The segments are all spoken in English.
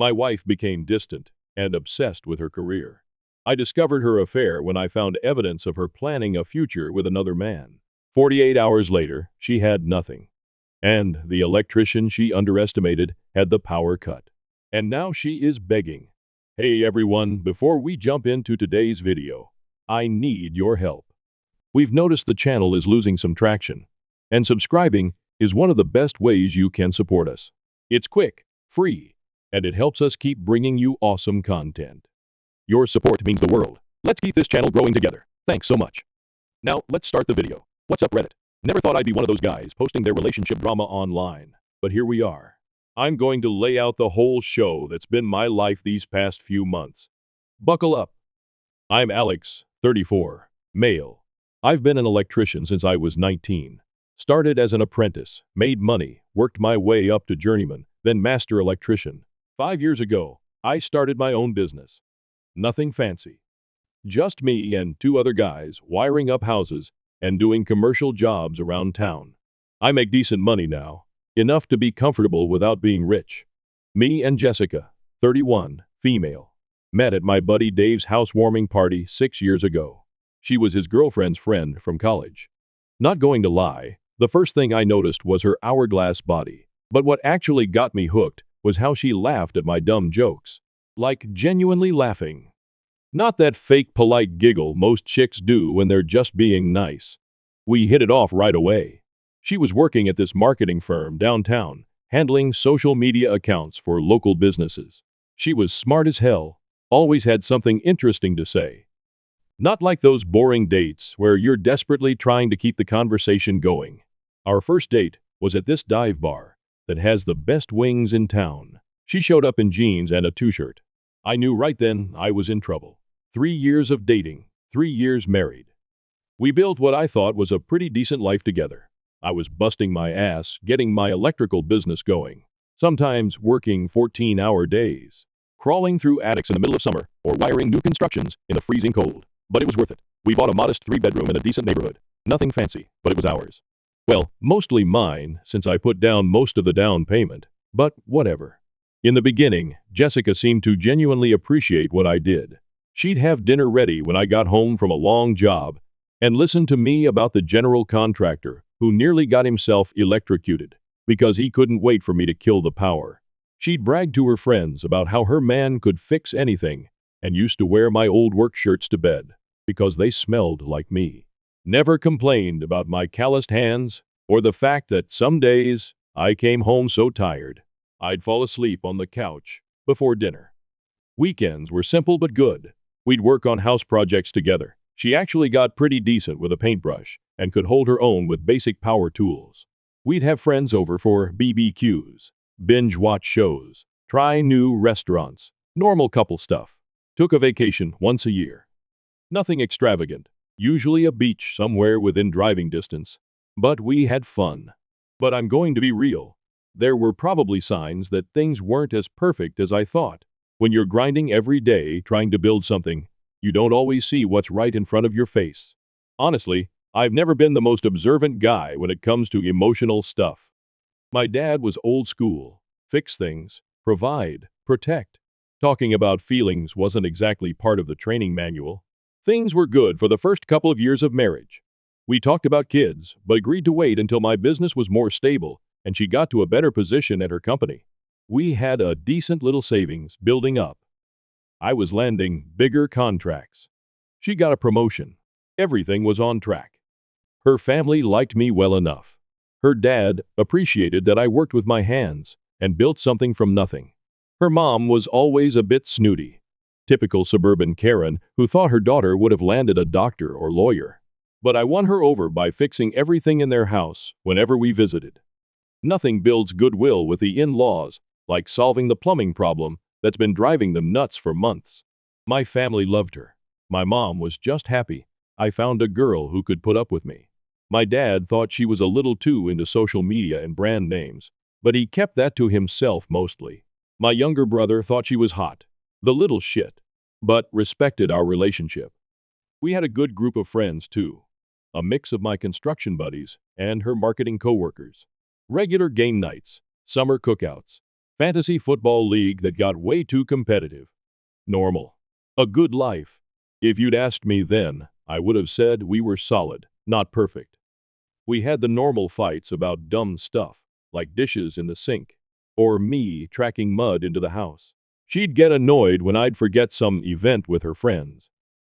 My wife became distant and obsessed with her career. I discovered her affair when I found evidence of her planning a future with another man. 48 hours later, she had nothing. And the electrician she underestimated had the power cut. And now she is begging. Hey everyone, before we jump into today's video, I need your help. We've noticed the channel is losing some traction, and subscribing is one of the best ways you can support us. It's quick, free, and it helps us keep bringing you awesome content. Your support means the world. Let's keep this channel growing together. Thanks so much. Now, let's start the video. What's up, Reddit? Never thought I'd be one of those guys posting their relationship drama online, but here we are. I'm going to lay out the whole show that's been my life these past few months. Buckle up. I'm Alex, 34, male. I've been an electrician since I was 19. Started as an apprentice, made money, worked my way up to journeyman, then master electrician. 5 years ago, I started my own business. Nothing fancy. Just me and 2 other guys wiring up houses and doing commercial jobs around town. I make decent money now, enough to be comfortable without being rich. Me and Jessica, 31, female, met at my buddy Dave's housewarming party 6 years ago. She was his girlfriend's friend from college. Not going to lie, the first thing I noticed was her hourglass body. But what actually got me hooked was how she laughed at my dumb jokes. Like genuinely laughing. Not that fake polite giggle most chicks do when they're just being nice. We hit it off right away. She was working at this marketing firm downtown, handling social media accounts for local businesses. She was smart as hell, always had something interesting to say. Not like those boring dates where you're desperately trying to keep the conversation going. Our first date was at this dive bar that has the best wings in town. She showed up in jeans and a t-shirt. I knew right then I was in trouble. 3 years of dating, 3 years married. We built what I thought was a pretty decent life together. I was busting my ass, getting my electrical business going. Sometimes working 14-hour days. Crawling through attics in the middle of summer, or wiring new constructions in the freezing cold. But it was worth it. We bought a modest 3-bedroom in a decent neighborhood. Nothing fancy, but it was ours. Well, mostly mine, since I put down most of the down payment. But whatever. In the beginning, Jessica seemed to genuinely appreciate what I did. She'd have dinner ready when I got home from a long job, and listen to me about the general contractor who nearly got himself electrocuted because he couldn't wait for me to kill the power. She'd brag to her friends about how her man could fix anything and used to wear my old work shirts to bed because they smelled like me. Never complained about my calloused hands or the fact that some days I came home so tired I'd fall asleep on the couch before dinner. Weekends were simple but good. We'd work on house projects together. She actually got pretty decent with a paintbrush and could hold her own with basic power tools. We'd have friends over for BBQs, binge watch shows, try new restaurants, normal couple stuff. Took a vacation once a year. Nothing extravagant, usually a beach somewhere within driving distance. But we had fun. But I'm going to be real. There were probably signs that things weren't as perfect as I thought. When you're grinding every day trying to build something, you don't always see what's right in front of your face. Honestly, I've never been the most observant guy when it comes to emotional stuff. My dad was old school. Fix things, provide, protect. Talking about feelings wasn't exactly part of the training manual. Things were good for the first couple of years of marriage. We talked about kids, but agreed to wait until my business was more stable and she got to a better position at her company. We had a decent little savings building up. I was landing bigger contracts. She got a promotion. Everything was on track. Her family liked me well enough. Her dad appreciated that I worked with my hands and built something from nothing. Her mom was always a bit snooty. Typical suburban Karen who thought her daughter would have landed a doctor or lawyer. But I won her over by fixing everything in their house whenever we visited. Nothing builds goodwill with the in-laws like solving the plumbing problem that's been driving them nuts for months. My family loved her. My mom was just happy I found a girl who could put up with me. My dad thought she was a little too into social media and brand names, but he kept that to himself mostly. My younger brother thought she was hot, the little shit, but respected our relationship. We had a good group of friends too, a mix of my construction buddies and her marketing coworkers. Regular game nights, summer cookouts, Fantasy football league that got way too competitive. Normal. A good life. If you'd asked me then, I would have said we were solid, not perfect. We had the normal fights about dumb stuff, like dishes in the sink, or me tracking mud into the house. She'd get annoyed when I'd forget some event with her friends.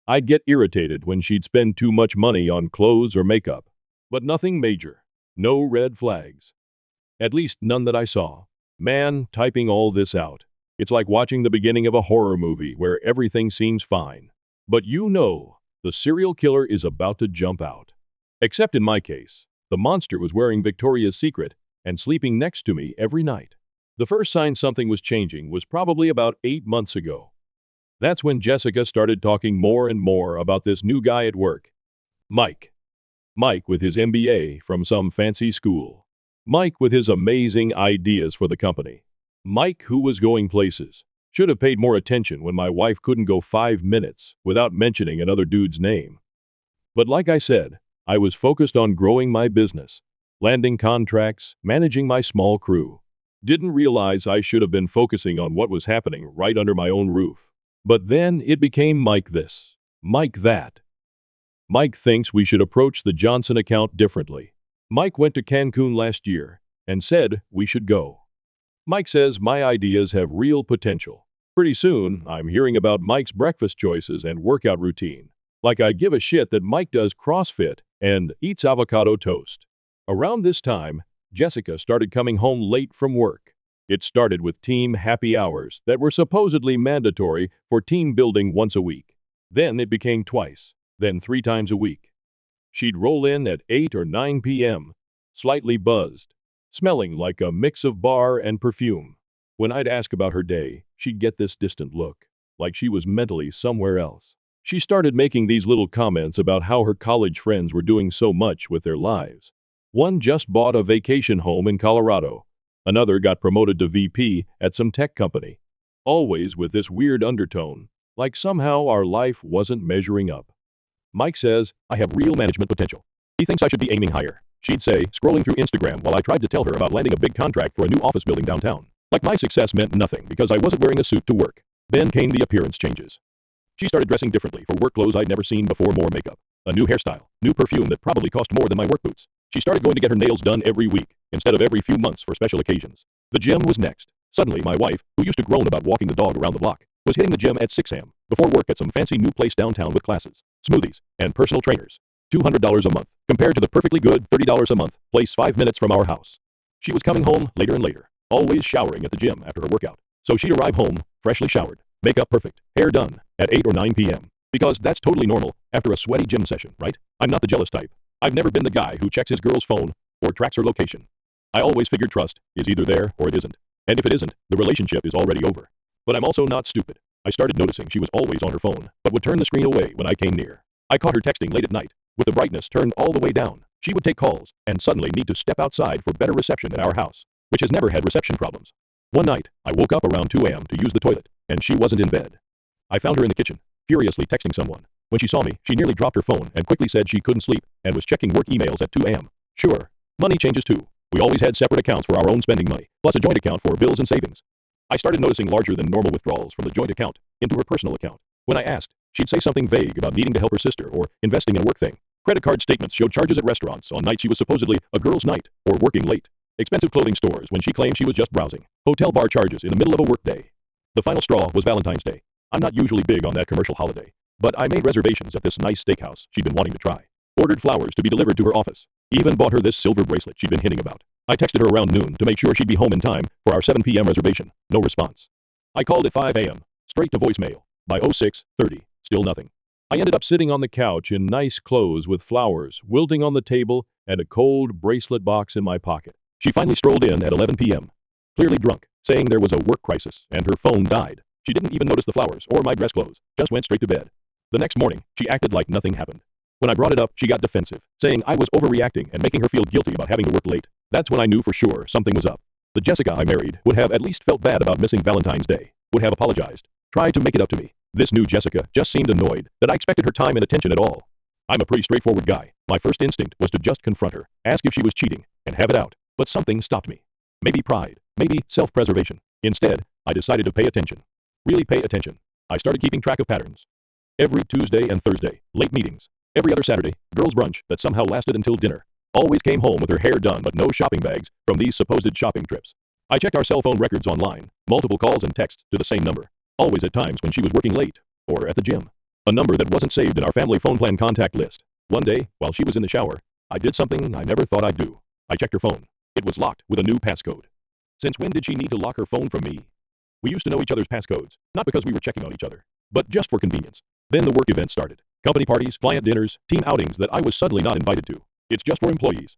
I'd get irritated when she'd spend too much money on clothes or makeup. But nothing major. No red flags. At least none that I saw. Man, typing all this out. It's like watching the beginning of a horror movie where everything seems fine. But the serial killer is about to jump out. Except in my case, the monster was wearing Victoria's Secret and sleeping next to me every night. The first sign something was changing was probably about 8 months ago. That's when Jessica started talking more and more about this new guy at work. Mike. Mike with his MBA from some fancy school. Mike with his amazing ideas for the company. Mike who was going places. Should have paid more attention when my wife couldn't go 5 minutes without mentioning another dude's name. But like I said, I was focused on growing my business, landing contracts, managing my small crew. Didn't realize I should have been focusing on what was happening right under my own roof. But then it became Mike this, Mike that. Mike thinks we should approach the Johnson account differently. Mike went to Cancun last year and said we should go. Mike says my ideas have real potential. Pretty soon, I'm hearing about Mike's breakfast choices and workout routine. Like I give a shit that Mike does CrossFit and eats avocado toast. Around this time, Jessica started coming home late from work. It started with team happy hours that were supposedly mandatory for team building once a week. Then it became twice, then 3 times a week. She'd roll in at 8 or 9 p.m., slightly buzzed, smelling like a mix of bar and perfume. When I'd ask about her day, she'd get this distant look, like she was mentally somewhere else. She started making these little comments about how her college friends were doing so much with their lives. One just bought a vacation home in Colorado. Another got promoted to VP at some tech company. Always with this weird undertone, like somehow our life wasn't measuring up. Mike says, I have real management potential. He thinks I should be aiming higher. She'd say, scrolling through Instagram while I tried to tell her about landing a big contract for a new office building downtown. Like my success meant nothing because I wasn't wearing a suit to work. Then came the appearance changes. She started dressing differently for work clothes I'd never seen before, more makeup, a new hairstyle, new perfume that probably cost more than my work boots. She started going to get her nails done every week, instead of every few months for special occasions. The gym was next. Suddenly my wife, who used to groan about walking the dog around the block, was hitting the gym at 6 a.m. before work at some fancy new place downtown with classes, smoothies, and personal trainers. $200 a month, compared to the perfectly good $30 a month place 5 minutes from our house. She was coming home later and later, always showering at the gym after her workout. So she'd arrive home, freshly showered, makeup perfect, hair done, at 8 or 9 p.m. Because that's totally normal after a sweaty gym session, right? I'm not the jealous type. I've never been the guy who checks his girl's phone or tracks her location. I always figured trust is either there or it isn't. And if it isn't, the relationship is already over. But I'm also not stupid. I started noticing she was always on her phone, but would turn the screen away when I came near. I caught her texting late at night, with the brightness turned all the way down. She would take calls, and suddenly need to step outside for better reception at our house, which has never had reception problems. One night, I woke up around 2 a.m. to use the toilet, and she wasn't in bed. I found her in the kitchen, furiously texting someone. When she saw me, she nearly dropped her phone and quickly said she couldn't sleep, and was checking work emails at 2 a.m. Sure, money changes too. We always had separate accounts for our own spending money, plus a joint account for bills and savings. I started noticing larger than normal withdrawals from the joint account into her personal account. When I asked, she'd say something vague about needing to help her sister or investing in a work thing. Credit card statements showed charges at restaurants on nights she was supposedly a girl's night or working late. Expensive clothing stores when she claimed she was just browsing. Hotel bar charges in the middle of a work day. The final straw was Valentine's Day. I'm not usually big on that commercial holiday, but I made reservations at this nice steakhouse she'd been wanting to try. Ordered flowers to be delivered to her office. Even bought her this silver bracelet she'd been hinting about. I texted her around noon to make sure she'd be home in time for our 7 p.m. reservation. No response. I called at 5 a.m. Straight to voicemail. By 06:30, still nothing. I ended up sitting on the couch in nice clothes with flowers wilting on the table and a cold bracelet box in my pocket. She finally strolled in at 11 p.m. Clearly drunk, saying there was a work crisis and her phone died. She didn't even notice the flowers or my dress clothes, just went straight to bed. The next morning, she acted like nothing happened. When I brought it up, she got defensive, saying I was overreacting and making her feel guilty about having to work late. That's when I knew for sure something was up. The Jessica I married would have at least felt bad about missing Valentine's Day, would have apologized, tried to make it up to me. This new Jessica just seemed annoyed that I expected her time and attention at all. I'm a pretty straightforward guy. My first instinct was to just confront her, ask if she was cheating, and have it out. But something stopped me. Maybe pride, maybe self-preservation. Instead, I decided to pay attention. Really pay attention. I started keeping track of patterns. Every Tuesday and Thursday, late meetings. Every other Saturday, girls' brunch that somehow lasted until dinner. Always came home with her hair done but no shopping bags from these supposed shopping trips. I checked our cell phone records online, multiple calls and texts to the same number. Always at times when she was working late, or at the gym. A number that wasn't saved in our family phone plan contact list. One day, while she was in the shower, I did something I never thought I'd do. I checked her phone. It was locked with a new passcode. Since when did she need to lock her phone from me? We used to know each other's passcodes, not because we were checking on each other, but just for convenience. Then the work event started. Company parties, client dinners, team outings that I was suddenly not invited to. It's just for employees.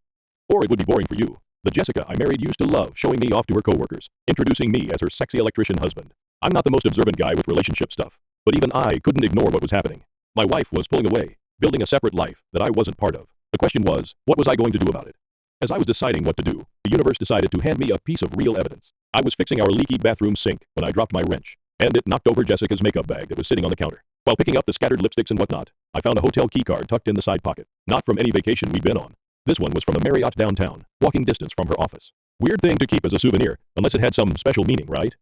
Or it would be boring for you. The Jessica I married used to love showing me off to her coworkers, introducing me as her sexy electrician husband. I'm not the most observant guy with relationship stuff, but even I couldn't ignore what was happening. My wife was pulling away, building a separate life that I wasn't part of. The question was, what was I going to do about it? As I was deciding what to do, the universe decided to hand me a piece of real evidence. I was fixing our leaky bathroom sink when I dropped my wrench, and it knocked over Jessica's makeup bag that was sitting on the counter. While picking up the scattered lipsticks and whatnot, I found a hotel keycard tucked in the side pocket. Not from any vacation we'd been on. This one was from a Marriott downtown, walking distance from her office. Weird thing to keep as a souvenir, unless it had some special meaning, right?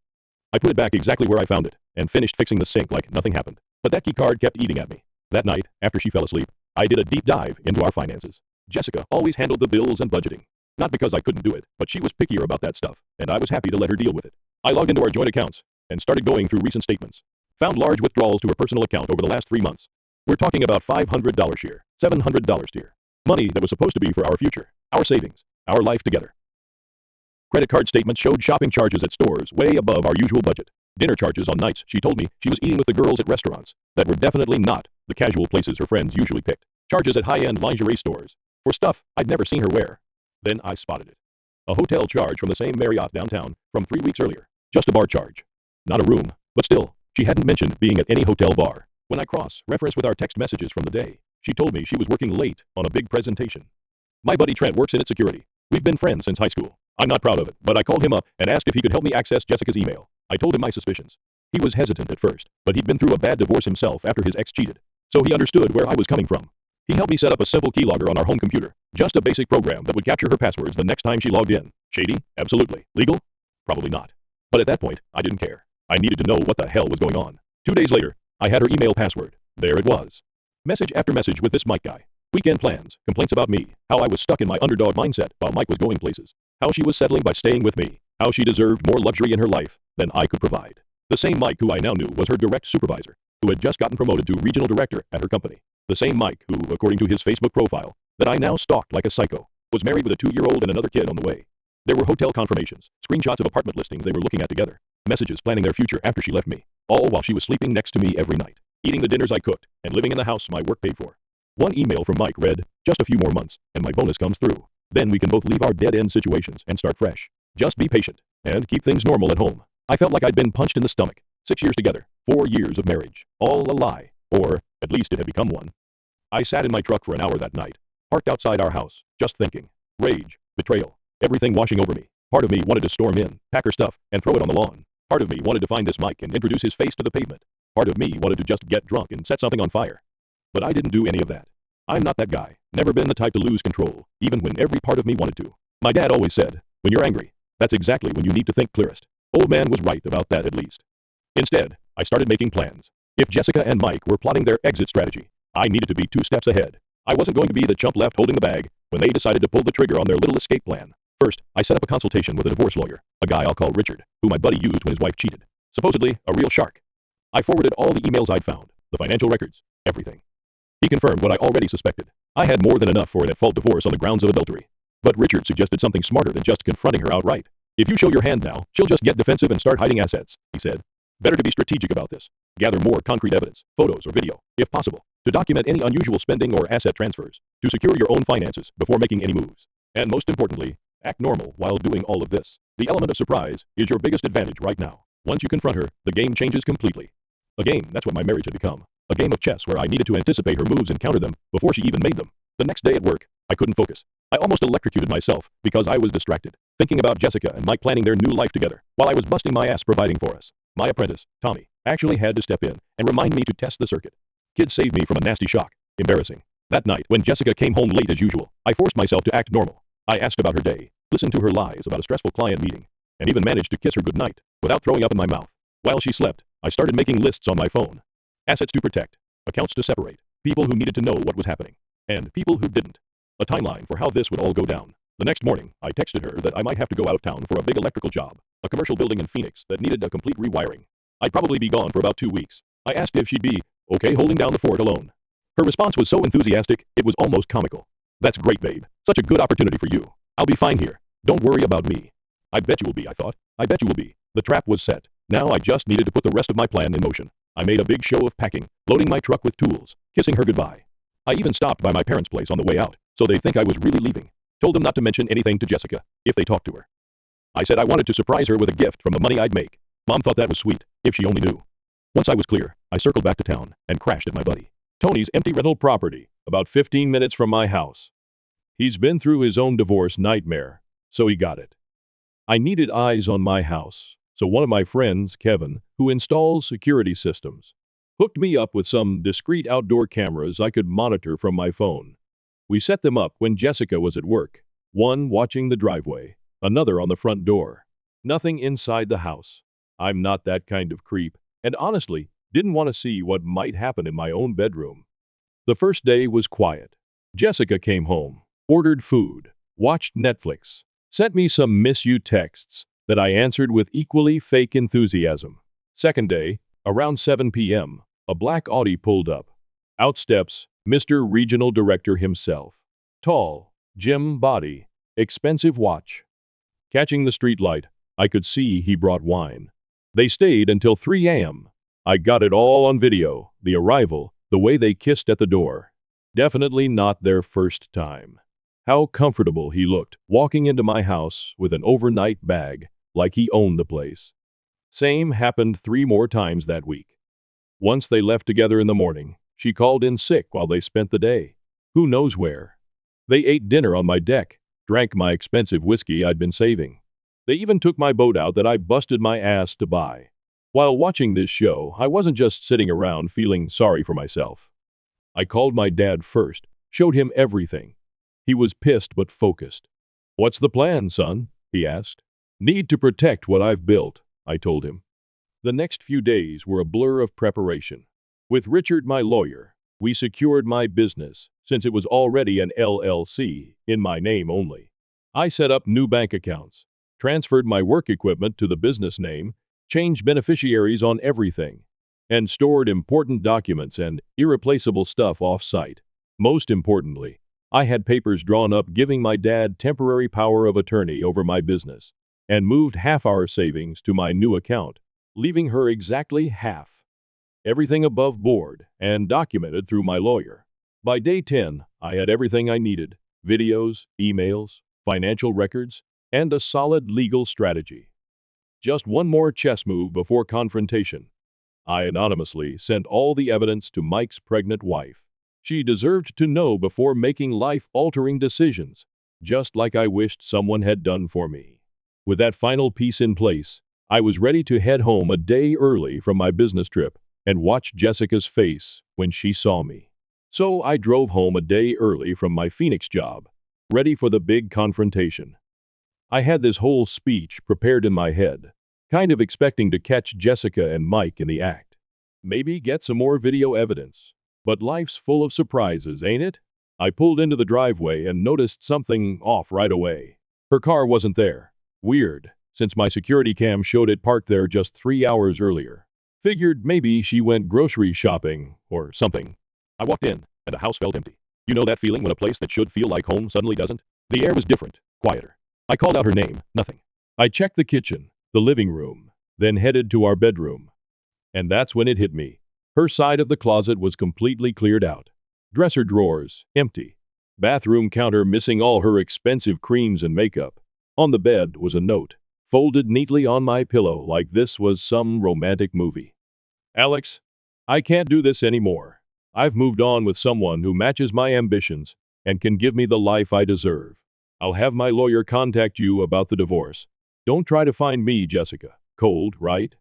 I put it back exactly where I found it, and finished fixing the sink like nothing happened. But that keycard kept eating at me. That night, after she fell asleep, I did a deep dive into our finances. Jessica always handled the bills and budgeting. Not because I couldn't do it, but she was pickier about that stuff, and I was happy to let her deal with it. I logged into our joint accounts, and started going through recent statements. Found large withdrawals to her personal account over the last 3 months. We're talking about $500 here, $700 here. Money that was supposed to be for our future, our savings, our life together. Credit card statements showed shopping charges at stores way above our usual budget. Dinner charges on nights she told me she was eating with the girls at restaurants that were definitely not the casual places her friends usually picked. Charges at high-end lingerie stores for stuff I'd never seen her wear. Then I spotted it. A hotel charge from the same Marriott downtown from 3 weeks earlier. Just a bar charge. Not a room, but still, she hadn't mentioned being at any hotel bar. When I cross-referenced with our text messages from the day, she told me she was working late on a big presentation. My buddy Trent works in security. We've been friends since high school. I'm not proud of it, but I called him up and asked if he could help me access Jessica's email. I told him my suspicions. He was hesitant at first, but he'd been through a bad divorce himself after his ex cheated, so he understood where I was coming from. He helped me set up a simple keylogger on our home computer, just a basic program that would capture her passwords the next time she logged in. Shady? Absolutely. Legal? Probably not. But at that point, I didn't care. I needed to know what the hell was going on. 2 days later, I had her email password. There it was. Message after message with this Mike guy. Weekend plans, complaints about me, how I was stuck in my underdog mindset while Mike was going places, how she was settling by staying with me, how she deserved more luxury in her life than I could provide. The same Mike who I now knew was her direct supervisor, who had just gotten promoted to regional director at her company. The same Mike who, according to his Facebook profile, that I now stalked like a psycho, was married with a 2-year-old and another kid on the way. There were hotel confirmations, screenshots of apartment listings they were looking at together, messages planning their future after she left me, all while she was sleeping next to me every night, eating the dinners I cooked, and living in the house my work paid for. One email from Mike read, "Just a few more months, and my bonus comes through. Then we can both leave our dead-end situations and start fresh. Just be patient, and keep things normal at home." I felt like I'd been punched in the stomach. 6 years together, 4 years of marriage, all a lie, or at least it had become one. I sat in my truck for an hour that night, parked outside our house, just thinking. Rage, betrayal, everything washing over me. Part of me wanted to storm in, pack her stuff, and throw it on the lawn. Part of me wanted to find this Mike and introduce his face to the pavement. Part of me wanted to just get drunk and set something on fire. But I didn't do any of that. I'm not that guy. Never been the type to lose control, even when every part of me wanted to. My dad always said, when you're angry, that's exactly when you need to think clearest. Old man was right about that at least. Instead, I started making plans. If Jessica and Mike were plotting their exit strategy, I needed to be 2 steps ahead. I wasn't going to be the chump left holding the bag when they decided to pull the trigger on their little escape plan. First, I set up a consultation with a divorce lawyer, a guy I'll call Richard, who my buddy used when his wife cheated. Supposedly, a real shark. I forwarded all the emails I'd found, the financial records, everything. He confirmed what I already suspected. I had more than enough for an at-fault divorce on the grounds of adultery. But Richard suggested something smarter than just confronting her outright. If you show your hand now, she'll just get defensive and start hiding assets, he said. Better to be strategic about this. Gather more concrete evidence, photos or video, if possible, to document any unusual spending or asset transfers, to secure your own finances before making any moves. And most importantly, act normal while doing all of this. The element of surprise is your biggest advantage right now. Once you confront her, the game changes completely. A game, that's what my marriage had become. A game of chess where I needed to anticipate her moves and counter them before she even made them. The next day at work, I couldn't focus. I almost electrocuted myself because I was distracted, thinking about Jessica and Mike planning their new life together, while I was busting my ass providing for us. My apprentice, Tommy, actually had to step in and remind me to test the circuit. Kids saved me from a nasty shock. Embarrassing. That night, when Jessica came home late as usual, I forced myself to act normal. I asked about her day, listened to her lies about a stressful client meeting, and even managed to kiss her goodnight without throwing up in my mouth. While she slept, I started making lists on my phone. Assets to protect, accounts to separate, people who needed to know what was happening, and people who didn't. A timeline for how this would all go down. The next morning, I texted her that I might have to go out of town for a big electrical job, a commercial building in Phoenix that needed a complete rewiring. I'd probably be gone for about 2 weeks. I asked if she'd be okay holding down the fort alone. Her response was so enthusiastic, it was almost comical. That's great, babe. Such a good opportunity for you. I'll be fine here. Don't worry about me. I bet you will be, I thought. I bet you will be. The trap was set. Now I just needed to put the rest of my plan in motion. I made a big show of packing, loading my truck with tools, kissing her goodbye. I even stopped by my parents' place on the way out, so they'd think I was really leaving. Told them not to mention anything to Jessica, if they talked to her. I said I wanted to surprise her with a gift from the money I'd make. Mom thought that was sweet, if she only knew. Once I was clear, I circled back to town and crashed at my buddy Tony's empty rental property, about 15 minutes from my house. He's been through his own divorce nightmare, so he got it. I needed eyes on my house, so one of my friends, Kevin, who installs security systems, hooked me up with some discreet outdoor cameras I could monitor from my phone. We set them up when Jessica was at work, one watching the driveway, another on the front door. Nothing inside the house. I'm not that kind of creep, and honestly, didn't want to see what might happen in my own bedroom. The first day was quiet. Jessica came home, ordered food, watched Netflix, sent me some miss you texts that I answered with equally fake enthusiasm. Second day, around 7 p.m., a black Audi pulled up. Out steps Mr. Regional Director himself. Tall, gym body, expensive watch. Catching the streetlight, I could see he brought wine. They stayed until 3 a.m. I got it all on video, the arrival, the way they kissed at the door. Definitely not their first time. How comfortable he looked, walking into my house with an overnight bag, like he owned the place. Same happened 3 more times that week. Once they left together in the morning, she called in sick while they spent the day. Who knows where? They ate dinner on my deck, drank my expensive whiskey I'd been saving. They even took my boat out that I busted my ass to buy. While watching this show, I wasn't just sitting around feeling sorry for myself. I called my dad first, showed him everything. He was pissed but focused. "What's the plan, son?" he asked. "Need to protect what I've built," I told him. The next few days were a blur of preparation. With Richard, my lawyer, we secured my business, since it was already an LLC, in my name only. I set up new bank accounts, transferred my work equipment to the business name, changed beneficiaries on everything, and stored important documents and irreplaceable stuff off-site. Most importantly, I had papers drawn up giving my dad temporary power of attorney over my business, and moved half our savings to my new account, leaving her exactly half. Everything above board and documented through my lawyer. By day 10, I had everything I needed: videos, emails, financial records, and a solid legal strategy. Just one more chess move before confrontation. I anonymously sent all the evidence to Mike's pregnant wife. She deserved to know before making life-altering decisions, just like I wished someone had done for me. With that final piece in place, I was ready to head home a day early from my business trip and watch Jessica's face when she saw me. So I drove home a day early from my Phoenix job, ready for the big confrontation. I had this whole speech prepared in my head, kind of expecting to catch Jessica and Mike in the act. Maybe get some more video evidence. But life's full of surprises, ain't it? I pulled into the driveway and noticed something off right away. Her car wasn't there. Weird, since my security cam showed it parked there just 3 hours earlier. Figured maybe she went grocery shopping or something. I walked in, and the house felt empty. You know that feeling when a place that should feel like home suddenly doesn't? The air was different, quieter. I called out her name, nothing. I checked the kitchen, the living room, then headed to our bedroom. And that's when it hit me. Her side of the closet was completely cleared out. Dresser drawers, empty. Bathroom counter missing all her expensive creams and makeup. On the bed was a note, folded neatly on my pillow like this was some romantic movie. "Alex, I can't do this anymore. I've moved on with someone who matches my ambitions and can give me the life I deserve. I'll have my lawyer contact you about the divorce. Don't try to find me, Jessica. Cold, right?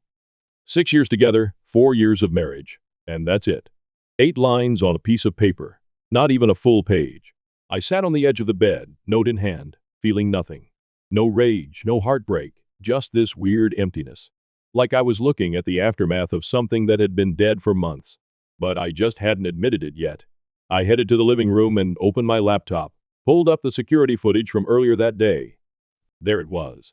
6 years together, 4 years of marriage. And that's it. 8 lines on a piece of paper. Not even a full page. I sat on the edge of the bed, note in hand, feeling nothing. No rage, no heartbreak, Just this weird emptiness. Like I was looking at the aftermath of something that had been dead for months. But I just hadn't admitted it yet. I headed to the living room and opened my laptop, pulled up the security footage from earlier that day. There it was.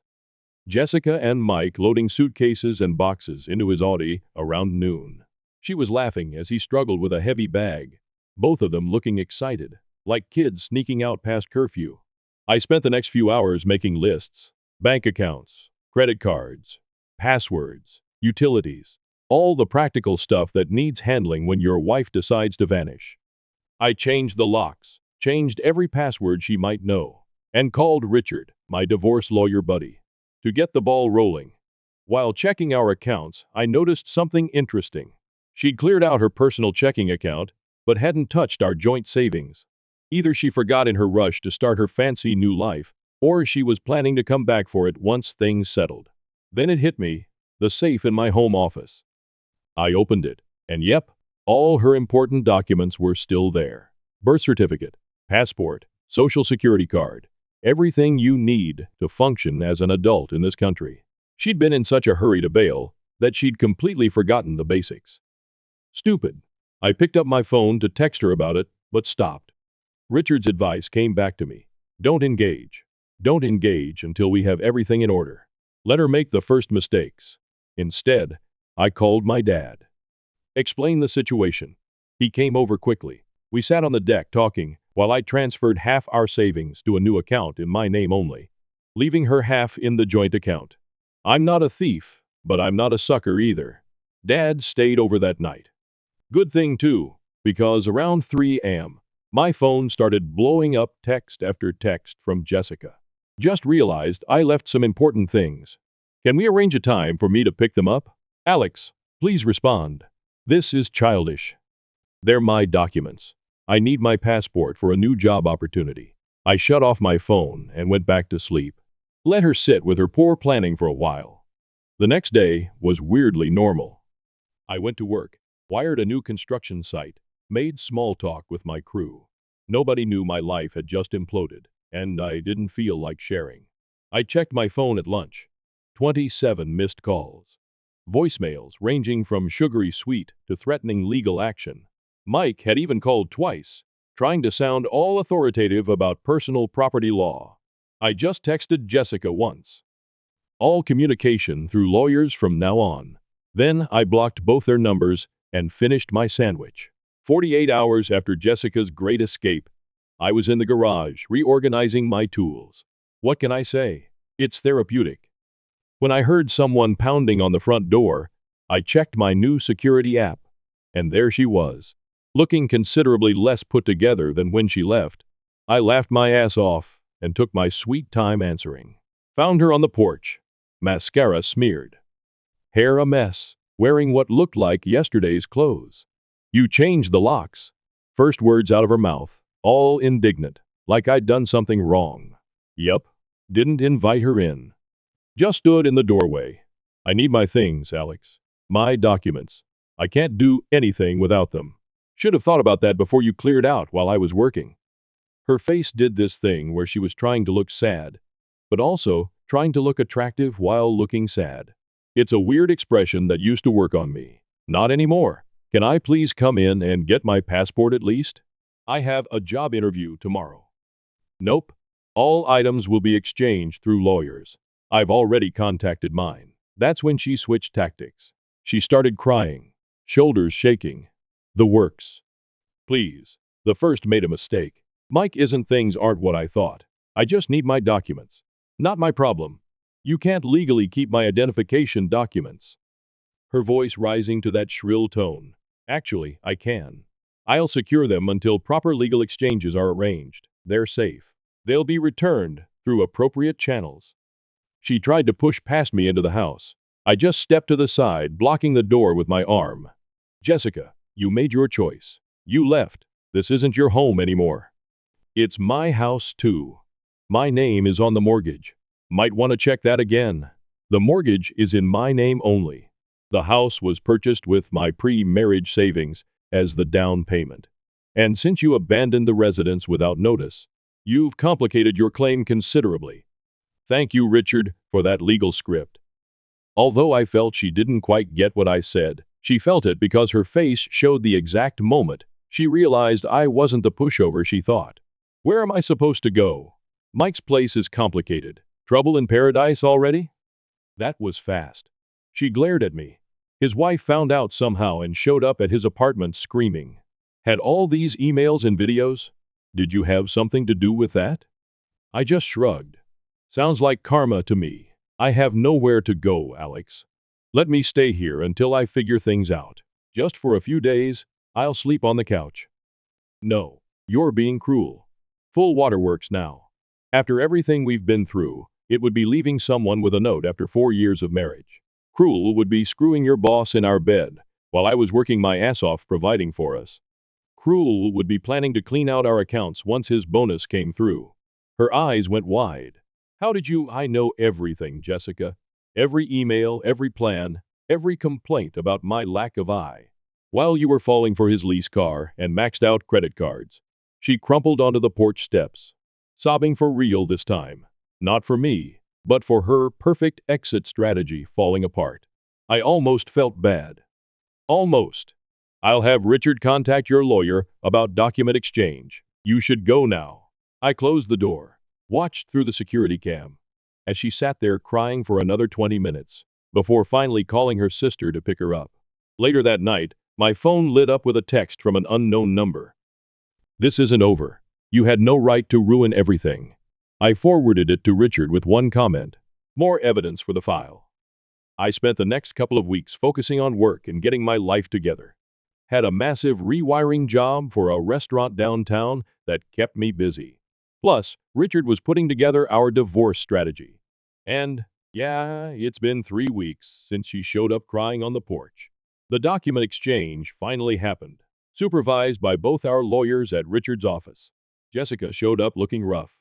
Jessica and Mike loading suitcases and boxes into his Audi around noon. She was laughing as he struggled with a heavy bag, both of them looking excited, like kids sneaking out past curfew. I spent the next few hours making lists, bank accounts, credit cards, passwords, utilities, all the practical stuff that needs handling when your wife decides to vanish. I changed the locks, changed every password she might know, and called Richard, my divorce lawyer buddy, to get the ball rolling. While checking our accounts, I noticed something interesting. She'd cleared out her personal checking account, but hadn't touched our joint savings. Either she forgot in her rush to start her fancy new life, or she was planning to come back for it once things settled. Then it hit me, the safe in my home office. I opened it, and yep, all her important documents were still there. Birth certificate, passport, social security card, everything you need to function as an adult in this country. She'd been in such a hurry to bail that she'd completely forgotten the basics. Stupid. I picked up my phone to text her about it, but stopped. Richard's advice came back to me. Don't engage. Don't engage until we have everything in order. Let her make the first mistakes. Instead, I called my dad. Explained the situation. He came over quickly. We sat on the deck talking while I transferred half our savings to a new account in my name only, leaving her half in the joint account. I'm not a thief, but I'm not a sucker either. Dad stayed over that night. Good thing too, because around 3 a.m., my phone started blowing up text after text from Jessica. Just realized I left some important things. Can we arrange a time for me to pick them up? Alex, please respond. This is childish. They're my documents. I need my passport for a new job opportunity. I shut off my phone and went back to sleep. Let her sit with her poor planning for a while. The next day was weirdly normal. I went to work, wired a new construction site, made small talk with my crew. Nobody knew my life had just imploded, and I didn't feel like sharing. I checked my phone at lunch. 27 missed calls. Voicemails ranging from sugary sweet to threatening legal action. Mike had even called twice, trying to sound all authoritative about personal property law. I just texted Jessica once. All communication through lawyers from now on. Then I blocked both their numbers and finished my sandwich. 48 hours after Jessica's great escape, I was in the garage reorganizing my tools. What can I say? It's therapeutic. When I heard someone pounding on the front door, I checked my new security app, and there she was, looking considerably less put together than when she left. I laughed my ass off and took my sweet time answering. Found her on the porch, mascara smeared, hair a mess, wearing what looked like yesterday's clothes. You changed the locks. First words out of her mouth, all indignant, like I'd done something wrong. Yup, didn't invite her in. Just stood in the doorway. I need my things, Alex. My documents. I can't do anything without them. Should have thought about that before you cleared out while I was working. Her face did this thing where she was trying to look sad, but also trying to look attractive while looking sad. It's a weird expression that used to work on me. Not anymore. Can I please come in and get my passport at least? I have a job interview tomorrow. Nope. All items will be exchanged through lawyers. I've already contacted mine. That's when she switched tactics. She started crying, shoulders shaking. The works. Please. The first made a mistake. Mike isn't things aren't what I thought. I just need my documents. Not my problem. You can't legally keep my identification documents. Her voice rising to that shrill tone. Actually, I can. I'll secure them until proper legal exchanges are arranged. They're safe. They'll be returned through appropriate channels. She tried to push past me into the house. I just stepped to the side, blocking the door with my arm. Jessica, you made your choice. You left. This isn't your home anymore. It's my house too. My name is on the mortgage. Might want to check that again. The mortgage is in my name only. The house was purchased with my pre-marriage savings as the down payment. And since you abandoned the residence without notice, you've complicated your claim considerably. Thank you, Richard, for that legal script. Although I felt she didn't quite get what I said, she felt it because her face showed the exact moment she realized I wasn't the pushover she thought. Where am I supposed to go? Mike's place is complicated. Trouble in paradise already? That was fast. She glared at me. His wife found out somehow and showed up at his apartment screaming. Had all these emails and videos? Did you have something to do with that? I just shrugged. Sounds like karma to me. I have nowhere to go, Alex. Let me stay here until I figure things out. Just for a few days, I'll sleep on the couch. No, you're being cruel. Full waterworks now. After everything we've been through, it would be leaving someone with a note after 4 years of marriage. Cruel would be screwing your boss in our bed while I was working my ass off providing for us. Cruel would be planning to clean out our accounts once his bonus came through. Her eyes went wide. How did you? I know everything, Jessica. Every email, every plan, every complaint about my lack of eye. While you were falling for his lease car and maxed out credit cards. She crumpled onto the porch steps, sobbing for real this time. Not for me, but for her perfect exit strategy falling apart. I almost felt bad. Almost. I'll have Richard contact your lawyer about document exchange. You should go now. I closed the door, watched through the security cam, as she sat there crying for another 20 minutes, before finally calling her sister to pick her up. Later that night, my phone lit up with a text from an unknown number. This isn't over. You had no right to ruin everything. I forwarded it to Richard with one comment. More evidence for the file. I spent the next couple of weeks focusing on work and getting my life together. Had a massive rewiring job for a restaurant downtown that kept me busy. Plus, Richard was putting together our divorce strategy. And, yeah, it's been 3 weeks since she showed up crying on the porch. The document exchange finally happened, supervised by both our lawyers at Richard's office. Jessica showed up looking rough.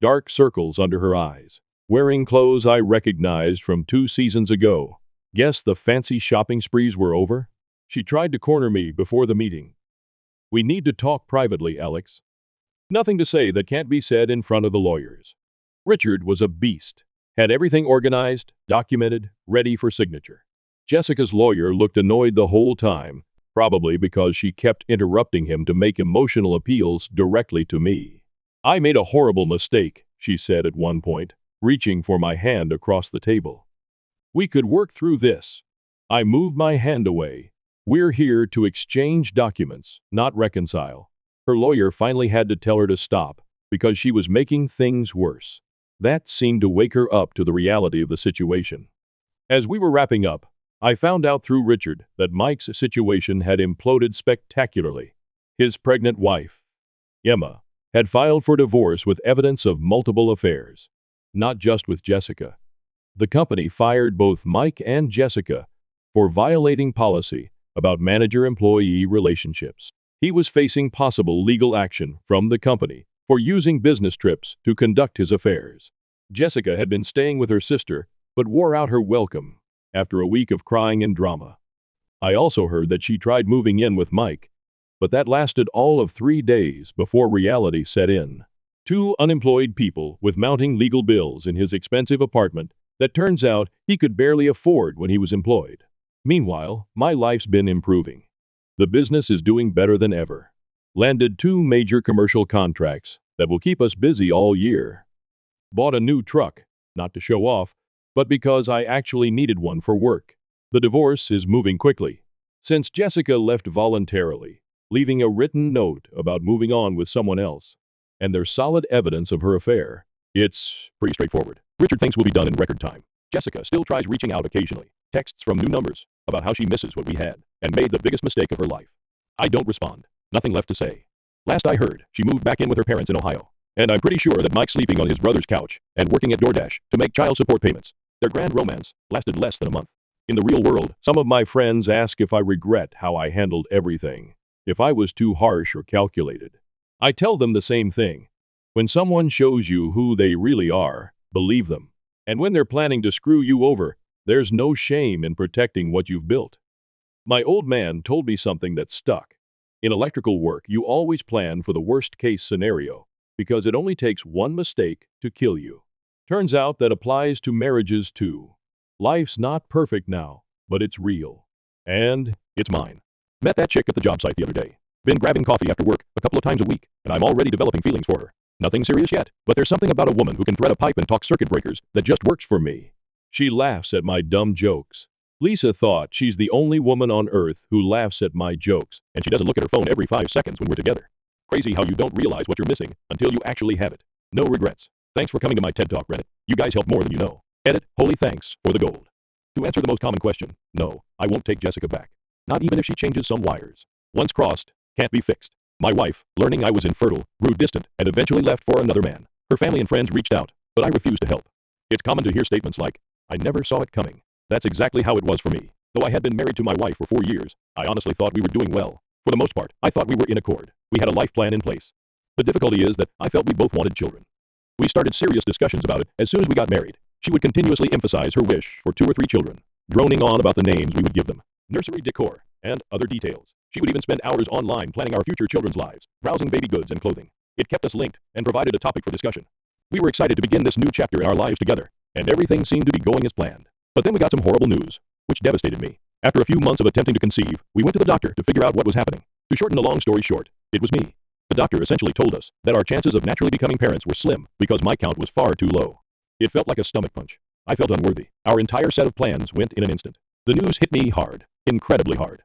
Dark circles under her eyes, wearing clothes I recognized from 2 seasons ago. Guess the fancy shopping sprees were over? She tried to corner me before the meeting. We need to talk privately, Alex. Nothing to say that can't be said in front of the lawyers. Richard was a beast. Had everything organized, documented, ready for signature. Jessica's lawyer looked annoyed the whole time, probably because she kept interrupting him to make emotional appeals directly to me. I made a horrible mistake, she said at one point, reaching for my hand across the table. We could work through this. I moved my hand away. We're here to exchange documents, not reconcile. Her lawyer finally had to tell her to stop, because she was making things worse. That seemed to wake her up to the reality of the situation. As we were wrapping up, I found out through Richard that Mike's situation had imploded spectacularly. His pregnant wife, Emma, had filed for divorce with evidence of multiple affairs, not just with Jessica. The company fired both Mike and Jessica for violating policy about manager-employee relationships. He was facing possible legal action from the company for using business trips to conduct his affairs. Jessica had been staying with her sister, but wore out her welcome after a week of crying and drama. I also heard that she tried moving in with Mike, but that lasted all of 3 days before reality set in. 2 unemployed people with mounting legal bills in his expensive apartment that turns out he could barely afford when he was employed. Meanwhile, my life's been improving. The business is doing better than ever. Landed 2 major commercial contracts that will keep us busy all year. Bought a new truck, not to show off, but because I actually needed one for work. The divorce is moving quickly. Since Jessica left voluntarily, leaving a written note about moving on with someone else, and there's solid evidence of her affair, it's pretty straightforward. Richard thinks we'll be done in record time. Jessica still tries reaching out occasionally, texts from new numbers about how she misses what we had and made the biggest mistake of her life. I don't respond. Nothing left to say. Last I heard, she moved back in with her parents in Ohio. And I'm pretty sure that Mike's sleeping on his brother's couch and working at DoorDash to make child support payments. Their grand romance lasted less than a month. In the real world, some of my friends ask if I regret how I handled everything, if I was too harsh or calculated. I tell them the same thing. When someone shows you who they really are, believe them. And when they're planning to screw you over, there's no shame in protecting what you've built. My old man told me something that stuck. In electrical work, you always plan for the worst-case scenario, because it only takes one mistake to kill you. Turns out that applies to marriages too. Life's not perfect now, but it's real. And it's mine. Met that chick at the job site the other day. Been grabbing coffee after work a couple of times a week, and I'm already developing feelings for her. Nothing serious yet, but there's something about a woman who can thread a pipe and talk circuit breakers that just works for me. She laughs at my dumb jokes. Lisa thought she's the only woman on earth who laughs at my jokes, and she doesn't look at her phone every 5 seconds when we're together. Crazy how you don't realize what you're missing until you actually have it. No regrets. Thanks for coming to my TED Talk, Reddit. You guys helped more than you know. Edit, holy thanks for the gold. To answer the most common question, no, I won't take Jessica back. Not even if she changes some wires. Once crossed, can't be fixed. My wife, learning I was infertile, grew distant and eventually left for another man. Her family and friends reached out, but I refused to help. It's common to hear statements like, I never saw it coming. That's exactly how it was for me. Though I had been married to my wife for 4 years, I honestly thought we were doing well. For the most part, I thought we were in accord. We had a life plan in place. The difficulty is that I felt we both wanted children. We started serious discussions about it as soon as we got married. She would continuously emphasize her wish for 2 or 3 children, droning on about the names we would give them, nursery decor, and other details. She would even spend hours online planning our future children's lives, browsing baby goods and clothing. It kept us linked and provided a topic for discussion. We were excited to begin this new chapter in our lives together, and everything seemed to be going as planned. But then we got some horrible news, which devastated me. After a few months of attempting to conceive, we went to the doctor to figure out what was happening. To shorten the long story short, it was me. The doctor essentially told us that our chances of naturally becoming parents were slim because my count was far too low. It felt like a stomach punch. I felt unworthy. Our entire set of plans went in an instant. The news hit me hard, incredibly hard.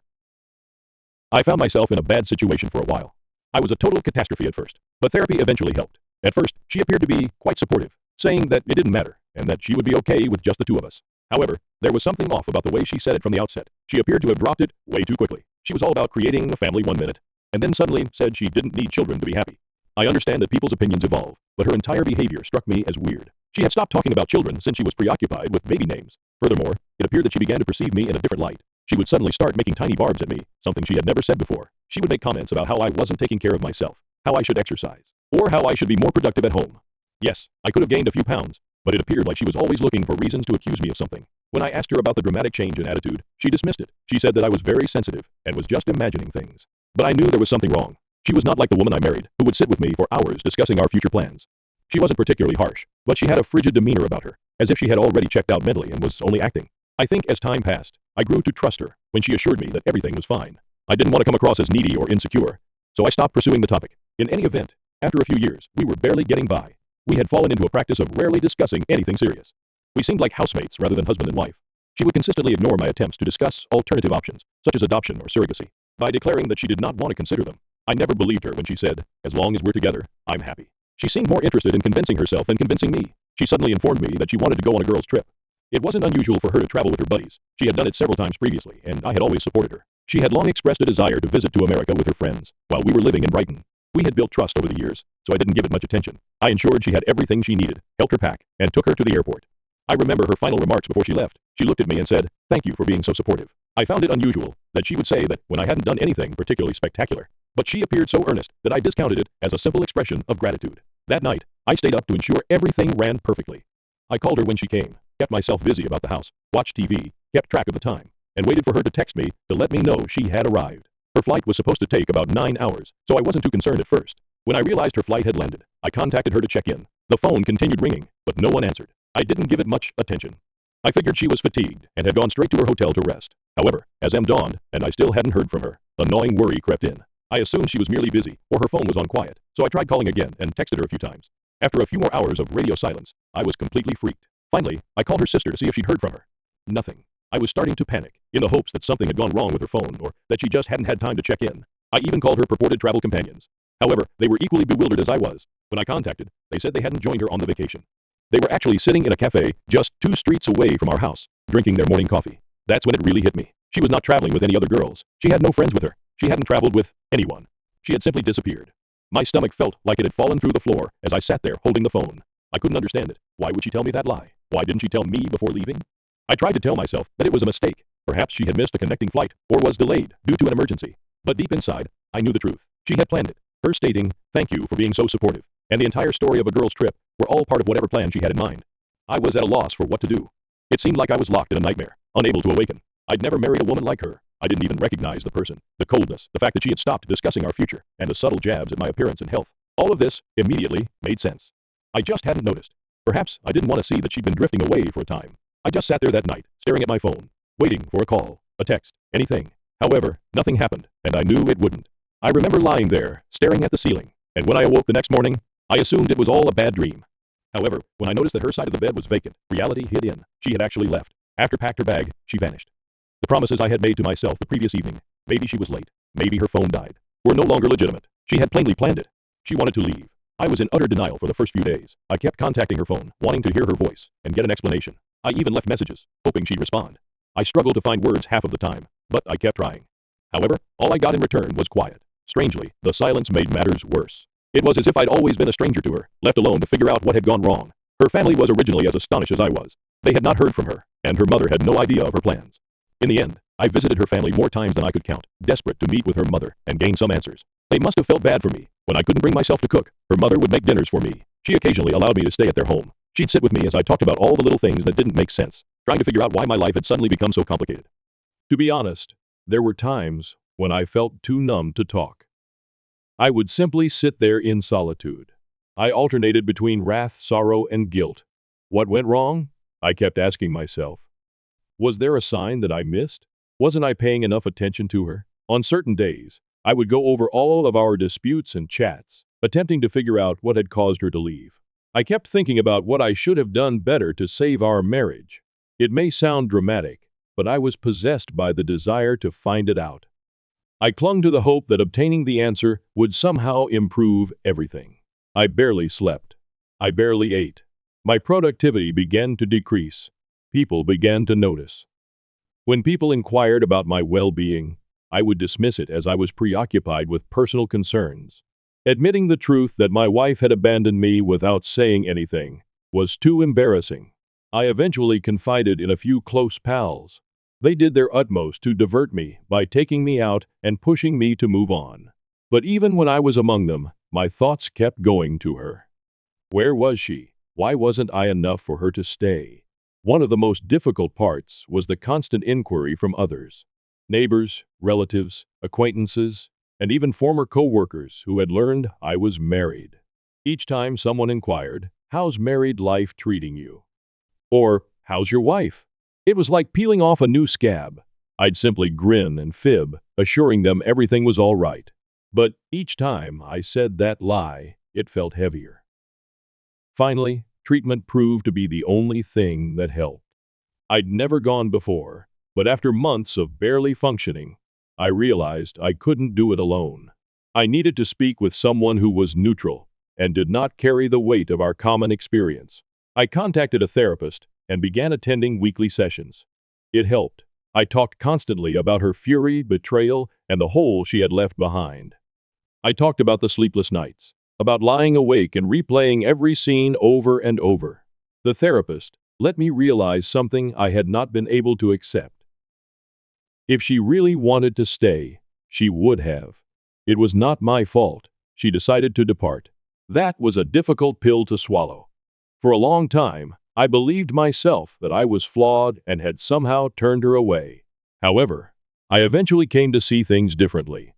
I found myself in a bad situation for a while. I was a total catastrophe at first, but therapy eventually helped. At first, she appeared to be quite supportive, saying that it didn't matter and that she would be okay with just the 2 of us. However, there was something off about the way she said it from the outset. She appeared to have dropped it way too quickly. She was all about creating a family 1 minute, and then suddenly said she didn't need children to be happy. I understand that people's opinions evolve, but her entire behavior struck me as weird. She had stopped talking about children since she was preoccupied with baby names. Furthermore, it appeared that she began to perceive me in a different light. She would suddenly start making tiny barbs at me, something she had never said before. She would make comments about how I wasn't taking care of myself, how I should exercise, or how I should be more productive at home. Yes, I could have gained a few pounds, but it appeared like she was always looking for reasons to accuse me of something. When I asked her about the dramatic change in attitude, she dismissed it. She said that I was very sensitive and was just imagining things. But I knew there was something wrong. She was not like the woman I married, who would sit with me for hours discussing our future plans. She wasn't particularly harsh, but she had a frigid demeanor about her, as if she had already checked out mentally and was only acting. I think as time passed, I grew to trust her when she assured me that everything was fine. I didn't want to come across as needy or insecure, so I stopped pursuing the topic. In any event, after a few years, we were barely getting by. We had fallen into a practice of rarely discussing anything serious. We seemed like housemates rather than husband and wife. She would consistently ignore my attempts to discuss alternative options, such as adoption or surrogacy, by declaring that she did not want to consider them. I never believed her when she said, as long as we're together, I'm happy. She seemed more interested in convincing herself than convincing me. She suddenly informed me that she wanted to go on a girls' trip. It wasn't unusual for her to travel with her buddies. She had done it several times previously, and I had always supported her. She had long expressed a desire to visit to America with her friends, while we were living in Brighton. We had built trust over the years, so I didn't give it much attention. I ensured she had everything she needed, helped her pack, and took her to the airport. I remember her final remarks before she left. She looked at me and said, "Thank you for being so supportive." I found it unusual that she would say that when I hadn't done anything particularly spectacular. But she appeared so earnest that I discounted it as a simple expression of gratitude. That night, I stayed up to ensure everything ran perfectly. I called her when she came, kept myself busy about the house, watched TV, kept track of the time, and waited for her to text me to let me know she had arrived. Her flight was supposed to take about 9 hours, so I wasn't too concerned at first. When I realized her flight had landed, I contacted her to check in. The phone continued ringing, but no one answered. I didn't give it much attention. I figured she was fatigued and had gone straight to her hotel to rest. However, as dawned, and I still hadn't heard from her, a gnawing worry crept in. I assumed she was merely busy, or her phone was on quiet, so I tried calling again and texted her a few times. After a few more hours of radio silence, I was completely freaked. Finally, I called her sister to see if she'd heard from her. Nothing. I was starting to panic, in the hopes that something had gone wrong with her phone, or that she just hadn't had time to check in. I even called her purported travel companions. However, they were equally bewildered as I was. When I contacted, they said they hadn't joined her on the vacation. They were actually sitting in a cafe just 2 streets away from our house, drinking their morning coffee. That's when it really hit me. She was not traveling with any other girls. She had no friends with her. She hadn't traveled with anyone. She had simply disappeared. My stomach felt like it had fallen through the floor as I sat there holding the phone. I couldn't understand it. Why would she tell me that lie? Why didn't she tell me before leaving? I tried to tell myself that it was a mistake. Perhaps she had missed a connecting flight or was delayed due to an emergency. But deep inside, I knew the truth. She had planned it. Her stating, "Thank you for being so supportive," and the entire story of a girl's trip were all part of whatever plan she had in mind. I was at a loss for what to do. It seemed like I was locked in a nightmare, unable to awaken. I'd never married a woman like her. I didn't even recognize the person, the coldness, the fact that she had stopped discussing our future, and the subtle jabs at my appearance and health. All of this immediately made sense. I just hadn't noticed. Perhaps I didn't want to see that she'd been drifting away for a time. I just sat there that night, staring at my phone, waiting for a call, a text, anything. However, nothing happened, and I knew it wouldn't. I remember lying there, staring at the ceiling, and when I awoke the next morning, I assumed it was all a bad dream. However, when I noticed that her side of the bed was vacant, reality hit in. She had actually left. After packed her bag, she vanished. The promises I had made to myself the previous evening, maybe she was late, maybe her phone died, were no longer legitimate. She had plainly planned it. She wanted to leave. I was in utter denial for the first few days. I kept contacting her phone, wanting to hear her voice and get an explanation. I even left messages, hoping she'd respond. I struggled to find words half of the time, but I kept trying. However, all I got in return was quiet. Strangely, the silence made matters worse. It was as if I'd always been a stranger to her, left alone to figure out what had gone wrong. Her family was originally as astonished as I was. They had not heard from her, and her mother had no idea of her plans. In the end, I visited her family more times than I could count, desperate to meet with her mother and gain some answers. They must have felt bad for me. When I couldn't bring myself to cook, her mother would make dinners for me. She occasionally allowed me to stay at their home. She'd sit with me as I talked about all the little things that didn't make sense, trying to figure out why my life had suddenly become so complicated. To be honest, there were times when I felt too numb to talk. I would simply sit there in solitude. I alternated between wrath, sorrow, and guilt. What went wrong? I kept asking myself. Was there a sign that I missed? Wasn't I paying enough attention to her? On certain days, I would go over all of our disputes and chats, attempting to figure out what had caused her to leave. I kept thinking about what I should have done better to save our marriage. It may sound dramatic, but I was possessed by the desire to find it out. I clung to the hope that obtaining the answer would somehow improve everything. I barely slept. I barely ate. My productivity began to decrease. People began to notice. When people inquired about my well-being, I would dismiss it as I was preoccupied with personal concerns. Admitting the truth that my wife had abandoned me without saying anything was too embarrassing. I eventually confided in a few close pals. They did their utmost to divert me by taking me out and pushing me to move on. But even when I was among them, my thoughts kept going to her. Where was she? Why wasn't I enough for her to stay? One of the most difficult parts was the constant inquiry from others. Neighbors, relatives, acquaintances, and even former co-workers who had learned I was married. Each time someone inquired, "How's married life treating you?" Or, "How's your wife?" It was like peeling off a new scab. I'd simply grin and fib, assuring them everything was all right. But each time I said that lie, it felt heavier. Finally, treatment proved to be the only thing that helped. I'd never gone before, but after months of barely functioning, I realized I couldn't do it alone. I needed to speak with someone who was neutral and did not carry the weight of our common experience. I contacted a therapist and began attending weekly sessions. It helped. I talked constantly about her fury, betrayal, and the hole she had left behind. I talked about the sleepless nights, about lying awake and replaying every scene over and over. The therapist let me realize something I had not been able to accept. If she really wanted to stay, she would have. It was not my fault. She decided to depart. That was a difficult pill to swallow. For a long time, I believed myself that I was flawed and had somehow turned her away. However, I eventually came to see things differently.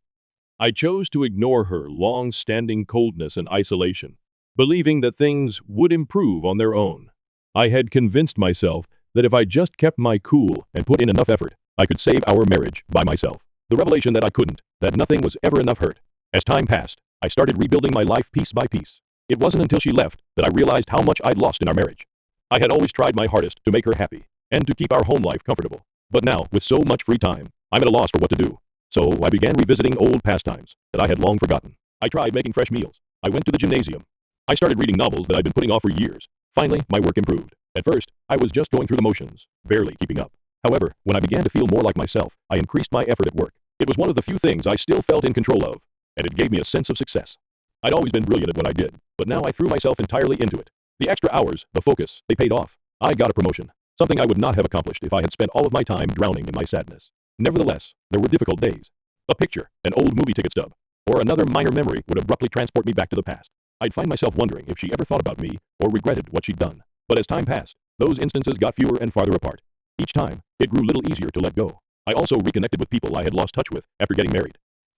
I chose to ignore her long-standing coldness and isolation, believing that things would improve on their own. I had convinced myself that if I just kept my cool and put in enough effort, I could save our marriage by myself. The revelation that I couldn't, that nothing was ever enough hurt. As time passed, I started rebuilding my life piece by piece. It wasn't until she left that I realized how much I'd lost in our marriage. I had always tried my hardest to make her happy and to keep our home life comfortable. But now, with so much free time, I'm at a loss for what to do. So I began revisiting old pastimes that I had long forgotten. I tried making fresh meals. I went to the gymnasium. I started reading novels that I'd been putting off for years. Finally, my work improved. At first, I was just going through the motions, barely keeping up. However, when I began to feel more like myself, I increased my effort at work. It was one of the few things I still felt in control of, and it gave me a sense of success. I'd always been brilliant at what I did, but now I threw myself entirely into it. The extra hours, the focus, they paid off. I got a promotion, something I would not have accomplished if I had spent all of my time drowning in my sadness. Nevertheless, there were difficult days. A picture, an old movie ticket stub, or another minor memory would abruptly transport me back to the past. I'd find myself wondering if she ever thought about me or regretted what she'd done. But as time passed, those instances got fewer and farther apart. Each time, it grew little easier to let go. I also reconnected with people I had lost touch with after getting married.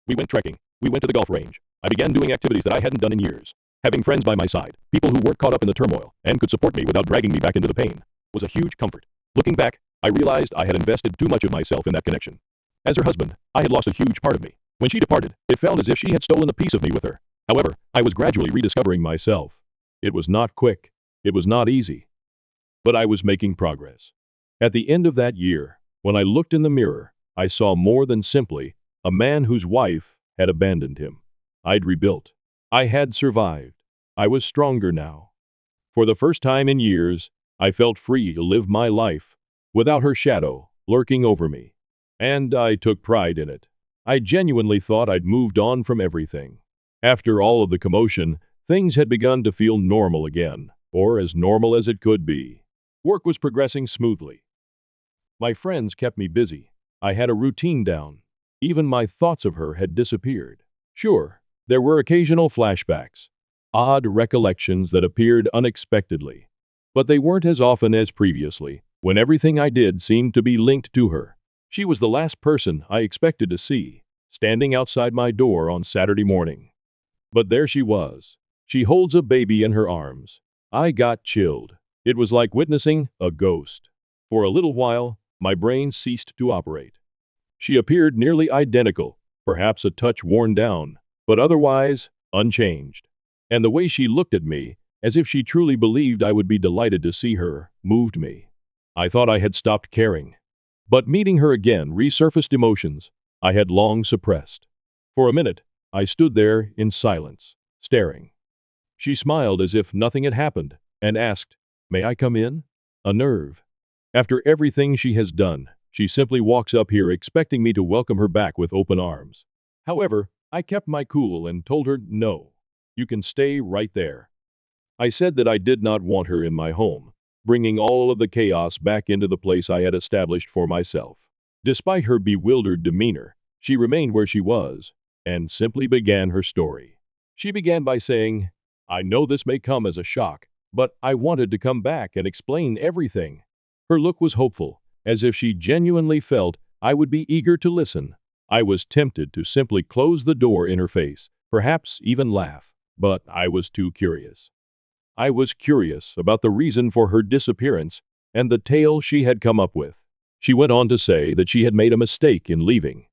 We went trekking. We went to the golf range. I began doing activities that I hadn't done in years. Having friends by my side, people who weren't caught up in the turmoil and could support me without dragging me back into the pain, was a huge comfort. Looking back, I realized I had invested too much of myself in that connection. As her husband, I had lost a huge part of me. When she departed, it felt as if she had stolen a piece of me with her. However, I was gradually rediscovering myself. It was not quick. It was not easy. But I was making progress. At the end of that year, when I looked in the mirror, I saw more than simply a man whose wife had abandoned him. I'd rebuilt. I had survived. I was stronger now. For the first time in years, I felt free to live my life without her shadow lurking over me. And I took pride in it. I genuinely thought I'd moved on from everything. After all of the commotion, things had begun to feel normal again, or as normal as it could be. Work was progressing smoothly. My friends kept me busy. I had a routine down. Even my thoughts of her had disappeared. Sure, there were occasional flashbacks, odd recollections that appeared unexpectedly. But they weren't as often as previously, when everything I did seemed to be linked to her. She was the last person I expected to see, standing outside my door on Saturday morning. But there she was. She holds a baby in her arms. I got chilled. It was like witnessing a ghost. For a little while, my brain ceased to operate. She appeared nearly identical, perhaps a touch worn down, but otherwise unchanged. And the way she looked at me, as if she truly believed I would be delighted to see her, moved me. I thought I had stopped caring. But meeting her again resurfaced emotions I had long suppressed. For a minute, I stood there in silence, staring. She smiled as if nothing had happened, and asked, "May I come in?" A nerve. After everything she has done, she simply walks up here expecting me to welcome her back with open arms. However, I kept my cool and told her, "No, you can stay right there." I said that I did not want her in my home, bringing all of the chaos back into the place I had established for myself. Despite her bewildered demeanor, she remained where she was, and simply began her story. She began by saying, "I know this may come as a shock, but I wanted to come back and explain everything." Her look was hopeful, as if she genuinely felt I would be eager to listen. I was tempted to simply close the door in her face, perhaps even laugh, but I was too curious. I was curious about the reason for her disappearance and the tale she had come up with. She went on to say that she had made a mistake in leaving,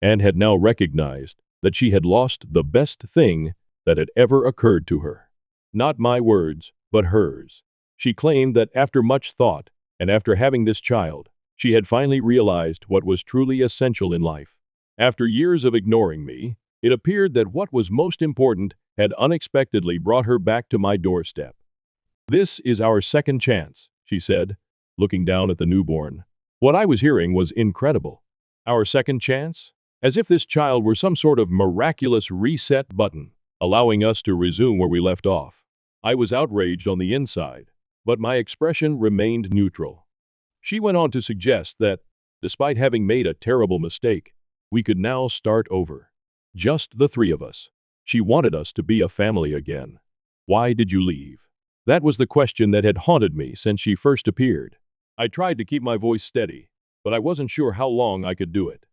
and had now recognized that she had lost the best thing that had ever occurred to her. Not my words, but hers. She claimed that after much thought, and after having this child, she had finally realized what was truly essential in life. After years of ignoring me, it appeared that what was most important had unexpectedly brought her back to my doorstep. "This is our second chance," she said, looking down at the newborn. What I was hearing was incredible. Our second chance? As if this child were some sort of miraculous reset button, allowing us to resume where we left off. I was outraged on the inside, but my expression remained neutral. She went on to suggest that, despite having made a terrible mistake, we could now start over. Just the three of us. She wanted us to be a family again. Why did you leave? That was the question that had haunted me since she first appeared. I tried to keep my voice steady, but I wasn't sure how long I could do it.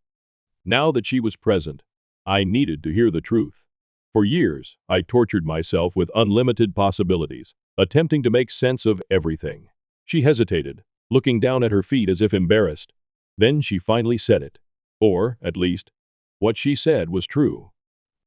Now that she was present, I needed to hear the truth. For years, I tortured myself with unlimited possibilities, attempting to make sense of everything. She hesitated, looking down at her feet as if embarrassed. Then she finally said it. Or, at least, what she said was true.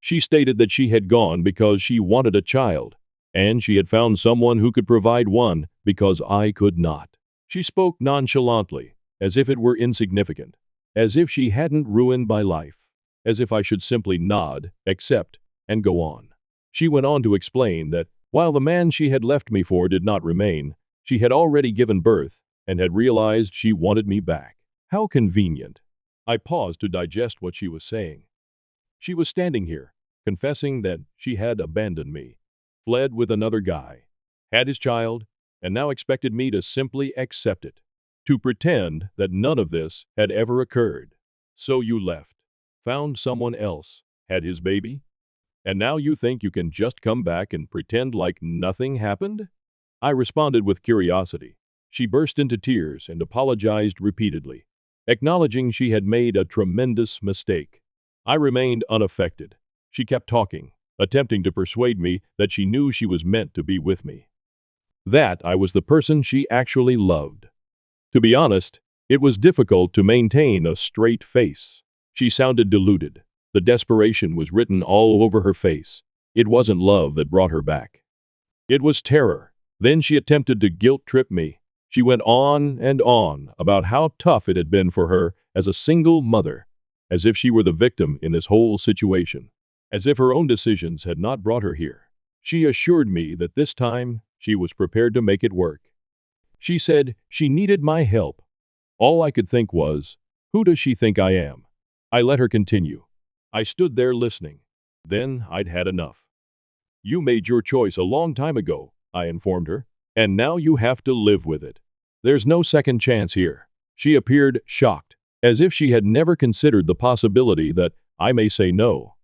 She stated that she had gone because she wanted a child, and she had found someone who could provide one because I could not. She spoke nonchalantly, as if it were insignificant, as if she hadn't ruined my life, as if I should simply nod, accept, and go on. She went on to explain that, while the man she had left me for did not remain, she had already given birth and had realized she wanted me back. How convenient. I paused to digest what she was saying. She was standing here, confessing that she had abandoned me, fled with another guy, had his child, and now expected me to simply accept it, to pretend that none of this had ever occurred. So you left, found someone else, had his baby, and now you think you can just come back and pretend like nothing happened? I responded with curiosity. She burst into tears and apologized repeatedly, acknowledging she had made a tremendous mistake. I remained unaffected. She kept talking, attempting to persuade me that she knew she was meant to be with me, that I was the person she actually loved. To be honest, it was difficult to maintain a straight face. She sounded deluded. The desperation was written all over her face. It wasn't love that brought her back. It was terror. Then she attempted to guilt-trip me. She went on and on about how tough it had been for her as a single mother, as if she were the victim in this whole situation, as if her own decisions had not brought her here. She assured me that this time she was prepared to make it work. She said she needed my help. All I could think was, who does she think I am? I let her continue. I stood there listening. Then I'd had enough. You made your choice a long time ago, I informed her, and now you have to live with it. There's no second chance here. She appeared shocked, as if she had never considered the possibility that I may say no.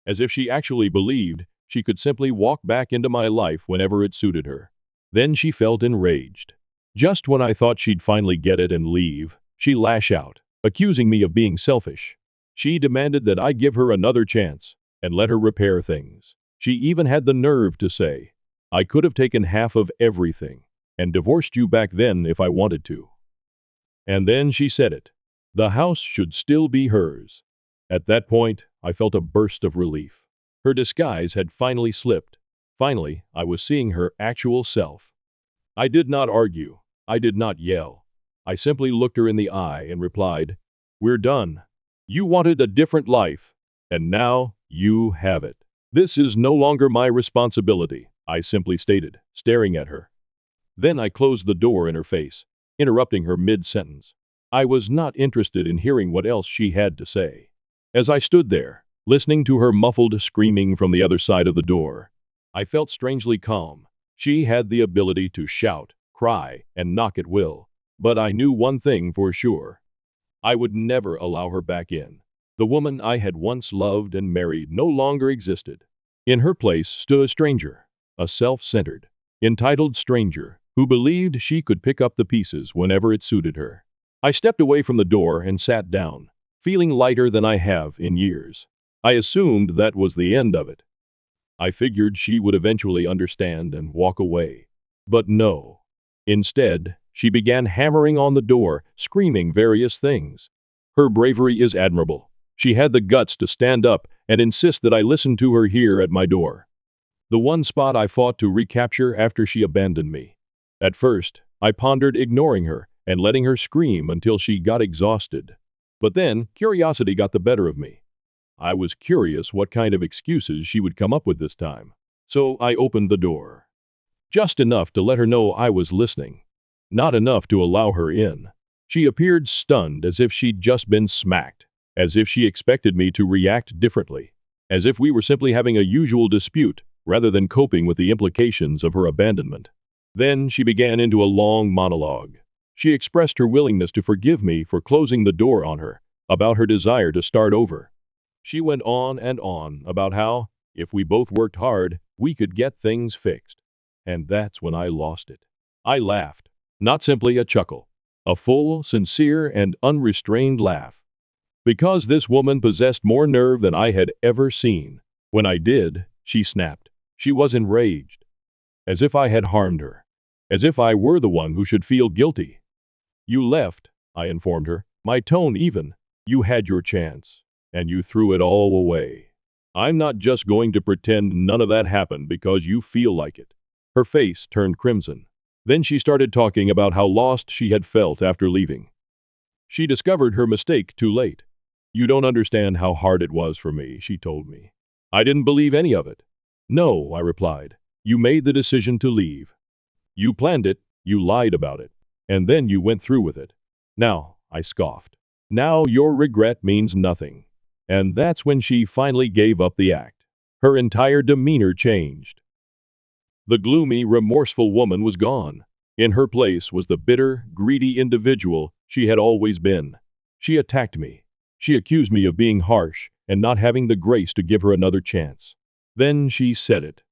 As if she actually believed she could simply walk back into my life whenever it suited her. Then she felt enraged. Just when I thought she'd finally get it and leave, she lashed out, accusing me of being selfish. She demanded that I give her another chance and let her repair things. She even had the nerve to say, I could have taken half of everything and divorced you back then if I wanted to. And then she said it. The house should still be hers. At that point, I felt a burst of relief. Her disguise had finally slipped. Finally, I was seeing her actual self. I did not argue. I did not yell. I simply looked her in the eye and replied, We're done. You wanted a different life, and now you have it. This is no longer my responsibility, I simply stated, staring at her. Then I closed the door in her face, interrupting her mid-sentence. I was not interested in hearing what else she had to say. As I stood there, listening to her muffled screaming from the other side of the door, I felt strangely calm. She had the ability to shout, cry, and knock at will. But I knew one thing for sure. I would never allow her back in. The woman I had once loved and married no longer existed. In her place stood a stranger, a self-centered, entitled stranger who believed she could pick up the pieces whenever it suited her. I stepped away from the door and sat down, feeling lighter than I have in years. I assumed that was the end of it. I figured she would eventually understand and walk away. But no. Instead, she began hammering on the door, screaming various things. Her bravery is admirable. She had the guts to stand up and insist that I listen to her here at my door. The one spot I fought to recapture after she abandoned me. At first, I pondered ignoring her and letting her scream until she got exhausted. But then, curiosity got the better of me. I was curious what kind of excuses she would come up with this time. So I opened the door. Just enough to let her know I was listening. Not enough to allow her in. She appeared stunned, as if she'd just been smacked. As if she expected me to react differently. As if we were simply having a usual dispute, rather than coping with the implications of her abandonment. Then she began into a long monologue. She expressed her willingness to forgive me for closing the door on her, about her desire to start over. She went on and on about how, if we both worked hard, we could get things fixed. And that's when I lost it. I laughed. Not simply a chuckle. A full, sincere, and unrestrained laugh. Because this woman possessed more nerve than I had ever seen. When I did, she snapped. She was enraged. As if I had harmed her. As if I were the one who should feel guilty. You left, I informed her, my tone even. You had your chance. And you threw it all away. I'm not just going to pretend none of that happened because you feel like it. Her face turned crimson. Then she started talking about how lost she had felt after leaving. She discovered her mistake too late. You don't understand how hard it was for me, she told me. I didn't believe any of it. No, I replied. You made the decision to leave. You planned it, you lied about it, and then you went through with it. Now, I scoffed. Now your regret means nothing. And that's when she finally gave up the act. Her entire demeanor changed. The gloomy, remorseful woman was gone. In her place was the bitter, greedy individual she had always been. She attacked me. She accused me of being harsh and not having the grace to give her another chance. Then she said it.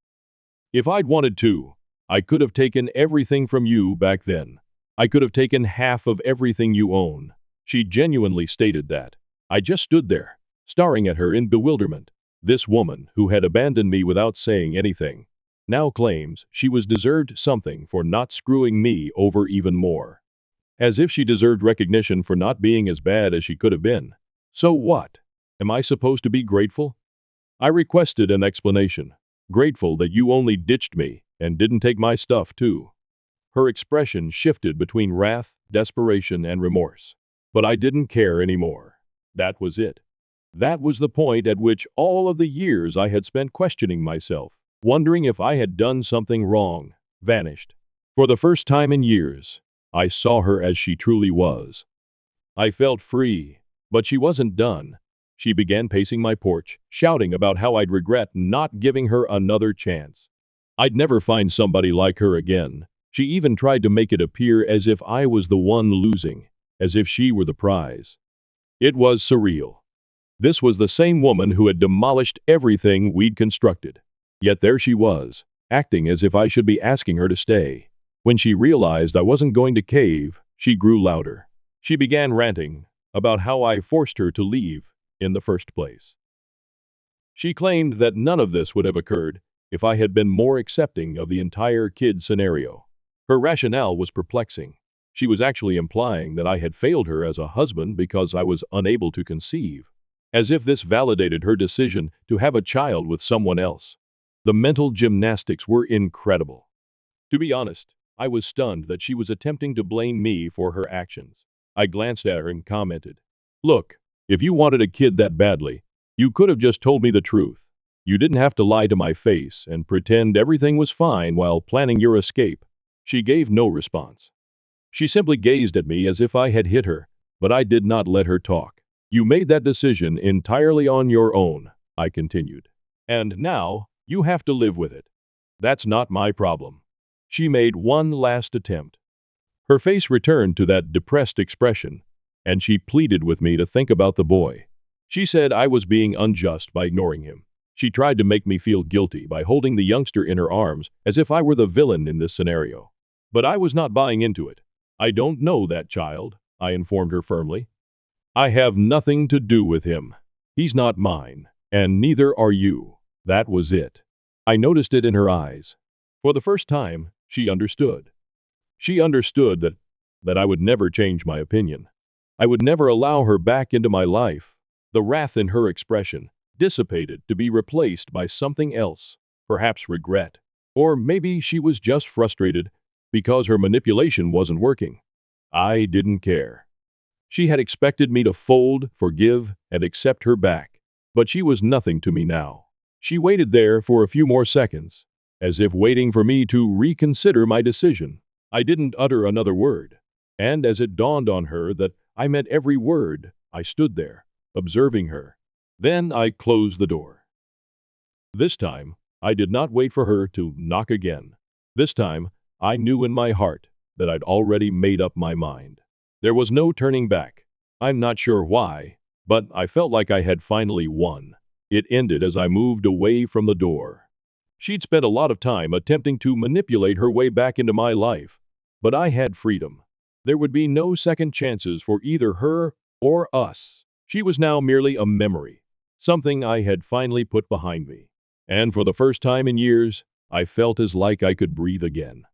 If I'd wanted to, I could have taken everything from you back then. I could have taken half of everything you own. She genuinely stated that. I just stood there, staring at her in bewilderment. This woman, who had abandoned me without saying anything, now claims she was deserved something for not screwing me over even more. As if she deserved recognition for not being as bad as she could have been. So what? Am I supposed to be grateful? I requested an explanation. Grateful that you only ditched me and didn't take my stuff too. Her expression shifted between wrath, desperation, and remorse. But I didn't care anymore. That was it. That was the point at which all of the years I had spent questioning myself, wondering if I had done something wrong, vanished. For the first time in years, I saw her as she truly was. I felt free, but she wasn't done. She began pacing my porch, shouting about how I'd regret not giving her another chance. I'd never find somebody like her again. She even tried to make it appear as if I was the one losing, as if she were the prize. It was surreal. This was the same woman who had demolished everything we'd constructed. Yet there she was, acting as if I should be asking her to stay. When she realized I wasn't going to cave, she grew louder. She began ranting about how I forced her to leave in the first place. She claimed that none of this would have occurred if I had been more accepting of the entire kid scenario. Her rationale was perplexing. She was actually implying that I had failed her as a husband because I was unable to conceive, as if this validated her decision to have a child with someone else. The mental gymnastics were incredible. To be honest, I was stunned that she was attempting to blame me for her actions. I glanced at her and commented, "Look, if you wanted a kid that badly, you could have just told me the truth. You didn't have to lie to my face and pretend everything was fine while planning your escape." She gave no response. She simply gazed at me as if I had hit her, but I did not let her talk. "You made that decision entirely on your own," I continued. "And now, you have to live with it. That's not my problem." She made one last attempt. Her face returned to that depressed expression, and she pleaded with me to think about the boy. She said I was being unjust by ignoring him. She tried to make me feel guilty by holding the youngster in her arms as if I were the villain in this scenario. But I was not buying into it. "I don't know that child," I informed her firmly. "I have nothing to do with him. He's not mine, and neither are you." That was it. I noticed it in her eyes. For the first time, she understood. She understood that I would never change my opinion. I would never allow her back into my life. The wrath in her expression dissipated to be replaced by something else, perhaps regret. Or maybe she was just frustrated because her manipulation wasn't working. I didn't care. She had expected me to fold, forgive, and accept her back. But she was nothing to me now. She waited there for a few more seconds, as if waiting for me to reconsider my decision. I didn't utter another word, and as it dawned on her that I meant every word, I stood there, observing her. Then I closed the door. This time, I did not wait for her to knock again. This time, I knew in my heart that I'd already made up my mind. There was no turning back. I'm not sure why, but I felt like I had finally won. It ended as I moved away from the door. She'd spent a lot of time attempting to manipulate her way back into my life, but I had freedom. There would be no second chances for either her or us. She was now merely a memory, something I had finally put behind me. And for the first time in years, I felt as like I could breathe again.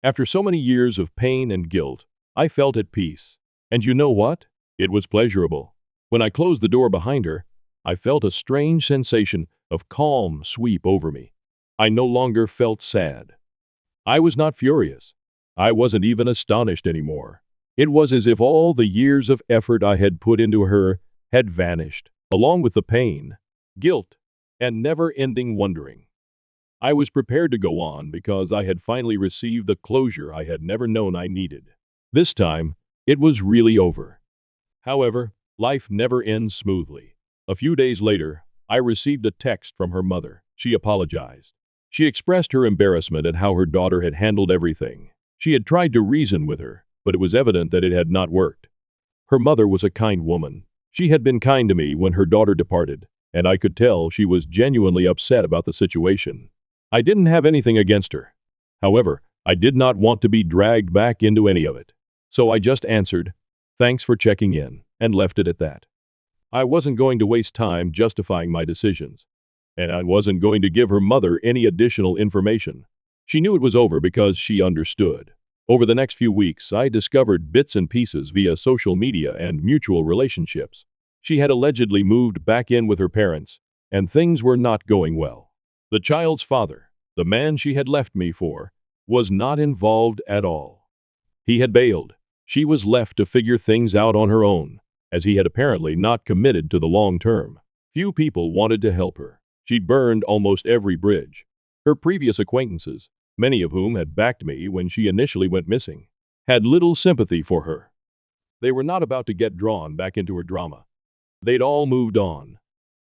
After so many years of pain and guilt, I felt at peace. And you know what? It was pleasurable. When I closed the door behind her, I felt a strange sensation of calm sweep over me. I no longer felt sad. I was not furious. I wasn't even astonished anymore. It was as if all the years of effort I had put into her had vanished, along with the pain, guilt, and never-ending wondering. I was prepared to go on because I had finally received the closure I had never known I needed. This time, it was really over. However, life never ends smoothly. A few days later, I received a text from her mother. She apologized. She expressed her embarrassment at how her daughter had handled everything. She had tried to reason with her, but it was evident that it had not worked. Her mother was a kind woman. She had been kind to me when her daughter departed, and I could tell she was genuinely upset about the situation. I didn't have anything against her. However, I did not want to be dragged back into any of it. So I just answered, "Thanks for checking in," and left it at that. I wasn't going to waste time justifying my decisions. and I wasn't going to give her mother any additional information. She knew it was over because she understood. Over the next few weeks, I discovered bits and pieces via social media and mutual relationships. She had allegedly moved back in with her parents, and things were not going well. The child's father, the man she had left me for, was not involved at all. He had bailed. She was left to figure things out on her own, as he had apparently not committed to the long term. Few people wanted to help her. She'd burned almost every bridge. Her previous acquaintances, many of whom had backed me when she initially went missing, had little sympathy for her. They were not about to get drawn back into her drama. They'd all moved on.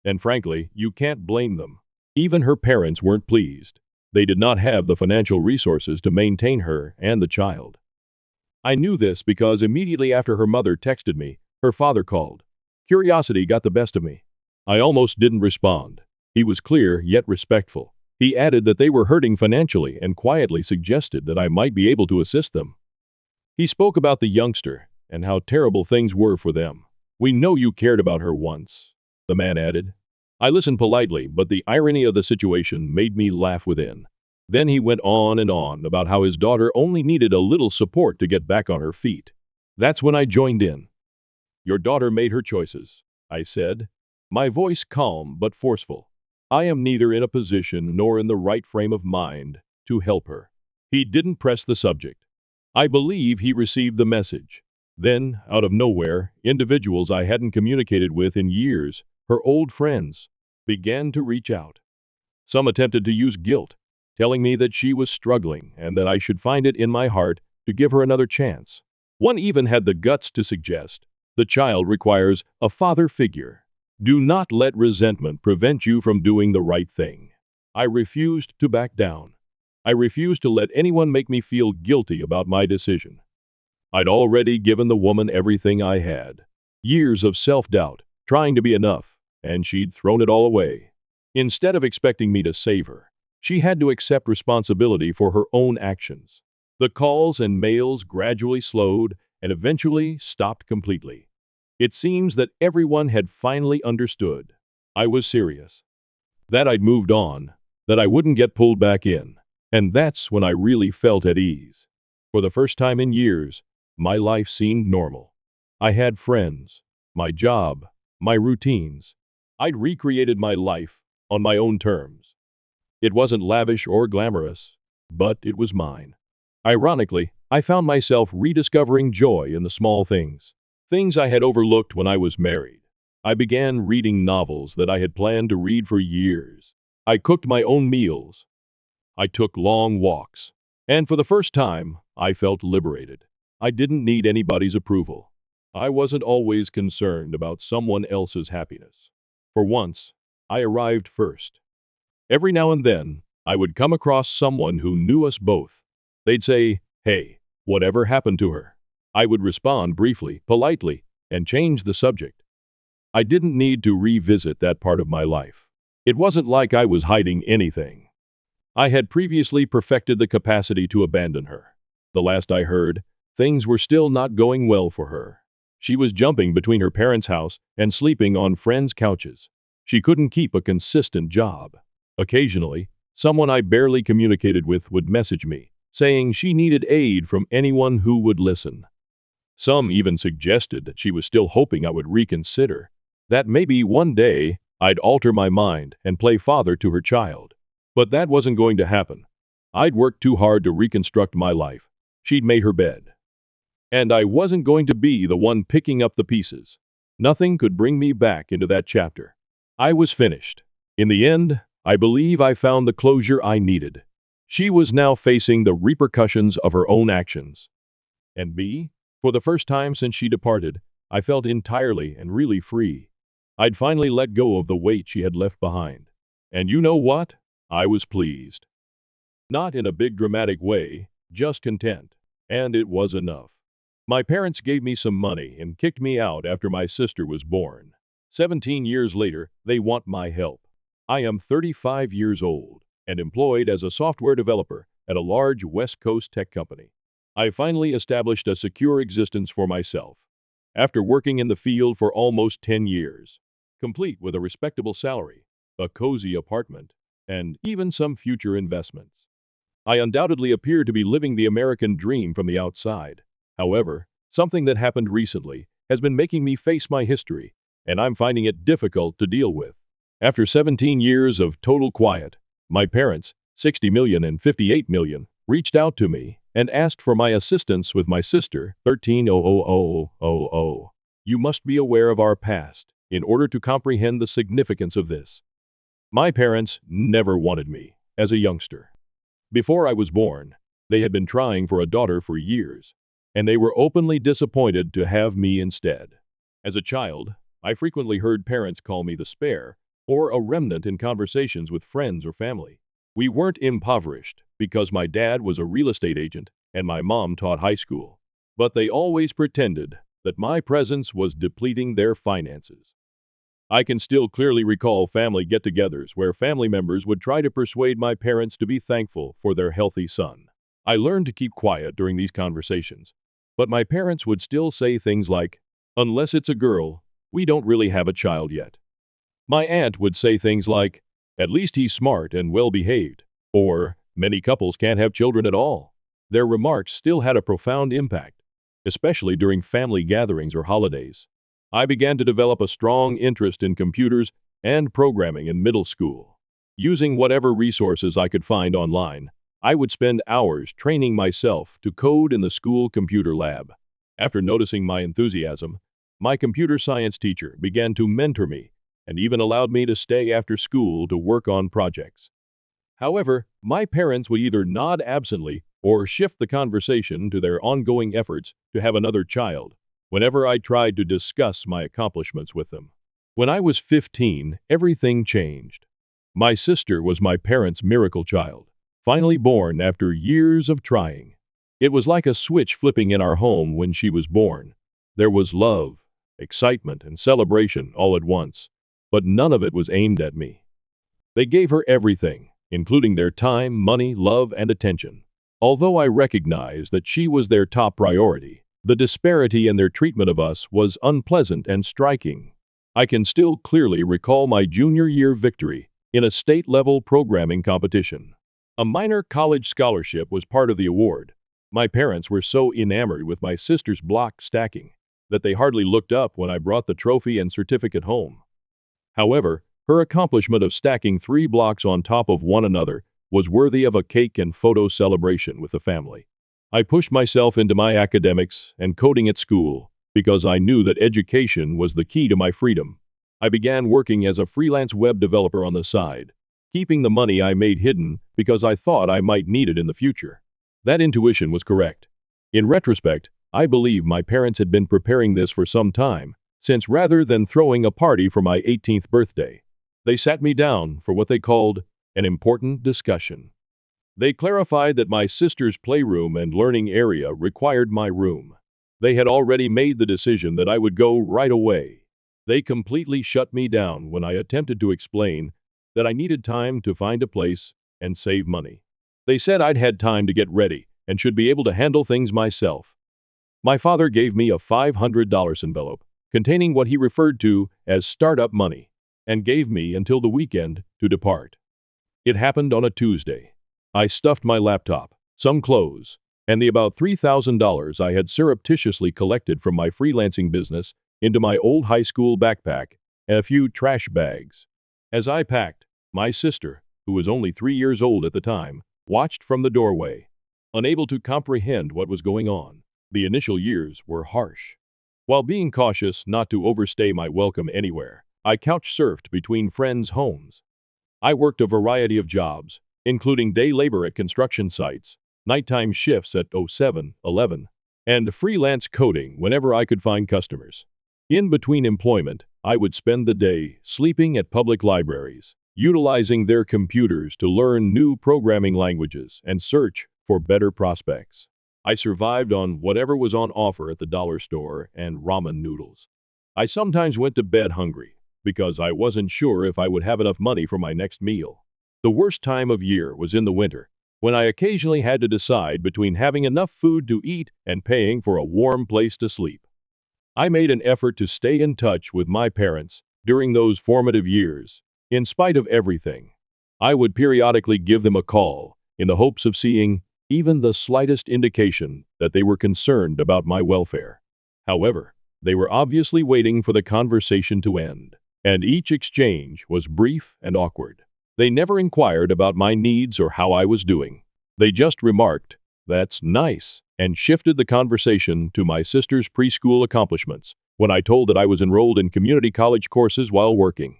And frankly, you can't blame them. Even her parents weren't pleased. They did not have the financial resources to maintain her and the child. I knew this because immediately after her mother texted me, her father called. Curiosity got the best of me. I almost didn't respond. He was clear yet respectful. He added that they were hurting financially and quietly suggested that I might be able to assist them. He spoke about the youngster and how terrible things were for them. We know you cared about her once, the man added. I listened politely, but the irony of the situation made me laugh within. Then he went on and on about how his daughter only needed a little support to get back on her feet. That's when I joined in. Your daughter made her choices, I said, my voice calm but forceful. I am neither in a position nor in the right frame of mind to help her. He didn't press the subject. I believe he received the message. Then, out of nowhere, individuals I hadn't communicated with in years, her old friends, began to reach out. Some attempted to use guilt, telling me that she was struggling and that I should find it in my heart to give her another chance. One even had the guts to suggest, the child requires a father figure. Do not let resentment prevent you from doing the right thing. I refused to back down. I refused to let anyone make me feel guilty about my decision. I'd already given the woman everything I had. Years of self-doubt, trying to be enough, and she'd thrown it all away. Instead of expecting me to save her, she had to accept responsibility for her own actions. The calls and mails gradually slowed and eventually stopped completely. It seems that everyone had finally understood. I was serious. That I'd moved on, that I wouldn't get pulled back in. And that's when I really felt at ease. For the first time in years, my life seemed normal. I had friends, my job, my routines. I'd recreated my life on my own terms. It wasn't lavish or glamorous, but it was mine. Ironically, I found myself rediscovering joy in the small things. Things I had overlooked when I was married. I began reading novels that I had planned to read for years. I cooked my own meals. I took long walks. And for the first time, I felt liberated. I didn't need anybody's approval. I wasn't always concerned about someone else's happiness. For once, I arrived first. Every now and then, I would come across someone who knew us both. They'd say, "Hey, whatever happened to her?" I would respond briefly, politely, and change the subject. I didn't need to revisit that part of my life. It wasn't like I was hiding anything. I had previously perfected the capacity to abandon her. The last I heard, things were still not going well for her. She was jumping between her parents' house and sleeping on friends' couches. She couldn't keep a consistent job. Occasionally, someone I barely communicated with would message me, saying she needed aid from anyone who would listen. Some even suggested that she was still hoping I would reconsider, that maybe one day I'd alter my mind and play father to her child. But that wasn't going to happen. I'd worked too hard to reconstruct my life. She'd made her bed. And I wasn't going to be the one picking up the pieces. Nothing could bring me back into that chapter. I was finished. In the end, I believe I found the closure I needed. She was now facing the repercussions of her own actions. And me? For the first time since she departed, I felt entirely and really free. I'd finally let go of the weight she had left behind. And you know what? I was pleased. Not in a big dramatic way, just content. And it was enough. My parents gave me some money and kicked me out after my sister was born. 17 years later, they want my help. I am 35 years old and employed as a software developer at a large West Coast tech company. I finally established a secure existence for myself. After working in the field for almost 10 years, complete with a respectable salary, a cozy apartment, and even some future investments. I undoubtedly appear to be living the American dream from the outside. However, something that happened recently has been making me face my history, and I'm finding it difficult to deal with. After 17 years of total quiet, my parents, 60 million and 58 million, reached out to me and asked for my assistance with my sister, 13,000,000. You must be aware of our past in order to comprehend the significance of this. My parents never wanted me as a youngster. Before I was born, they had been trying for a daughter for years, and they were openly disappointed to have me instead. As a child, I frequently heard parents call me the spare or a remnant in conversations with friends or family. We weren't impoverished because my dad was a real estate agent and my mom taught high school, but they always pretended that my presence was depleting their finances. I can still clearly recall family get-togethers where family members would try to persuade my parents to be thankful for their healthy son. I learned to keep quiet during these conversations, but my parents would still say things like, "Unless it's a girl, we don't really have a child yet." My aunt would say things like, "At least he's smart and well-behaved," or "Many couples can't have children at all." Their remarks still had a profound impact, especially during family gatherings or holidays. I began to develop a strong interest in computers and programming in middle school. Using whatever resources I could find online, I would spend hours training myself to code in the school computer lab. After noticing my enthusiasm, my computer science teacher began to mentor me and even allowed me to stay after school to work on projects. However, my parents would either nod absently or shift the conversation to their ongoing efforts to have another child whenever I tried to discuss my accomplishments with them. When I was 15, everything changed. My sister was my parents' miracle child, finally born after years of trying. It was like a switch flipping in our home when she was born. There was love, excitement, and celebration all at once, but none of it was aimed at me. They gave her everything, including their time, money, love, and attention. Although I recognized that she was their top priority, the disparity in their treatment of us was unpleasant and striking. I can still clearly recall my junior year victory in a state-level programming competition. A minor college scholarship was part of the award. My parents were so enamored with my sister's block stacking that they hardly looked up when I brought the trophy and certificate home. However, her accomplishment of stacking 3 blocks on top of one another was worthy of a cake and photo celebration with the family. I pushed myself into my academics and coding at school because I knew that education was the key to my freedom. I began working as a freelance web developer on the side, keeping the money I made hidden because I thought I might need it in the future. That intuition was correct. In retrospect, I believe my parents had been preparing this for some time, since rather than throwing a party for my 18th birthday, they sat me down for what they called an important discussion. They clarified that my sister's playroom and learning area required my room. They had already made the decision that I would go right away. They completely shut me down when I attempted to explain that I needed time to find a place and save money. They said I'd had time to get ready and should be able to handle things myself. My father gave me a $500 envelope containing what he referred to as startup money and gave me until the weekend to depart. It happened on a Tuesday. I stuffed my laptop, some clothes, and the about $3,000 I had surreptitiously collected from my freelancing business into my old high school backpack and a few trash bags. As I packed, my sister, who was only 3 years old at the time, watched from the doorway, unable to comprehend what was going on. The initial years were harsh. While being cautious not to overstay my welcome anywhere, I couch surfed between friends' homes. I worked a variety of jobs, including day labor at construction sites, nighttime shifts at 07-11, and freelance coding whenever I could find customers. In between employment, I would spend the day sleeping at public libraries, utilizing their computers to learn new programming languages and search for better prospects. I survived on whatever was on offer at the dollar store and ramen noodles. I sometimes went to bed hungry because I wasn't sure if I would have enough money for my next meal. The worst time of year was in the winter, when I occasionally had to decide between having enough food to eat and paying for a warm place to sleep. I made an effort to stay in touch with my parents during those formative years, In spite of everything, I would periodically give them a call in the hopes of seeing even the slightest indication that they were concerned about my welfare. However, they were obviously waiting for the conversation to end, and each exchange was brief and awkward. They never inquired about my needs or how I was doing. They just remarked, "That's nice," and shifted the conversation to my sister's preschool accomplishments when I told that I was enrolled in community college courses while working.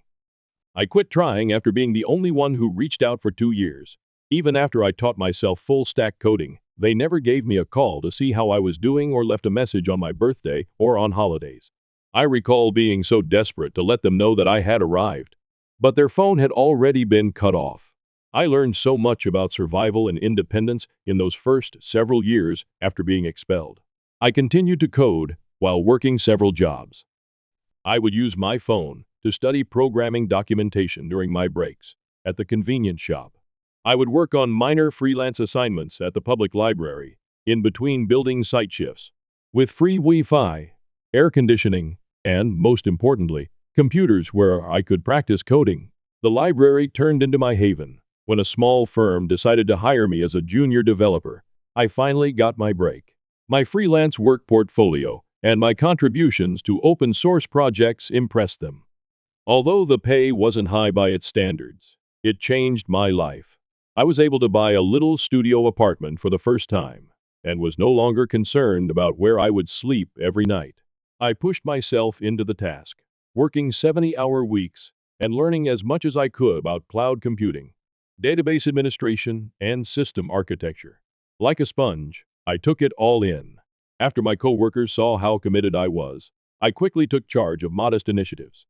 I quit trying after being the only one who reached out for 2 years. Even after I taught myself full-stack coding, they never gave me a call to see how I was doing or left a message on my birthday or on holidays. I recall being so desperate to let them know that I had arrived, but their phone had already been cut off. I learned so much about survival and independence in those first several years after being expelled. I continued to code while working several jobs. I would use my phone to study programming documentation during my breaks at the convenience shop. I would work on minor freelance assignments at the public library in between building site shifts. With free Wi-Fi, air conditioning, and, most importantly, computers where I could practice coding, the library turned into my haven. When a small firm decided to hire me as a junior developer, I finally got my break. My freelance work portfolio and my contributions to open source projects impressed them. Although the pay wasn't high by its standards, it changed my life. I was able to buy a little studio apartment for the first time and was no longer concerned about where I would sleep every night. I pushed myself into the task, working 70-hour weeks and learning as much as I could about cloud computing, database administration, and system architecture. Like a sponge, I took it all in. After my coworkers saw how committed I was, I quickly took charge of modest initiatives.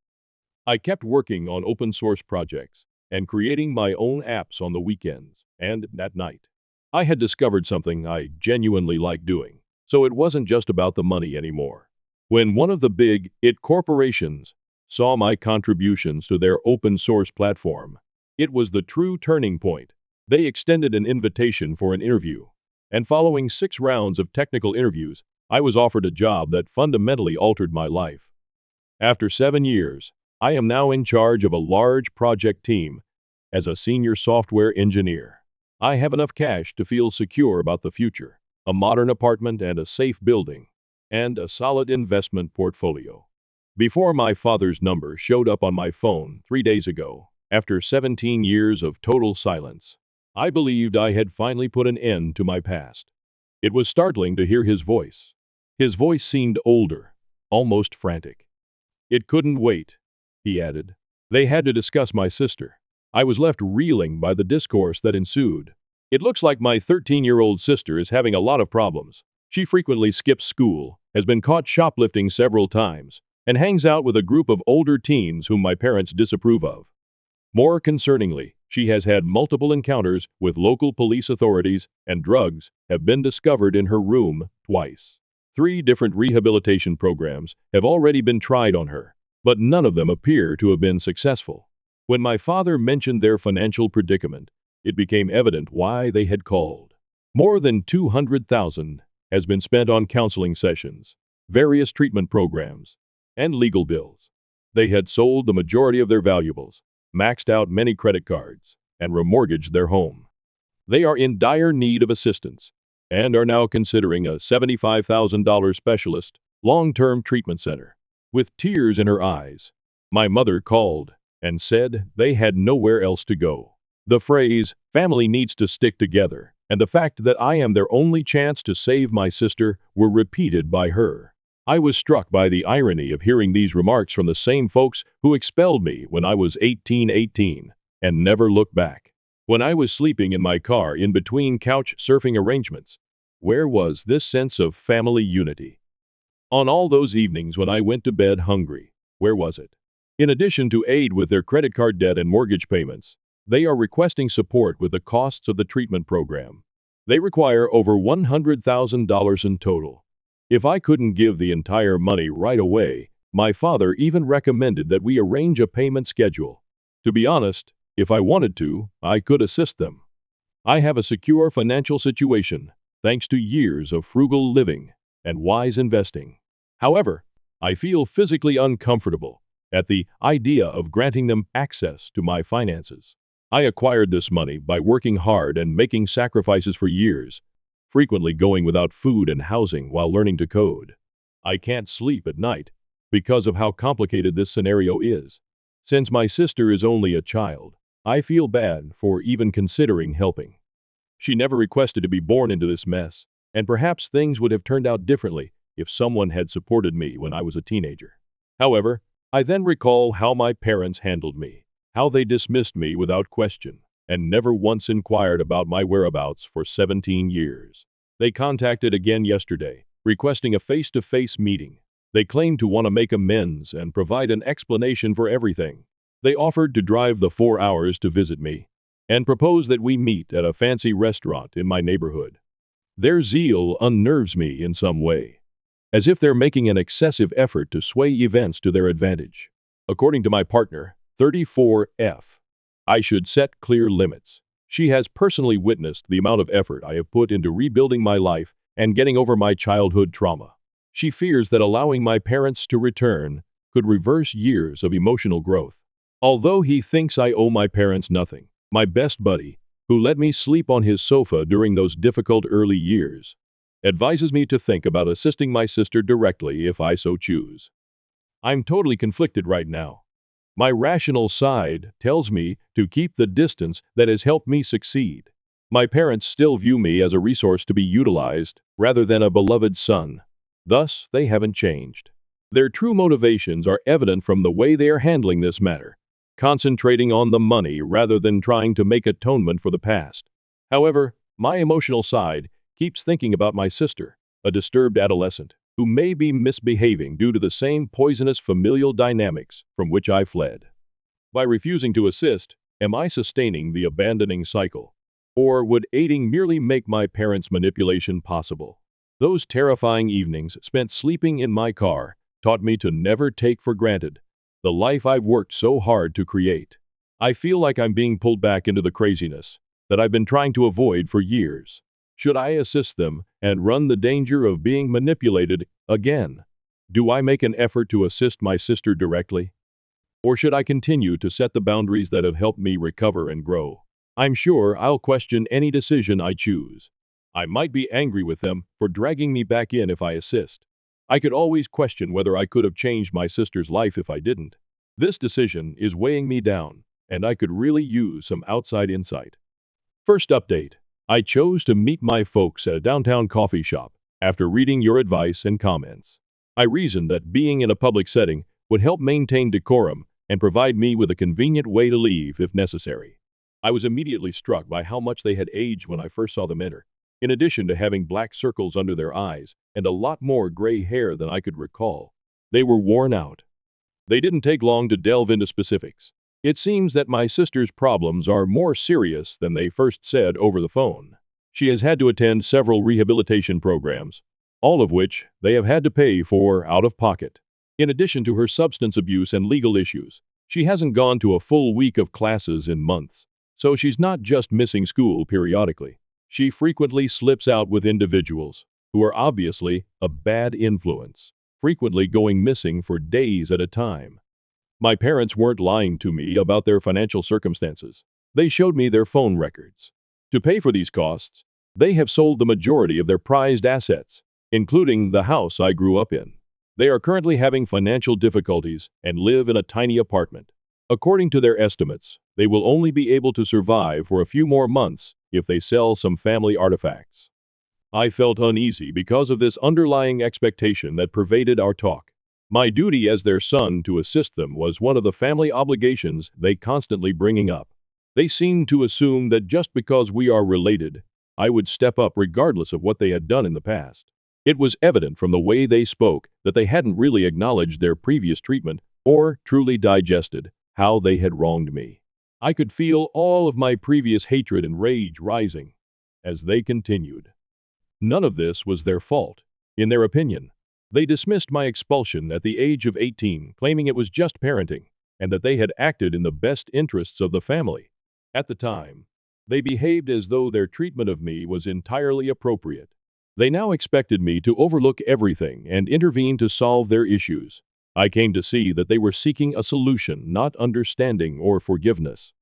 I kept working on open source projects and creating my own apps on the weekends and at night. I had discovered something I genuinely liked doing, so it wasn't just about the money anymore. When one of the big IT corporations saw my contributions to their open source platform, it was the true turning point. They extended an invitation for an interview, and following 6 rounds of technical interviews, I was offered a job that fundamentally altered my life. After 7 years, I am now in charge of a large project team as a senior software engineer. I have enough cash to feel secure about the future, a modern apartment and a safe building, and a solid investment portfolio. Before my father's number showed up on my phone 3 days ago, after 17 years of total silence, I believed I had finally put an end to my past. It was startling to hear his voice. His voice seemed older, almost frantic. "It couldn't wait," he added. They had to discuss my sister. I was left reeling by the discourse that ensued. "It looks like my 13-year-old sister is having a lot of problems. She frequently skips school, has been caught shoplifting several times, and hangs out with a group of older teens whom my parents disapprove of. More concerningly, she has had multiple encounters with local police authorities, and drugs have been discovered in her room twice. 3 different rehabilitation programs have already been tried on her, but none of them appear to have been successful." When my father mentioned their financial predicament, it became evident why they had called. More than $200,000 has been spent on counseling sessions, various treatment programs, and legal bills. They had sold the majority of their valuables, maxed out many credit cards, and remortgaged their home. They are in dire need of assistance and are now considering a $75,000 specialist long-term treatment center. With tears in her eyes, my mother called and said they had nowhere else to go. The phrase, "family needs to stick together," and the fact that I am their only chance to save my sister were repeated by her. I was struck by the irony of hearing these remarks from the same folks who expelled me when I was 18 and never looked back. When I was sleeping in my car in between couch surfing arrangements, where was this sense of family unity? On all those evenings when I went to bed hungry, where was it? In addition to aid with their credit card debt and mortgage payments, they are requesting support with the costs of the treatment program. They require over $100,000 in total. If I couldn't give the entire money right away, my father even recommended that we arrange a payment schedule. To be honest, if I wanted to, I could assist them. I have a secure financial situation, thanks to years of frugal living and wise investing. However, I feel physically uncomfortable at the idea of granting them access to my finances. I acquired this money by working hard and making sacrifices for years, frequently going without food and housing while learning to code. I can't sleep at night because of how complicated this scenario is. Since my sister is only a child, I feel bad for even considering helping. She never requested to be born into this mess, and perhaps things would have turned out differently if someone had supported me when I was a teenager. However, I then recall how my parents handled me, how they dismissed me without question, and never once inquired about my whereabouts for 17 years. They contacted again yesterday, requesting a face-to-face meeting. They claimed to want to make amends and provide an explanation for everything. They offered to drive the 4 hours to visit me, and proposed that we meet at a fancy restaurant in my neighborhood. Their zeal unnerves me in some way, as if they're making an excessive effort to sway events to their advantage. According to my partner, 34F, I should set clear limits. She has personally witnessed the amount of effort I have put into rebuilding my life and getting over my childhood trauma. She fears that allowing my parents to return could reverse years of emotional growth. Although he thinks I owe my parents nothing, my best buddy, who let me sleep on his sofa during those difficult early years, advises me to think about assisting my sister directly if I so choose. I'm totally conflicted right now. My rational side tells me to keep the distance that has helped me succeed. My parents still view me as a resource to be utilized rather than a beloved son. Thus, they haven't changed. Their true motivations are evident from the way they are handling this matter, concentrating on the money rather than trying to make atonement for the past. However, my emotional side keeps thinking about my sister, a disturbed adolescent, who may be misbehaving due to the same poisonous familial dynamics from which I fled. By refusing to assist, am I sustaining the abandoning cycle? Or would aiding merely make my parents' manipulation possible? Those terrifying evenings spent sleeping in my car taught me to never take for granted the life I've worked so hard to create. I feel like I'm being pulled back into the craziness that I've been trying to avoid for years. Should I assist them and run the danger of being manipulated again? Do I make an effort to assist my sister directly? Or should I continue to set the boundaries that have helped me recover and grow? I'm sure I'll question any decision I choose. I might be angry with them for dragging me back in if I assist. I could always question whether I could have changed my sister's life if I didn't. This decision is weighing me down, and I could really use some outside insight. First update. I chose to meet my folks at a downtown coffee shop after reading your advice and comments. I reasoned that being in a public setting would help maintain decorum and provide me with a convenient way to leave if necessary. I was immediately struck by how much they had aged when I first saw them enter. In addition to having black circles under their eyes and a lot more gray hair than I could recall, they were worn out. They didn't take long to delve into specifics. It seems that my sister's problems are more serious than they first said over the phone. She has had to attend several rehabilitation programs, all of which they have had to pay for out of pocket. In addition to her substance abuse and legal issues, she hasn't gone to a full week of classes in months, so she's not just missing school periodically. She frequently slips out with individuals who are obviously a bad influence, frequently going missing for days at a time. My parents weren't lying to me about their financial circumstances. They showed me their phone records. To pay for these costs, they have sold the majority of their prized assets, including the house I grew up in. They are currently having financial difficulties and live in a tiny apartment. According to their estimates, they will only be able to survive for a few more months if they sell some family artifacts. I felt uneasy because of this underlying expectation that pervaded our talk. My duty as their son to assist them was one of the family obligations they constantly bringing up. They seemed to assume that just because we are related, I would step up regardless of what they had done in the past. It was evident from the way they spoke that they hadn't really acknowledged their previous treatment or truly digested how they had wronged me. I could feel all of my previous hatred and rage rising as they continued. None of this was their fault, in their opinion. They dismissed my expulsion at the age of 18, claiming it was just parenting, and that they had acted in the best interests of the family. At the time, they behaved as though their treatment of me was entirely appropriate. They now expected me to overlook everything and intervene to solve their issues. I came to see that they were seeking a solution, not understanding or forgiveness.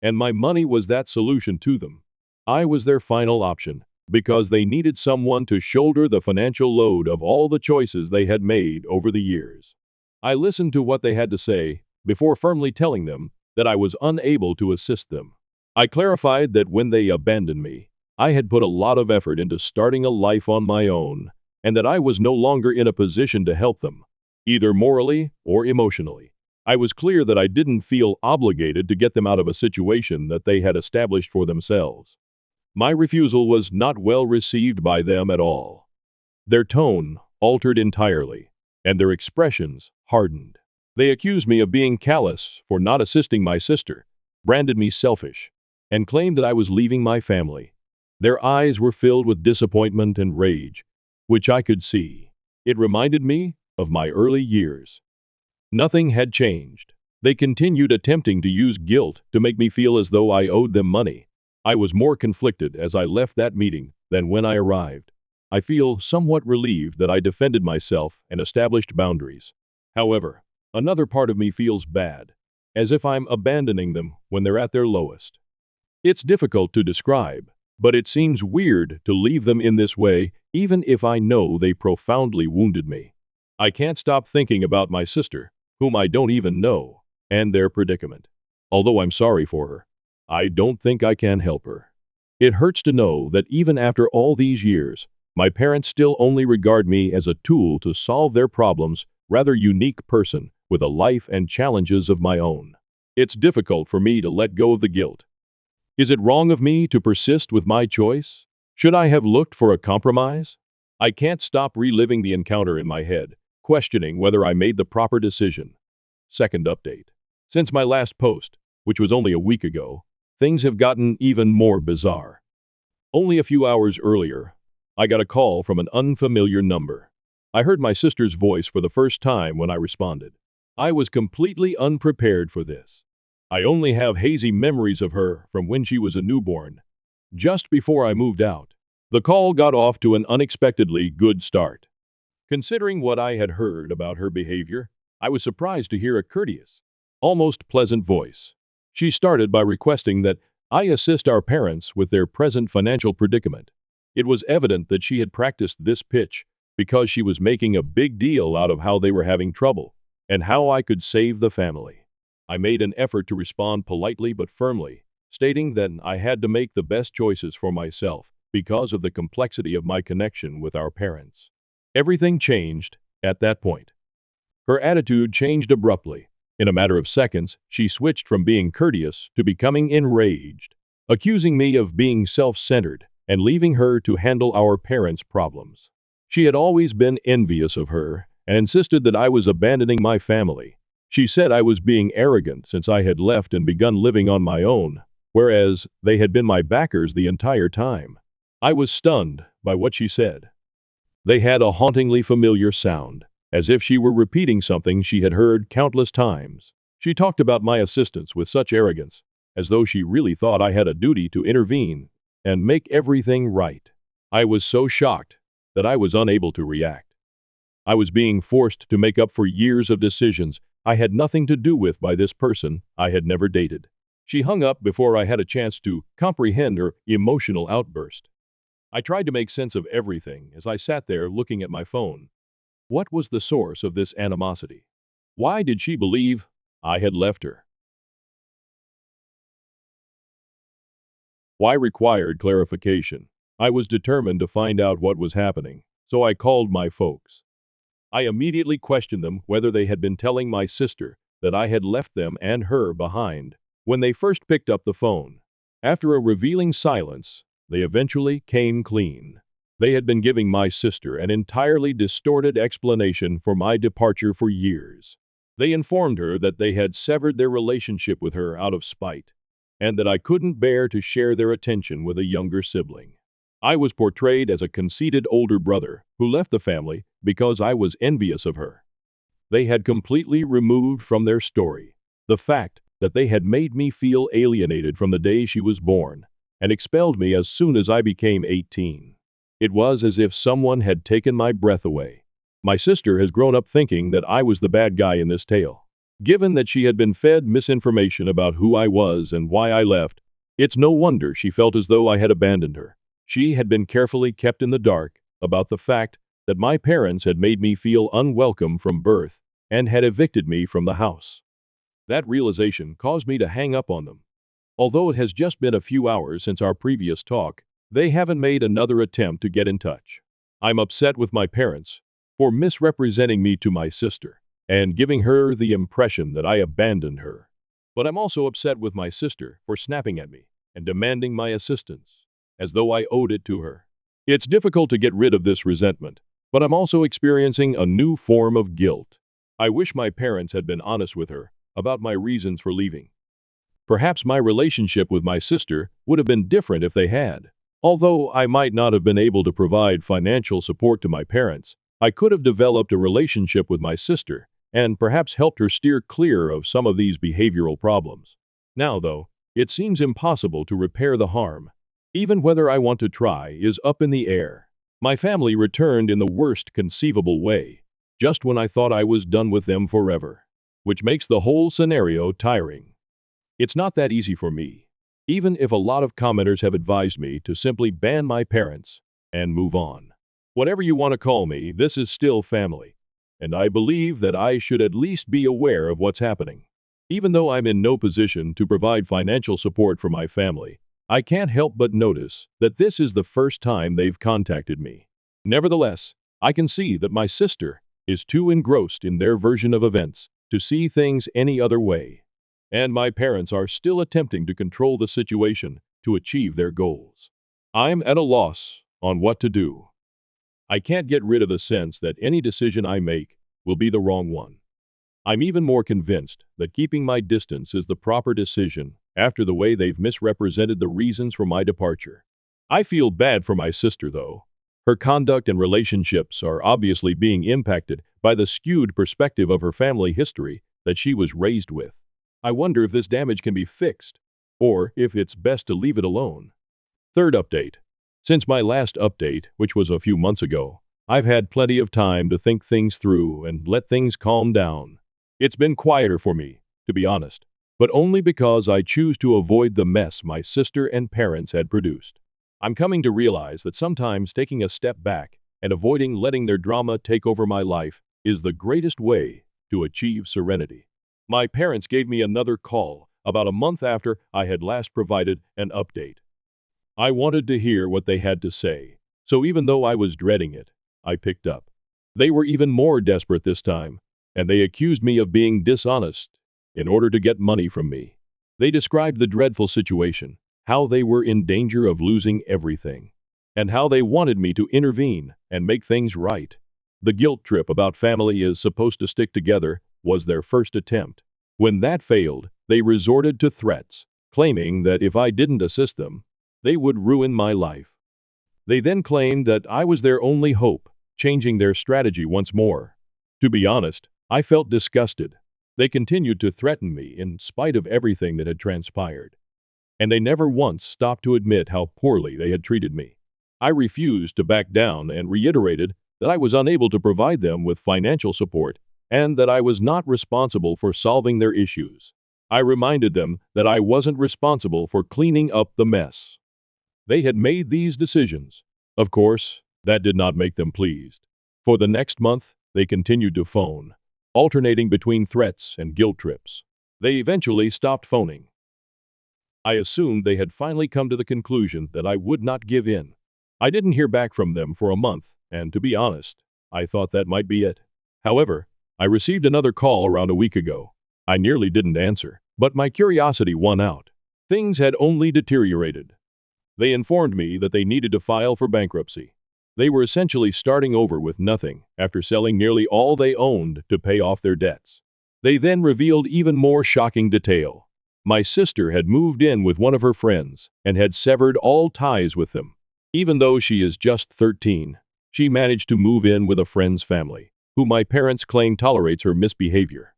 And my money was that solution to them. I was their final option, because they needed someone to shoulder the financial load of all the choices they had made over the years. I listened to what they had to say before firmly telling them that I was unable to assist them. I clarified that when they abandoned me, I had put a lot of effort into starting a life on my own, and that I was no longer in a position to help them, either morally or emotionally. I was clear that I didn't feel obligated to get them out of a situation that they had established for themselves. My refusal was not well received by them at all. Their tone altered entirely, and their expressions hardened. They accused me of being callous for not assisting my sister, branded me selfish, and claimed that I was leaving my family. Their eyes were filled with disappointment and rage, which I could see. It reminded me of my early years. Nothing had changed. They continued attempting to use guilt to make me feel as though I owed them money. I was more conflicted as I left that meeting than when I arrived. I feel somewhat relieved that I defended myself and established boundaries. However, another part of me feels bad, as if I'm abandoning them when they're at their lowest. It's difficult to describe, but it seems weird to leave them in this way, even if I know they profoundly wounded me. I can't stop thinking about my sister, whom I don't even know, and their predicament. Although I'm sorry for her, I don't think I can help her. It hurts to know that even after all these years, my parents still only regard me as a tool to solve their problems, rather unique person with a life and challenges of my own. It's difficult for me to let go of the guilt. Is it wrong of me to persist with my choice? Should I have looked for a compromise? I can't stop reliving the encounter in my head, questioning whether I made the proper decision. Second update. Since my last post, which was only a week ago, things have gotten even more bizarre. Only a few hours earlier, I got a call from an unfamiliar number. I heard my sister's voice for the first time when I responded. I was completely unprepared for this. I only have hazy memories of her from when she was a newborn, just before I moved out. The call got off to an unexpectedly good start. Considering what I had heard about her behavior, I was surprised to hear a courteous, almost pleasant voice. She started by requesting that I assist our parents with their present financial predicament. It was evident that she had practiced this pitch because she was making a big deal out of how they were having trouble and how I could save the family. I made an effort to respond politely but firmly, stating that I had to make the best choices for myself because of the complexity of my connection with our parents. Everything changed at that point. Her attitude changed abruptly. In a matter of seconds, she switched from being courteous to becoming enraged, accusing me of being self-centered and leaving her to handle our parents' problems. She had always been envious of her and insisted that I was abandoning my family. She said I was being arrogant since I had left and begun living on my own, whereas they had been my backers the entire time. I was stunned by what she said. They had a hauntingly familiar sound, as if she were repeating something she had heard countless times. She talked about my assistance with such arrogance, as though she really thought I had a duty to intervene and make everything right. I was so shocked that I was unable to react. I was being forced to make up for years of decisions I had nothing to do with by this person I had never dated. She hung up before I had a chance to comprehend her emotional outburst. I tried to make sense of everything as I sat there looking at my phone. What was the source of this animosity? Why did she believe I had left her? Why required clarification? I was determined to find out what was happening, so I called my folks. I immediately questioned them whether they had been telling my sister that I had left them and her behind when they first picked up the phone. After a revealing silence, they eventually came clean. They had been giving my sister an entirely distorted explanation for my departure for years. They informed her that they had severed their relationship with her out of spite, and that I couldn't bear to share their attention with a younger sibling. I was portrayed as a conceited older brother who left the family because I was envious of her. They had completely removed from their story the fact that they had made me feel alienated from the day she was born and expelled me as soon as I became 18. It was as if someone had taken my breath away. My sister has grown up thinking that I was the bad guy in this tale. Given that she had been fed misinformation about who I was and why I left, it's no wonder she felt as though I had abandoned her. She had been carefully kept in the dark about the fact that my parents had made me feel unwelcome from birth and had evicted me from the house. That realization caused me to hang up on them. Although it has just been a few hours since our previous talk, they haven't made another attempt to get in touch. I'm upset with my parents for misrepresenting me to my sister and giving her the impression that I abandoned her. But I'm also upset with my sister for snapping at me and demanding my assistance, as though I owed it to her. It's difficult to get rid of this resentment, but I'm also experiencing a new form of guilt. I wish my parents had been honest with her about my reasons for leaving. Perhaps my relationship with my sister would have been different if they had. Although I might not have been able to provide financial support to my parents, I could have developed a relationship with my sister and perhaps helped her steer clear of some of these behavioral problems. Now, though, it seems impossible to repair the harm. Even whether I want to try is up in the air. My family returned in the worst conceivable way, just when I thought I was done with them forever, which makes the whole scenario tiring. It's not that easy for me, even if a lot of commenters have advised me to simply ban my parents and move on. Whatever you want to call me, this is still family, and I believe that I should at least be aware of what's happening. Even though I'm in no position to provide financial support for my family, I can't help but notice that this is the first time they've contacted me. Nevertheless, I can see that my sister is too engrossed in their version of events to see things any other way. And my parents are still attempting to control the situation to achieve their goals. I'm at a loss on what to do. I can't get rid of the sense that any decision I make will be the wrong one. I'm even more convinced that keeping my distance is the proper decision after the way they've misrepresented the reasons for my departure. I feel bad for my sister, though. Her conduct and relationships are obviously being impacted by the skewed perspective of her family history that she was raised with. I wonder if this damage can be fixed, or if it's best to leave it alone. Third update. Since my last update, which was a few months ago, I've had plenty of time to think things through and let things calm down. It's been quieter for me, to be honest, but only because I choose to avoid the mess my sister and parents had produced. I'm coming to realize that sometimes taking a step back and avoiding letting their drama take over my life is the greatest way to achieve serenity. My parents gave me another call about a month after I had last provided an update. I wanted to hear what they had to say, so even though I was dreading it, I picked up. They were even more desperate this time, and they accused me of being dishonest in order to get money from me. They described the dreadful situation, how they were in danger of losing everything, and how they wanted me to intervene and make things right. The guilt trip about family is supposed to stick together was their first attempt. When that failed, they resorted to threats, claiming that if I didn't assist them, they would ruin my life. They then claimed that I was their only hope, changing their strategy once more. To be honest, I felt disgusted. They continued to threaten me in spite of everything that had transpired, and they never once stopped to admit how poorly they had treated me. I refused to back down and reiterated that I was unable to provide them with financial support and that I was not responsible for solving their issues. I reminded them that I wasn't responsible for cleaning up the mess. They had made these decisions. Of course, that did not make them pleased. For the next month, they continued to phone, alternating between threats and guilt trips. They eventually stopped phoning. I assumed they had finally come to the conclusion that I would not give in. I didn't hear back from them for a month, and to be honest, I thought that might be it. However, I received another call around a week ago. I nearly didn't answer, but my curiosity won out. Things had only deteriorated. They informed me that they needed to file for bankruptcy. They were essentially starting over with nothing after selling nearly all they owned to pay off their debts. They then revealed even more shocking detail. My sister had moved in with one of her friends and had severed all ties with them. Even though she is just 13, she managed to move in with a friend's family, who my parents claim tolerates her misbehavior.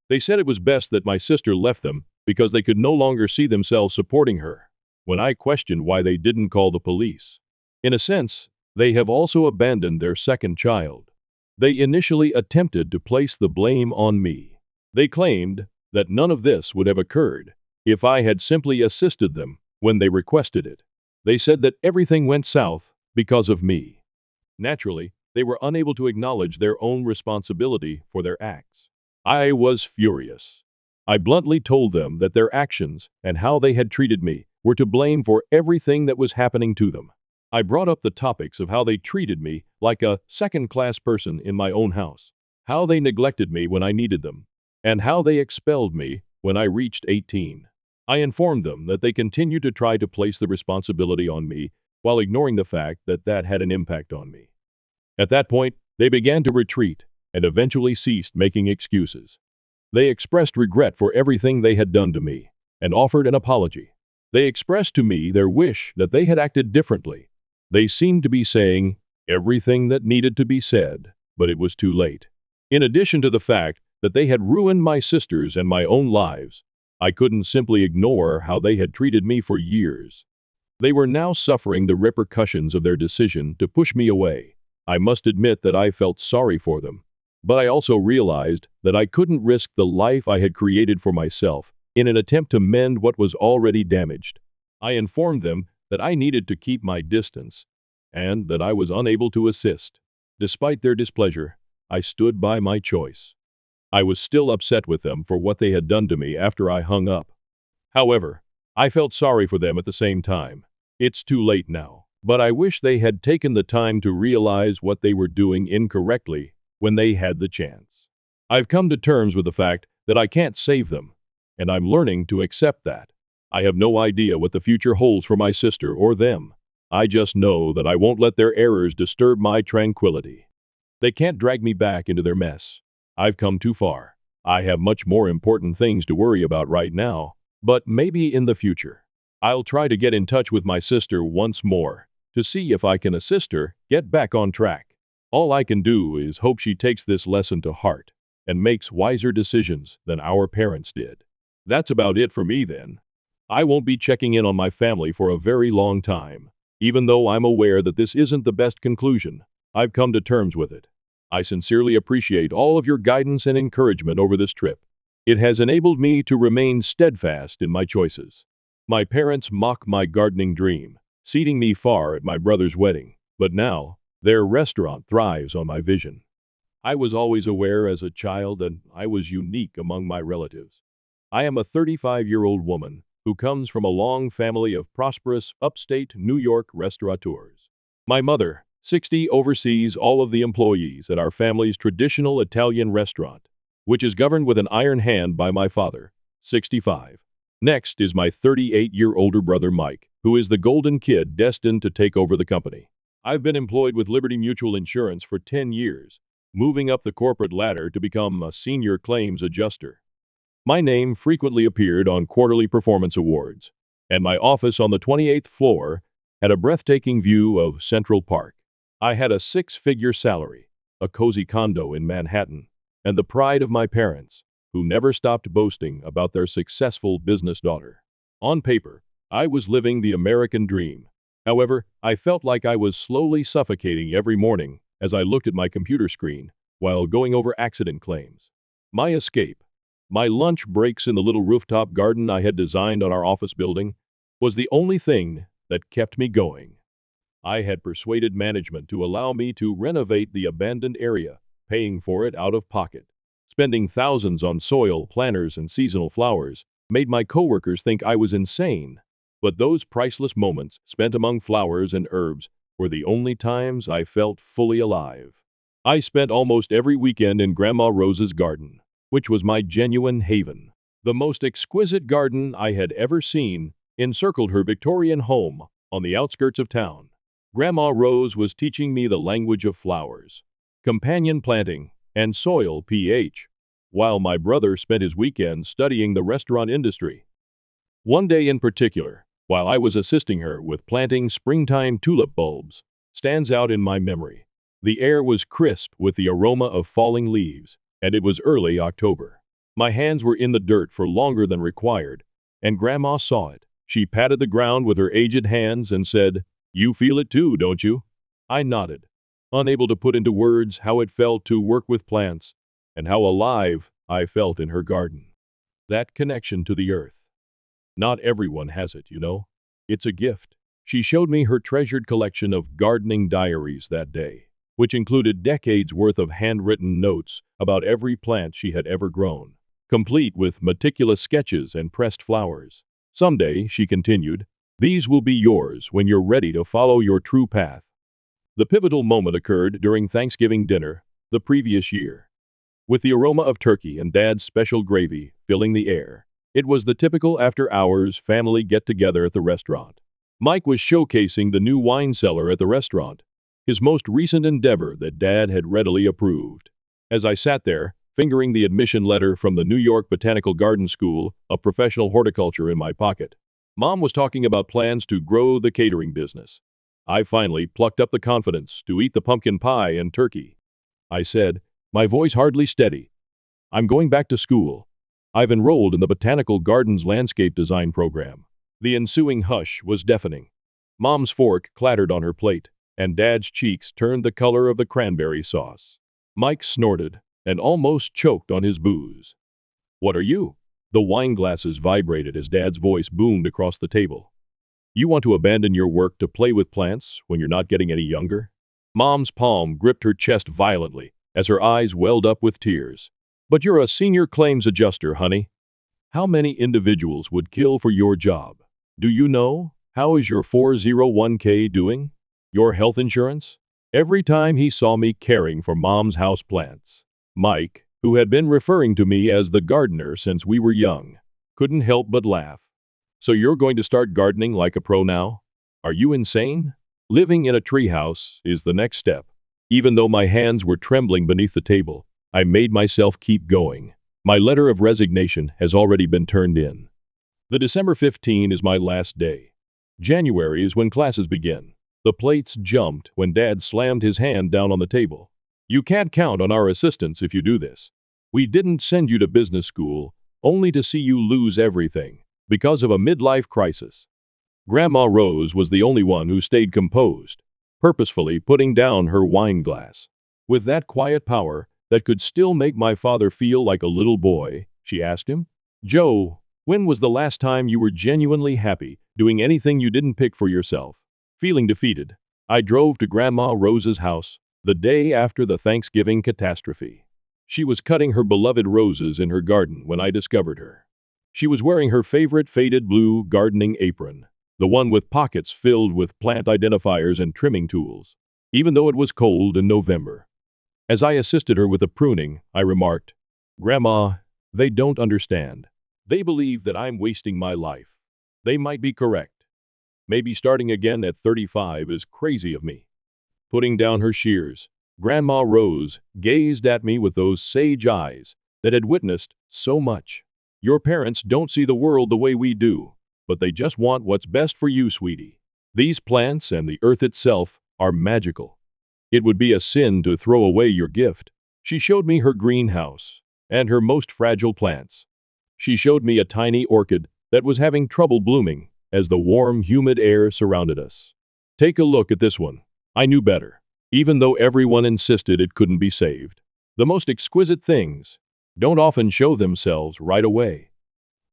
They said it was best that my sister left them because they could no longer see themselves supporting her. When I questioned why they didn't call the police, in a sense, they have also abandoned their second child. They initially attempted to place the blame on me. They claimed that none of this would have occurred if I had simply assisted them when they requested it. They said that everything went south because of me. Naturally, they were unable to acknowledge their own responsibility for their acts. I was furious. I bluntly told them that their actions and how they had treated me were to blame for everything that was happening to them. I brought up the topics of how they treated me like a second-class person in my own house, how they neglected me when I needed them, and how they expelled me when I reached 18. I informed them that they continued to try to place the responsibility on me while ignoring the fact that that had an impact on me. At that point, they began to retreat and eventually ceased making excuses. They expressed regret for everything they had done to me and offered an apology. They expressed to me their wish that they had acted differently. They seemed to be saying everything that needed to be said, but it was too late. In addition to the fact that they had ruined my sisters and my own lives, I couldn't simply ignore how they had treated me for years. They were now suffering the repercussions of their decision to push me away. I must admit that I felt sorry for them, but I also realized that I couldn't risk the life I had created for myself in an attempt to mend what was already damaged. I informed them that I needed to keep my distance and that I was unable to assist. Despite their displeasure, I stood by my choice. I was still upset with them for what they had done to me after I hung up. However, I felt sorry for them at the same time. It's too late now, but I wish they had taken the time to realize what they were doing incorrectly when they had the chance. I've come to terms with the fact that I can't save them, and I'm learning to accept that. I have no idea what the future holds for my sister or them. I just know that I won't let their errors disturb my tranquility. They can't drag me back into their mess. I've come too far. I have much more important things to worry about right now, but maybe in the future. I'll try to get in touch with my sister once more to see if I can assist her get back on track. All I can do is hope she takes this lesson to heart and makes wiser decisions than our parents did. That's about it for me then. I won't be checking in on my family for a very long time. Even though I'm aware that this isn't the best conclusion, I've come to terms with it. I sincerely appreciate all of your guidance and encouragement over this trip. It has enabled me to remain steadfast in my choices. My parents mock my gardening dream, seating me far at my brother's wedding, but now, their restaurant thrives on my vision. I was always aware as a child that I was unique among my relatives. I am a 35-year-old woman who comes from a long family of prosperous upstate New York restaurateurs. My mother, 60, oversees all of the employees at our family's traditional Italian restaurant, which is governed with an iron hand by my father, 65. Next is my 38-year-older brother Mike, who is the golden kid destined to take over the company. I've been employed with Liberty Mutual Insurance for 10 years, moving up the corporate ladder to become a senior claims adjuster. My name frequently appeared on quarterly performance awards, and my office on the 28th floor had a breathtaking view of Central Park. I had a six-figure salary, a cozy condo in Manhattan, and the pride of my parents, who never stopped boasting about their successful business daughter. On paper, I was living the American dream. However, I felt like I was slowly suffocating every morning as I looked at my computer screen while going over accident claims. My escape, my lunch breaks in the little rooftop garden I had designed on our office building, was the only thing that kept me going. I had persuaded management to allow me to renovate the abandoned area, paying for it out of pocket. Spending thousands on soil, planters, and seasonal flowers made my coworkers think I was insane. But those priceless moments spent among flowers and herbs were the only times I felt fully alive. I spent almost every weekend in Grandma Rose's garden, which was my genuine haven. The most exquisite garden I had ever seen encircled her Victorian home on the outskirts of town. Grandma Rose was teaching me the language of flowers, companion planting, and soil pH, while my brother spent his weekends studying the restaurant industry. One day in particular, while I was assisting her with planting springtime tulip bulbs, stands out in my memory. The air was crisp with the aroma of falling leaves, and it was early October. My hands were in the dirt for longer than required, and Grandma saw it. She patted the ground with her aged hands and said, "You feel it too, don't you?" I nodded. unable to put into words how it felt to work with plants and how alive I felt in her garden. That connection to the earth. Not everyone has it, you know. It's a gift. She showed me her treasured collection of gardening diaries that day, which included decades worth of handwritten notes about every plant she had ever grown, complete with meticulous sketches and pressed flowers. Someday, she continued, these will be yours when you're ready to follow your true path. The pivotal moment occurred during Thanksgiving dinner the previous year. With the aroma of turkey and Dad's special gravy filling the air, it was the typical after-hours family get-together at the restaurant. Mike was showcasing the new wine cellar at the restaurant, his most recent endeavor that Dad had readily approved. As I sat there, fingering the admission letter from the New York Botanical Garden School of Professional Horticulture in my pocket, Mom was talking about plans to grow the catering business. I finally plucked up the confidence to eat the pumpkin pie and turkey. I said, my voice hardly steady, I'm going back to school. I've enrolled in the Botanical Gardens landscape design program. The ensuing hush was deafening. Mom's fork clattered on her plate, and Dad's cheeks turned the color of the cranberry sauce. Mike snorted and almost choked on his booze. What are you? The wine glasses vibrated as Dad's voice boomed across the table. You want to abandon your work to play with plants when you're not getting any younger? Mom's palm gripped her chest violently as her eyes welled up with tears. But you're a senior claims adjuster, honey. How many individuals would kill for your job? Do you know? How is your 401k doing? Your health insurance? Every time he saw me caring for Mom's houseplants, Mike, who had been referring to me as the gardener since we were young, couldn't help but laugh. So you're going to start gardening like a pro now? Are you insane? Living in a treehouse is the next step. Even though my hands were trembling beneath the table, I made myself keep going. My letter of resignation has already been turned in. The December 15 is my last day. January is when classes begin. The plates jumped when Dad slammed his hand down on the table. You can't count on our assistance if you do this. We didn't send you to business school only to see you lose everything because of a midlife crisis. Grandma Rose was the only one who stayed composed, purposefully putting down her wine glass. With that quiet power that could still make my father feel like a little boy, she asked him, Joe, when was the last time you were genuinely happy doing anything you didn't pick for yourself? Feeling defeated, I drove to Grandma Rose's house the day after the Thanksgiving catastrophe. She was cutting her beloved roses in her garden when I discovered her. She was wearing her favorite faded blue gardening apron, the one with pockets filled with plant identifiers and trimming tools, even though it was cold in November. As I assisted her with the pruning, I remarked, Grandma, they don't understand. They believe that I'm wasting my life. They might be correct. Maybe starting again at 35 is crazy of me. Putting down her shears, Grandma Rose gazed at me with those sage eyes that had witnessed so much. Your parents don't see the world the way we do, but they just want what's best for you, sweetie. These plants and the earth itself are magical. It would be a sin to throw away your gift. She showed me her greenhouse and her most fragile plants. She showed me a tiny orchid that was having trouble blooming as the warm, humid air surrounded us. Take a look at this one. I knew better, even though everyone insisted it couldn't be saved. The most exquisite things don't often show themselves right away.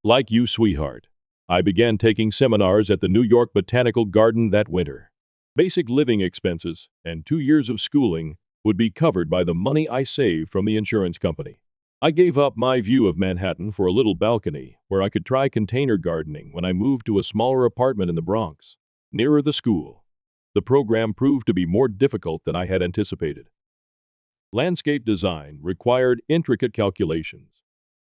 Like you, sweetheart, I began taking seminars at the New York Botanical Garden that winter. Basic living expenses and 2 years of schooling would be covered by the money I saved from the insurance company. I gave up my view of Manhattan for a little balcony where I could try container gardening when I moved to a smaller apartment in the Bronx, nearer the school. The program proved to be more difficult than I had anticipated. Landscape design required intricate calculations,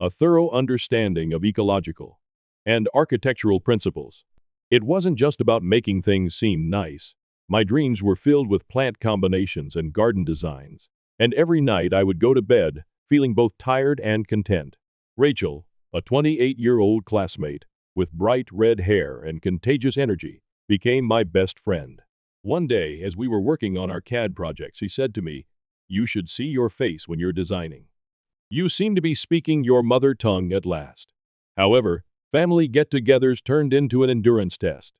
a thorough understanding of ecological and architectural principles. It wasn't just about making things seem nice. My dreams were filled with plant combinations and garden designs, and every night I would go to bed feeling both tired and content. Rachel, a 28-year-old classmate with bright red hair and contagious energy, became my best friend. One day, as we were working on our CAD project, she said to me, "You should see your face when you're designing. You seem to be speaking your mother tongue at last." However, family get-togethers turned into an endurance test.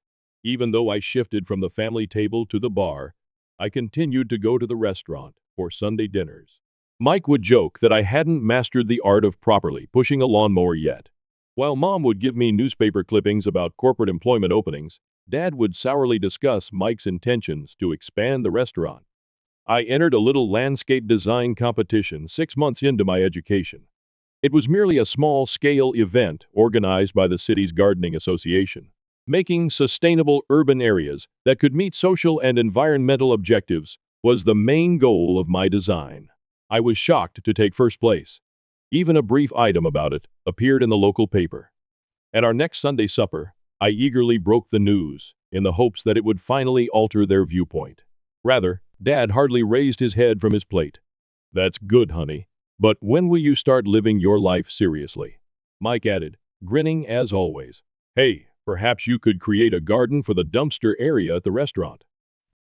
Even though I shifted from the family table to the bar, I continued to go to the restaurant for Sunday dinners. Mike would joke that I hadn't mastered the art of properly pushing a lawnmower yet. While Mom would give me newspaper clippings about corporate employment openings, Dad would sourly discuss Mike's intentions to expand the restaurant. I entered a little landscape design competition 6 months into my education. It was merely a small-scale event organized by the city's gardening association. Making sustainable urban areas that could meet social and environmental objectives was the main goal of my design. I was shocked to take first place. Even a brief item about it appeared in the local paper. At our next Sunday supper, I eagerly broke the news in the hopes that it would finally alter their viewpoint. Rather, Dad hardly raised his head from his plate. "That's good, honey. But when will you start living your life seriously?" Mike added, grinning as always. "Hey, perhaps you could create a garden for the dumpster area at the restaurant.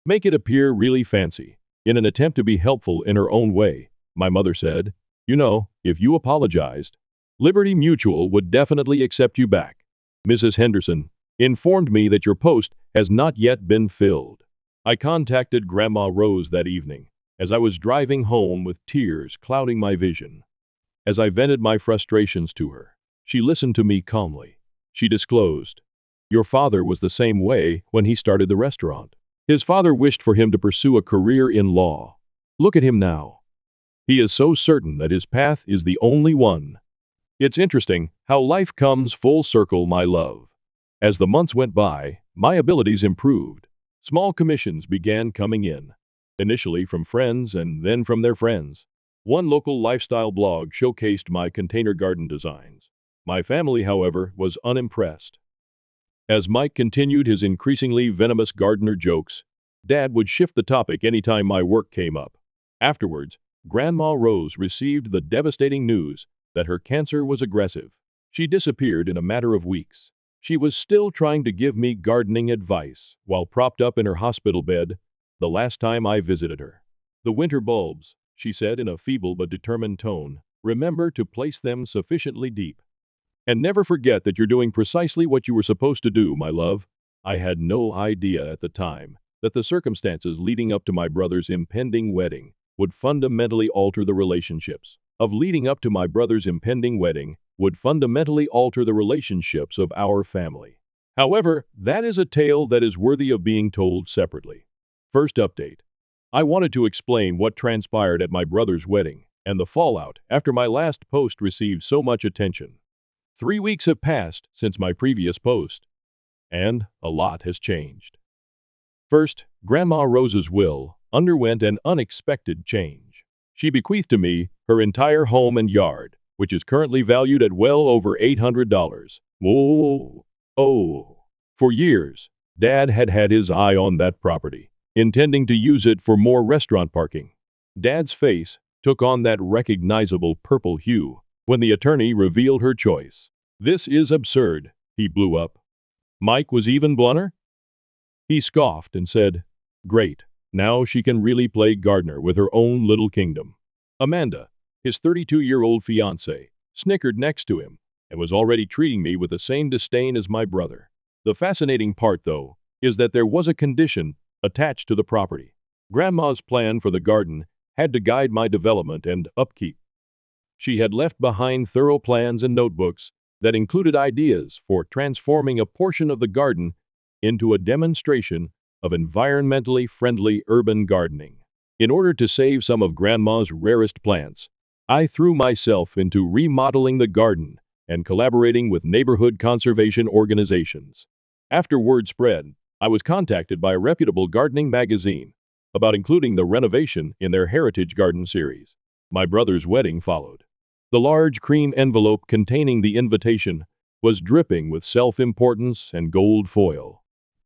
Make it appear really fancy." In an attempt to be helpful in her own way, my mother said, "You know, if you apologized, Liberty Mutual would definitely accept you back. Mrs. Henderson informed me that your post has not yet been filled." I contacted Grandma Rose that evening, as I was driving home with tears clouding my vision. As I vented my frustrations to her, she listened to me calmly. She disclosed, "Your father was the same way when he started the restaurant. His father wished for him to pursue a career in law. Look at him now. He is so certain that his path is the only one." It's interesting how life comes full circle, my love. As the months went by, my abilities improved. Small commissions began coming in, initially from friends and then from their friends. One local lifestyle blog showcased my container garden designs. My family, however, was unimpressed. As Mike continued his increasingly venomous gardener jokes, Dad would shift the topic anytime my work came up. Afterwards, Grandma Rose received the devastating news that her cancer was aggressive. She disappeared in a matter of weeks. She was still trying to give me gardening advice while propped up in her hospital bed the last time I visited her. "The winter bulbs," she said in a feeble but determined tone, "remember to place them sufficiently deep. And never forget that you're doing precisely what you were supposed to do, my love." I had no idea at the time that the circumstances leading up to my brother's impending wedding would fundamentally alter the relationships of our family. However, that is a tale that is worthy of being told separately. First update. I wanted to explain what transpired at my brother's wedding and the fallout after my last post received so much attention. 3 weeks have passed since my previous post, and a lot has changed. First, Grandma Rose's will underwent an unexpected change. She bequeathed to me her entire home and yard, which is currently valued at well over $800. Whoa! Oh! For years, Dad had had his eye on that property, intending to use it for more restaurant parking. Dad's face took on that recognizable purple hue when the attorney revealed her choice. "This is absurd," he blew up. Mike was even blunter. He scoffed and said, "Great, now she can really play gardener with her own little kingdom." Amanda, his 32-year-old fiancée, snickered next to him and was already treating me with the same disdain as my brother. The fascinating part, though, is that there was a condition attached to the property. Grandma's plan for the garden had to guide my development and upkeep. She had left behind thorough plans and notebooks that included ideas for transforming a portion of the garden into a demonstration of environmentally friendly urban gardening. In order to save some of Grandma's rarest plants, I threw myself into remodeling the garden and collaborating with neighborhood conservation organizations. After word spread, I was contacted by a reputable gardening magazine about including the renovation in their Heritage Garden series. My brother's wedding followed. The large cream envelope containing the invitation was dripping with self-importance and gold foil.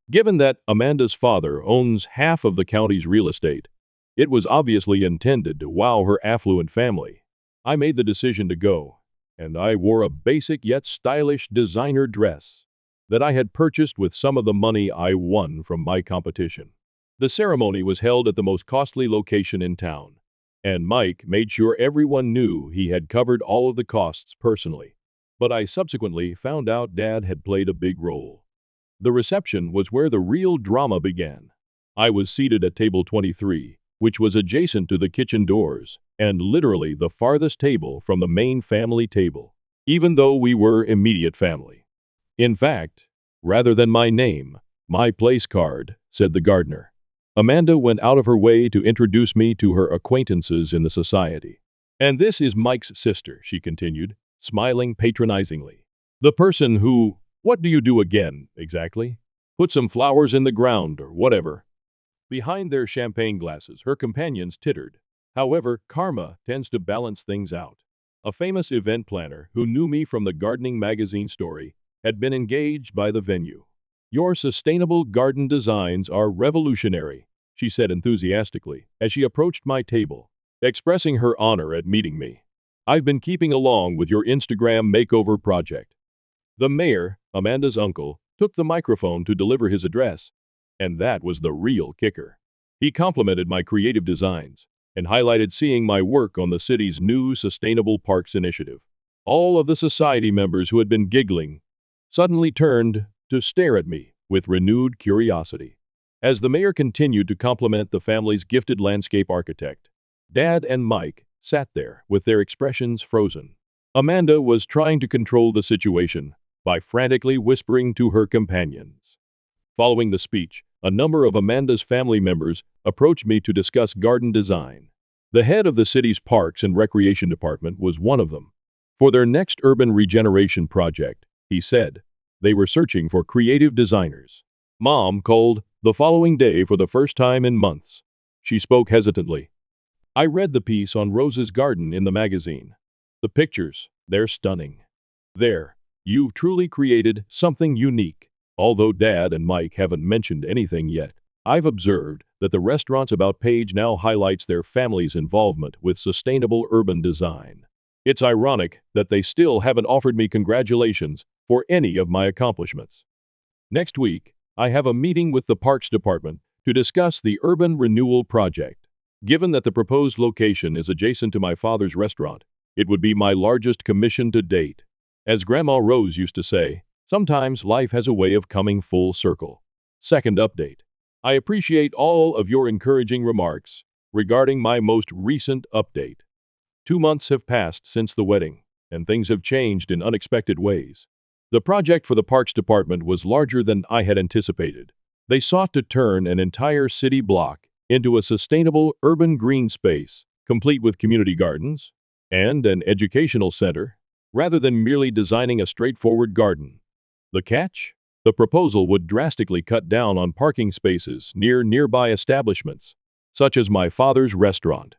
Given that Amanda's father owns half of the county's real estate, it was obviously intended to wow her affluent family. I made the decision to go, and I wore a basic yet stylish designer dress that I had purchased with some of the money I won from my competition. The ceremony was held at the most costly location in town, and Mike made sure everyone knew he had covered all of the costs personally. But I subsequently found out Dad had played a big role. The reception was where the real drama began. I was seated at table 23, which was adjacent to the kitchen doors, and literally the farthest table from the main family table, even though we were immediate family. In fact, rather than my name, my place card, said the gardener. Amanda went out of her way to introduce me to her acquaintances in the society. And this is Mike's sister, she continued, smiling patronizingly. The person who, what do you do again, exactly? Put some flowers in the ground or whatever. Behind their champagne glasses, her companions tittered. However, karma tends to balance things out. A famous event planner who knew me from the gardening magazine story had been engaged by the venue. Your sustainable garden designs are revolutionary, she said enthusiastically as she approached my table, expressing her honor at meeting me. I've been keeping along with your Instagram makeover project. The mayor, Amanda's uncle, took the microphone to deliver his address, and that was the real kicker. He complimented my creative designs and highlighted seeing my work on the city's new Sustainable Parks initiative. All of the society members who had been giggling suddenly turned to stare at me with renewed curiosity. As the mayor continued to compliment the family's gifted landscape architect, Dad and Mike sat there with their expressions frozen. Amanda was trying to control the situation by frantically whispering to her companions. Following the speech, a number of Amanda's family members approached me to discuss garden design. The head of the city's Parks and Recreation Department was one of them. For their next urban regeneration project, he said, they were searching for creative designers. Mom called the following day for the first time in months. She spoke hesitantly. I read the piece on Rose's garden in the magazine. The pictures, they're stunning. There, you've truly created something unique. Although Dad and Mike haven't mentioned anything yet, I've observed that the Restaurants About page now highlights their family's involvement with sustainable urban design. It's ironic that they still haven't offered me congratulations for any of my accomplishments. Next week, I have a meeting with the Parks Department to discuss the urban renewal project. Given that the proposed location is adjacent to my father's restaurant, it would be my largest commission to date. As Grandma Rose used to say, sometimes life has a way of coming full circle. Second update. I appreciate all of your encouraging remarks regarding my most recent update. 2 months have passed since the wedding, and things have changed in unexpected ways. The project for the Parks Department was larger than I had anticipated. They sought to turn an entire city block into a sustainable urban green space, complete with community gardens and an educational center, rather than merely designing a straightforward garden. The catch? The proposal would drastically cut down on parking spaces near nearby establishments, such as my father's restaurant.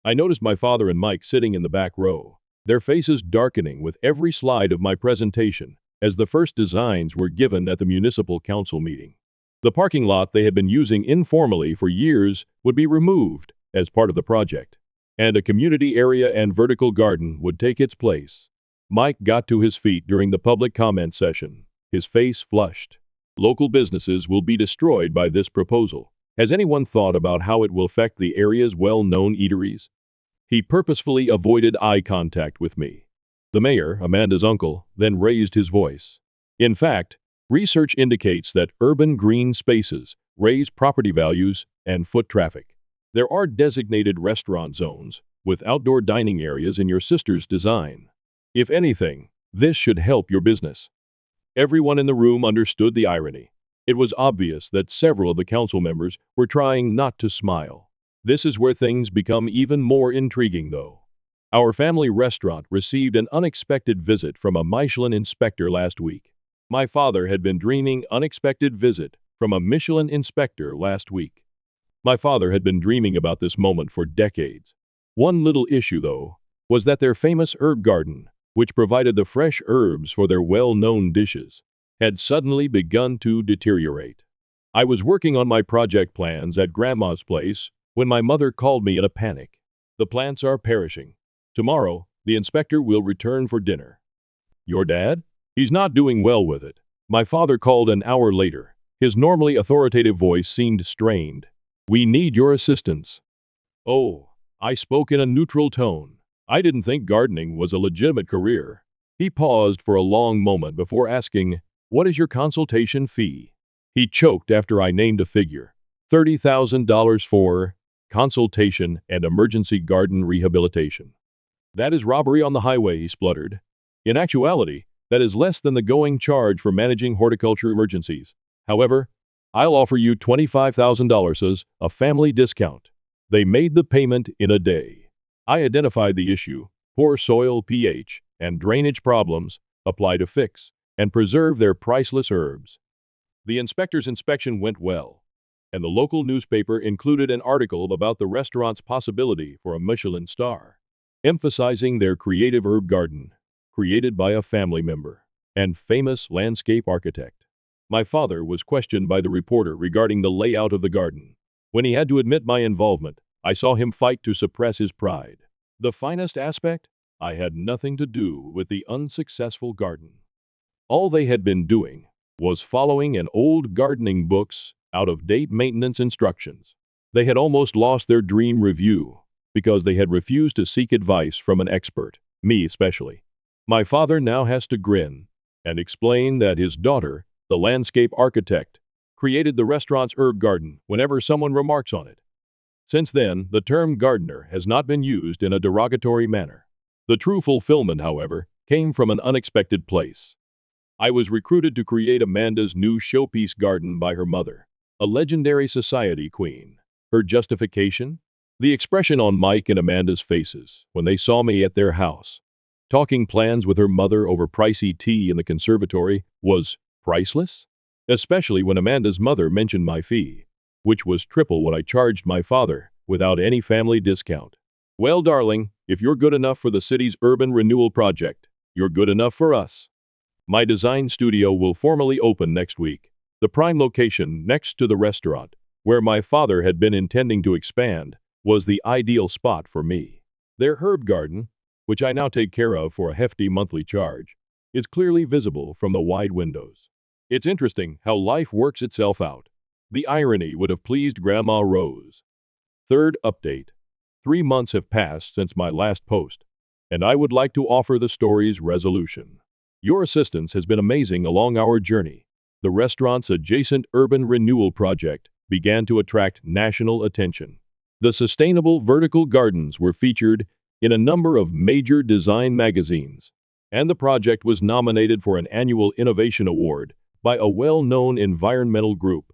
I noticed my father and Mike sitting in the back row, their faces darkening with every slide of my presentation, as the first designs were given at the municipal council meeting. The parking lot they had been using informally for years would be removed as part of the project, and a community area and vertical garden would take its place. Mike got to his feet during the public comment session, his face flushed. Local businesses will be destroyed by this proposal. Has anyone thought about how it will affect the area's well-known eateries? He purposefully avoided eye contact with me. The mayor, Amanda's uncle, then raised his voice. In fact, research indicates that urban green spaces raise property values and foot traffic. There are designated restaurant zones with outdoor dining areas in your sister's design. If anything, this should help your business. Everyone in the room understood the irony. It was obvious that several of the council members were trying not to smile. This is where things become even more intriguing, though. Our family restaurant received an unexpected visit from a Michelin inspector last week. My father had been dreaming unexpected visit from a Michelin inspector last week. My father had been dreaming about this moment for decades. One little issue, though, was that their famous herb garden, which provided the fresh herbs for their well-known dishes, had suddenly begun to deteriorate. I was working on my project plans at Grandma's place when my mother called me in a panic. The plants are perishing. Tomorrow, the inspector will return for dinner. Your dad? He's not doing well with it. My father called an hour later. His normally authoritative voice seemed strained. We need your assistance. Oh, I spoke in a neutral tone. I didn't think gardening was a legitimate career. He paused for a long moment before asking, what is your consultation fee? He choked after I named a figure. $30,000 for consultation and emergency garden rehabilitation. That is robbery on the highway, he spluttered. In actuality, that is less than the going charge for managing horticulture emergencies. However, I'll offer you $25,000 as a family discount. They made the payment in a day. I identified the issue, poor soil pH and drainage problems, apply to fix and preserve their priceless herbs. The inspector's inspection went well, and the local newspaper included an article about the restaurant's possibility for a Michelin star, emphasizing their creative herb garden, created by a family member and famous landscape architect. My father was questioned by the reporter regarding the layout of the garden. When he had to admit my involvement, I saw him fight to suppress his pride. The finest aspect? I had nothing to do with the unsuccessful garden. All they had been doing was following an old gardening book's out-of-date maintenance instructions. They had almost lost their dream review because they had refused to seek advice from an expert, me especially. My father now has to grin and explain that his daughter, the landscape architect, created the restaurant's herb garden whenever someone remarks on it. Since then, the term gardener has not been used in a derogatory manner. The true fulfillment, however, came from an unexpected place. I was recruited to create Amanda's new showpiece garden by her mother, a legendary society queen. Her justification? The expression on Mike and Amanda's faces when they saw me at their house, talking plans with her mother over pricey tea in the conservatory, was priceless, especially when Amanda's mother mentioned my fee, which was triple what I charged my father without any family discount. Well, darling, if you're good enough for the city's urban renewal project, you're good enough for us. My design studio will formally open next week, the prime location next to the restaurant, where my father had been intending to expand, was the ideal spot for me. Their herb garden, which I now take care of for a hefty monthly charge, is clearly visible from the wide windows. It's interesting how life works itself out. The irony would have pleased Grandma Rose. Third update. 3 months have passed since my last post, and I would like to offer the story's resolution. Your assistance has been amazing along our journey. The restaurant's adjacent urban renewal project began to attract national attention. The sustainable vertical gardens were featured in a number of major design magazines, and the project was nominated for an annual innovation award by a well-known environmental group.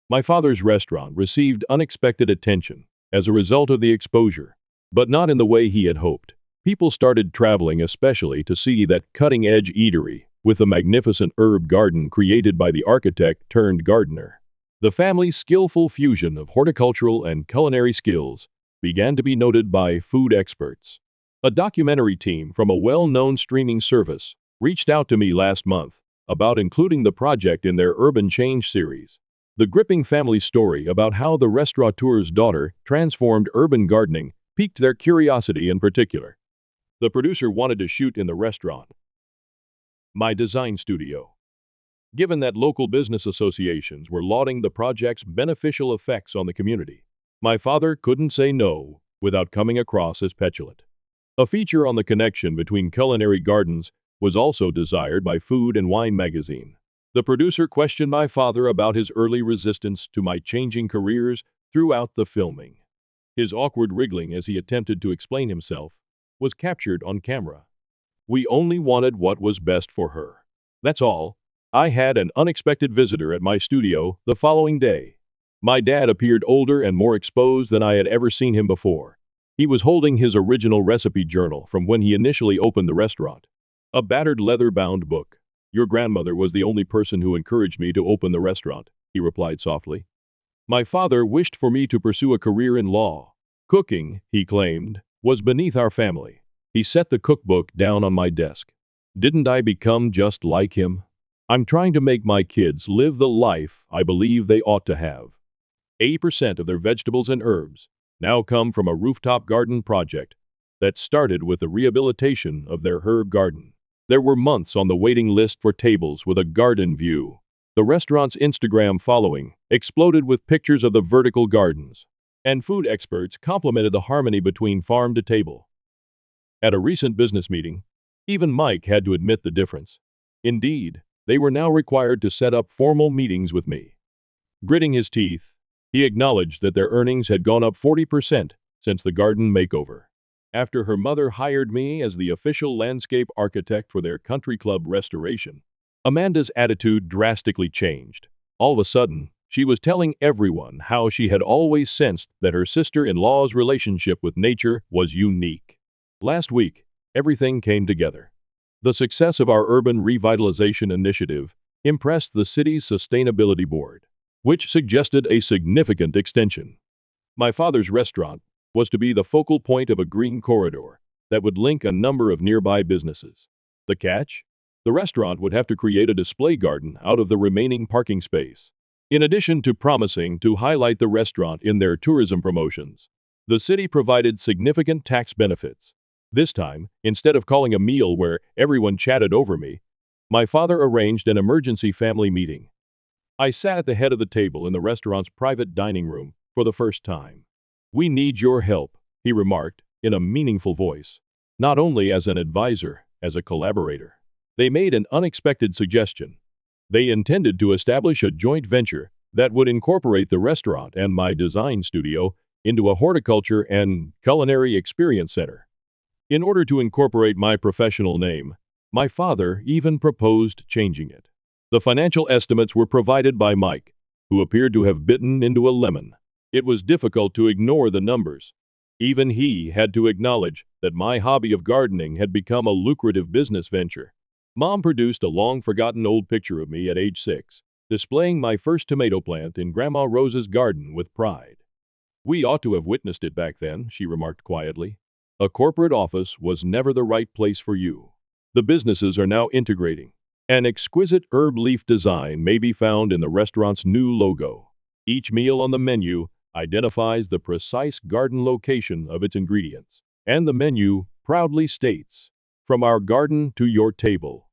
My father's restaurant received unexpected attention as a result of the exposure, but not in the way he had hoped. People started traveling especially to see that cutting-edge eatery with a magnificent herb garden created by the architect turned gardener. The family's skillful fusion of horticultural and culinary skills began to be noted by food experts. A documentary team from a well-known streaming service reached out to me last month about including the project in their Urban Change series. The gripping family story about how the restaurateur's daughter transformed urban gardening piqued their curiosity in particular. The producer wanted to shoot in the restaurant, my design studio. Given that local business associations were lauding the project's beneficial effects on the community, my father couldn't say no without coming across as petulant. A feature on the connection between culinary gardens was also desired by Food and Wine magazine. The producer questioned my father about his early resistance to my changing careers throughout the filming. His awkward wriggling as he attempted to explain himself was captured on camera. We only wanted what was best for her. That's all. I had an unexpected visitor at my studio the following day. My dad appeared older and more exposed than I had ever seen him before. He was holding his original recipe journal from when he initially opened the restaurant. A battered leather-bound book. Your grandmother was the only person who encouraged me to open the restaurant, he replied softly. My father wished for me to pursue a career in law. Cooking, he claimed, was beneath our family. He set the cookbook down on my desk. Didn't I become just like him? I'm trying to make my kids live the life I believe they ought to have. 80% of their vegetables and herbs now come from a rooftop garden project that started with the rehabilitation of their herb garden. There were months on the waiting list for tables with a garden view. The restaurant's Instagram following exploded with pictures of the vertical gardens, and food experts complimented the harmony between farm to table. At a recent business meeting, even Mike had to admit the difference. Indeed, they were now required to set up formal meetings with me. Gritting his teeth, He acknowledged that their earnings had gone up 40% since the garden makeover. After her mother hired me as the official landscape architect for their country club restoration, Amanda's attitude drastically changed. All of a sudden, she was telling everyone how she had always sensed that her sister-in-law's relationship with nature was unique. Last week, everything came together. The success of our urban revitalization initiative impressed the city's sustainability board, which suggested a significant extension. My father's restaurant was to be the focal point of a green corridor that would link a number of nearby businesses. The catch? The restaurant would have to create a display garden out of the remaining parking space. In addition to promising to highlight the restaurant in their tourism promotions, the city provided significant tax benefits. This time, instead of calling a meal where everyone chatted over me, my father arranged an emergency family meeting. I sat at the head of the table in the restaurant's private dining room for the first time. "We need your help," he remarked in a meaningful voice, not only as an advisor, as a collaborator. They made an unexpected suggestion. They intended to establish a joint venture that would incorporate the restaurant and my design studio into a horticulture and culinary experience center. In order to incorporate my professional name, my father even proposed changing it. The financial estimates were provided by Mike, who appeared to have bitten into a lemon. It was difficult to ignore the numbers. Even he had to acknowledge that my hobby of gardening had become a lucrative business venture. Mom produced a long-forgotten old picture of me at age 6, displaying my first tomato plant in Grandma Rose's garden with pride. "We ought to have witnessed it back then," she remarked quietly. "A corporate office was never the right place for you." The businesses are now integrating. An exquisite herb leaf design may be found in the restaurant's new logo. Each meal on the menu identifies the precise garden location of its ingredients, and the menu proudly states, "From our garden to your table."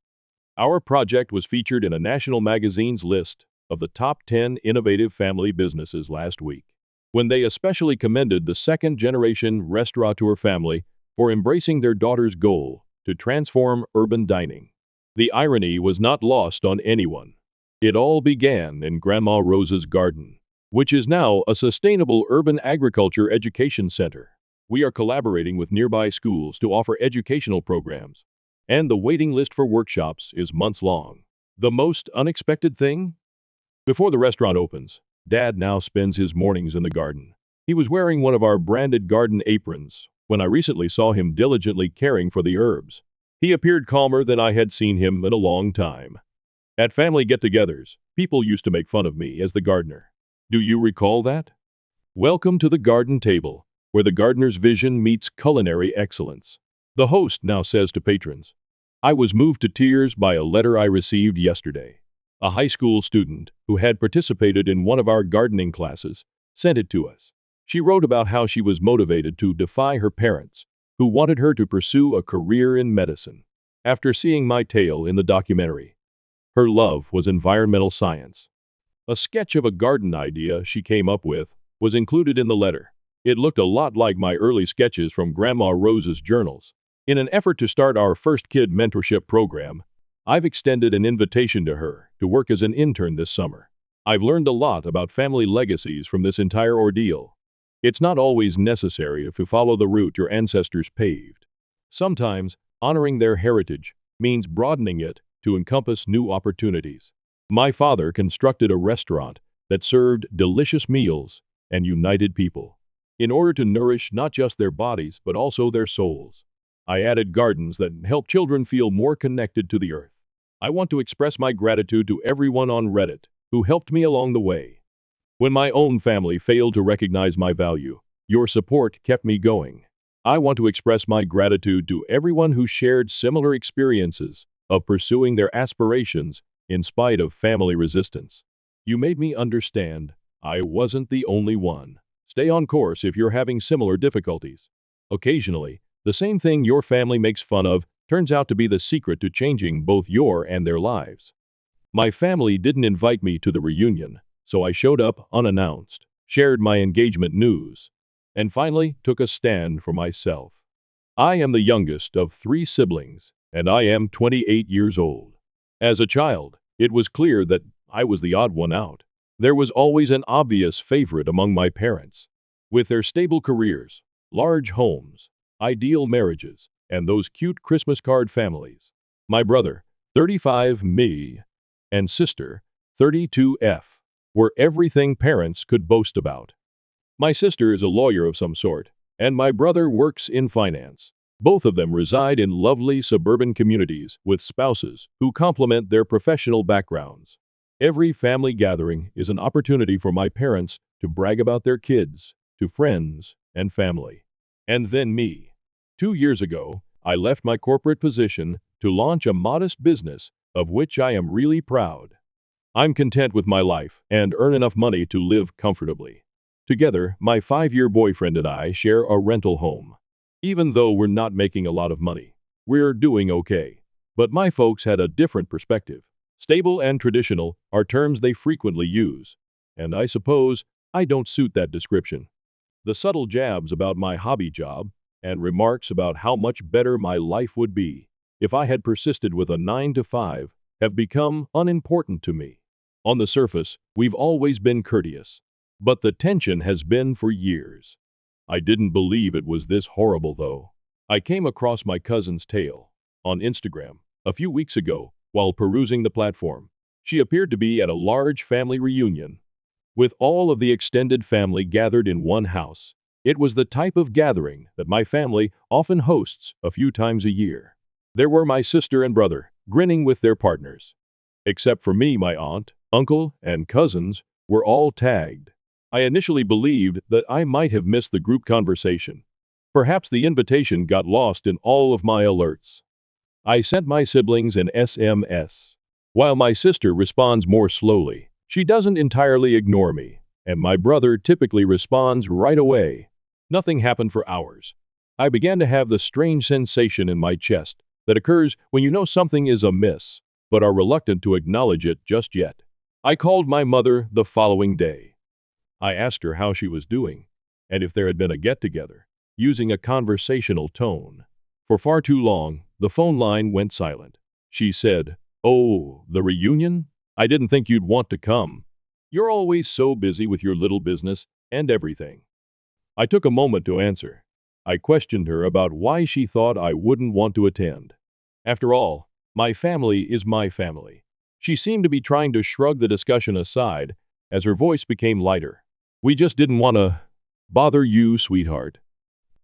Our project was featured in a national magazine's list of the top 10 innovative family businesses last week, when they especially commended the second-generation restaurateur family for embracing their daughter's goal to transform urban dining. The irony was not lost on anyone. It all began in Grandma Rose's garden, which is now a sustainable urban agriculture education center. We are collaborating with nearby schools to offer educational programs, and the waiting list for workshops is months long. The most unexpected thing? Before the restaurant opens, Dad now spends his mornings in the garden. He was wearing one of our branded garden aprons when I recently saw him diligently caring for the herbs. He appeared calmer than I had seen him in a long time. At family get-togethers, people used to make fun of me as the gardener. Do you recall that? Welcome to the garden table, where the gardener's vision meets culinary excellence. The host now says to patrons, "I was moved to tears by a letter I received yesterday." A high school student who had participated in one of our gardening classes sent it to us. She wrote about how she was motivated to defy her parents, who wanted her to pursue a career in medicine. After seeing my tale in the documentary, her love was environmental science. A sketch of a garden idea she came up with was included in the letter. It looked a lot like my early sketches from Grandma Rose's journals. In an effort to start our first kid mentorship program, I've extended an invitation to her to work as an intern this summer. I've learned a lot about family legacies from this entire ordeal. It's not always necessary to follow the route your ancestors paved. Sometimes, honoring their heritage means broadening it to encompass new opportunities. My father constructed a restaurant that served delicious meals and united people. In order to nourish not just their bodies but also their souls, I added gardens that help children feel more connected to the earth. I want to express my gratitude to everyone on Reddit who helped me along the way. When my own family failed to recognize my value, your support kept me going. I want to express my gratitude to everyone who shared similar experiences of pursuing their aspirations in spite of family resistance. You made me understand I wasn't the only one. Stay on course if you're having similar difficulties. Occasionally, the same thing your family makes fun of turns out to be the secret to changing both your and their lives. My family didn't invite me to the reunion, so I showed up unannounced, shared my engagement news, and finally took a stand for myself. I am the youngest of 3 siblings, and I am 28 years old. As a child, it was clear that I was the odd one out. There was always an obvious favorite among my parents. With their stable careers, large homes, ideal marriages, and those cute Christmas card families. My brother, 35 me, and sister, 32F, were everything parents could boast about. My sister is a lawyer of some sort, and my brother works in finance. Both of them reside in lovely suburban communities with spouses who complement their professional backgrounds. Every family gathering is an opportunity for my parents to brag about their kids, to friends and family. And then me. 2 years ago, I left my corporate position to launch a modest business of which I am really proud. I'm content with my life and earn enough money to live comfortably. Together, my 5-year boyfriend and I share a rental home. Even though we're not making a lot of money, we're doing okay. But my folks had a different perspective. Stable and traditional are terms they frequently use, and I suppose I don't suit that description. The subtle jabs about my hobby job and remarks about how much better my life would be if I had persisted with a 9 to 5 have become unimportant to me. On the surface, we've always been courteous, but the tension has been for years. I didn't believe it was this horrible though. I came across my cousin's tale on Instagram a few weeks ago while perusing the platform. She appeared to be at a large family reunion with all of the extended family gathered in one house. It was the type of gathering that my family often hosts a few times a year. There were my sister and brother, grinning with their partners. Except for me, my aunt, uncle, and cousins were all tagged. I initially believed that I might have missed the group conversation. Perhaps the invitation got lost in all of my alerts. I sent my siblings an SMS. While my sister responds more slowly, she doesn't entirely ignore me, and my brother typically responds right away. Nothing happened for hours. I began to have the strange sensation in my chest that occurs when you know something is amiss, but are reluctant to acknowledge it just yet. I called my mother the following day. I asked her how she was doing, and if there had been a get-together, using a conversational tone. For far too long, the phone line went silent. She said, "Oh, the reunion? I didn't think you'd want to come. You're always so busy with your little business and everything." I took a moment to answer. I questioned her about why she thought I wouldn't want to attend. After all, my family is my family. She seemed to be trying to shrug the discussion aside as her voice became lighter. "We just didn't want to bother you, sweetheart.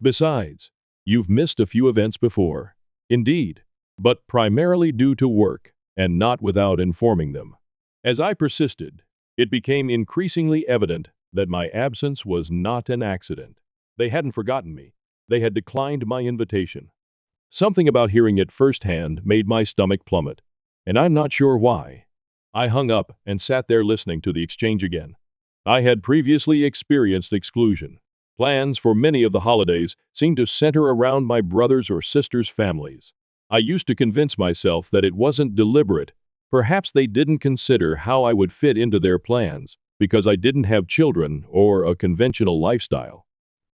Besides, you've missed a few events before." Indeed, but primarily due to work, and not without informing them. As I persisted, it became increasingly evident that my absence was not an accident. They hadn't forgotten me. They had declined my invitation. Something about hearing it firsthand made my stomach plummet, and I'm not sure why. I hung up and sat there listening to the exchange again. I had previously experienced exclusion. Plans for many of the holidays seemed to center around my brothers' or sisters' families. I used to convince myself that it wasn't deliberate. Perhaps they didn't consider how I would fit into their plans because I didn't have children or a conventional lifestyle.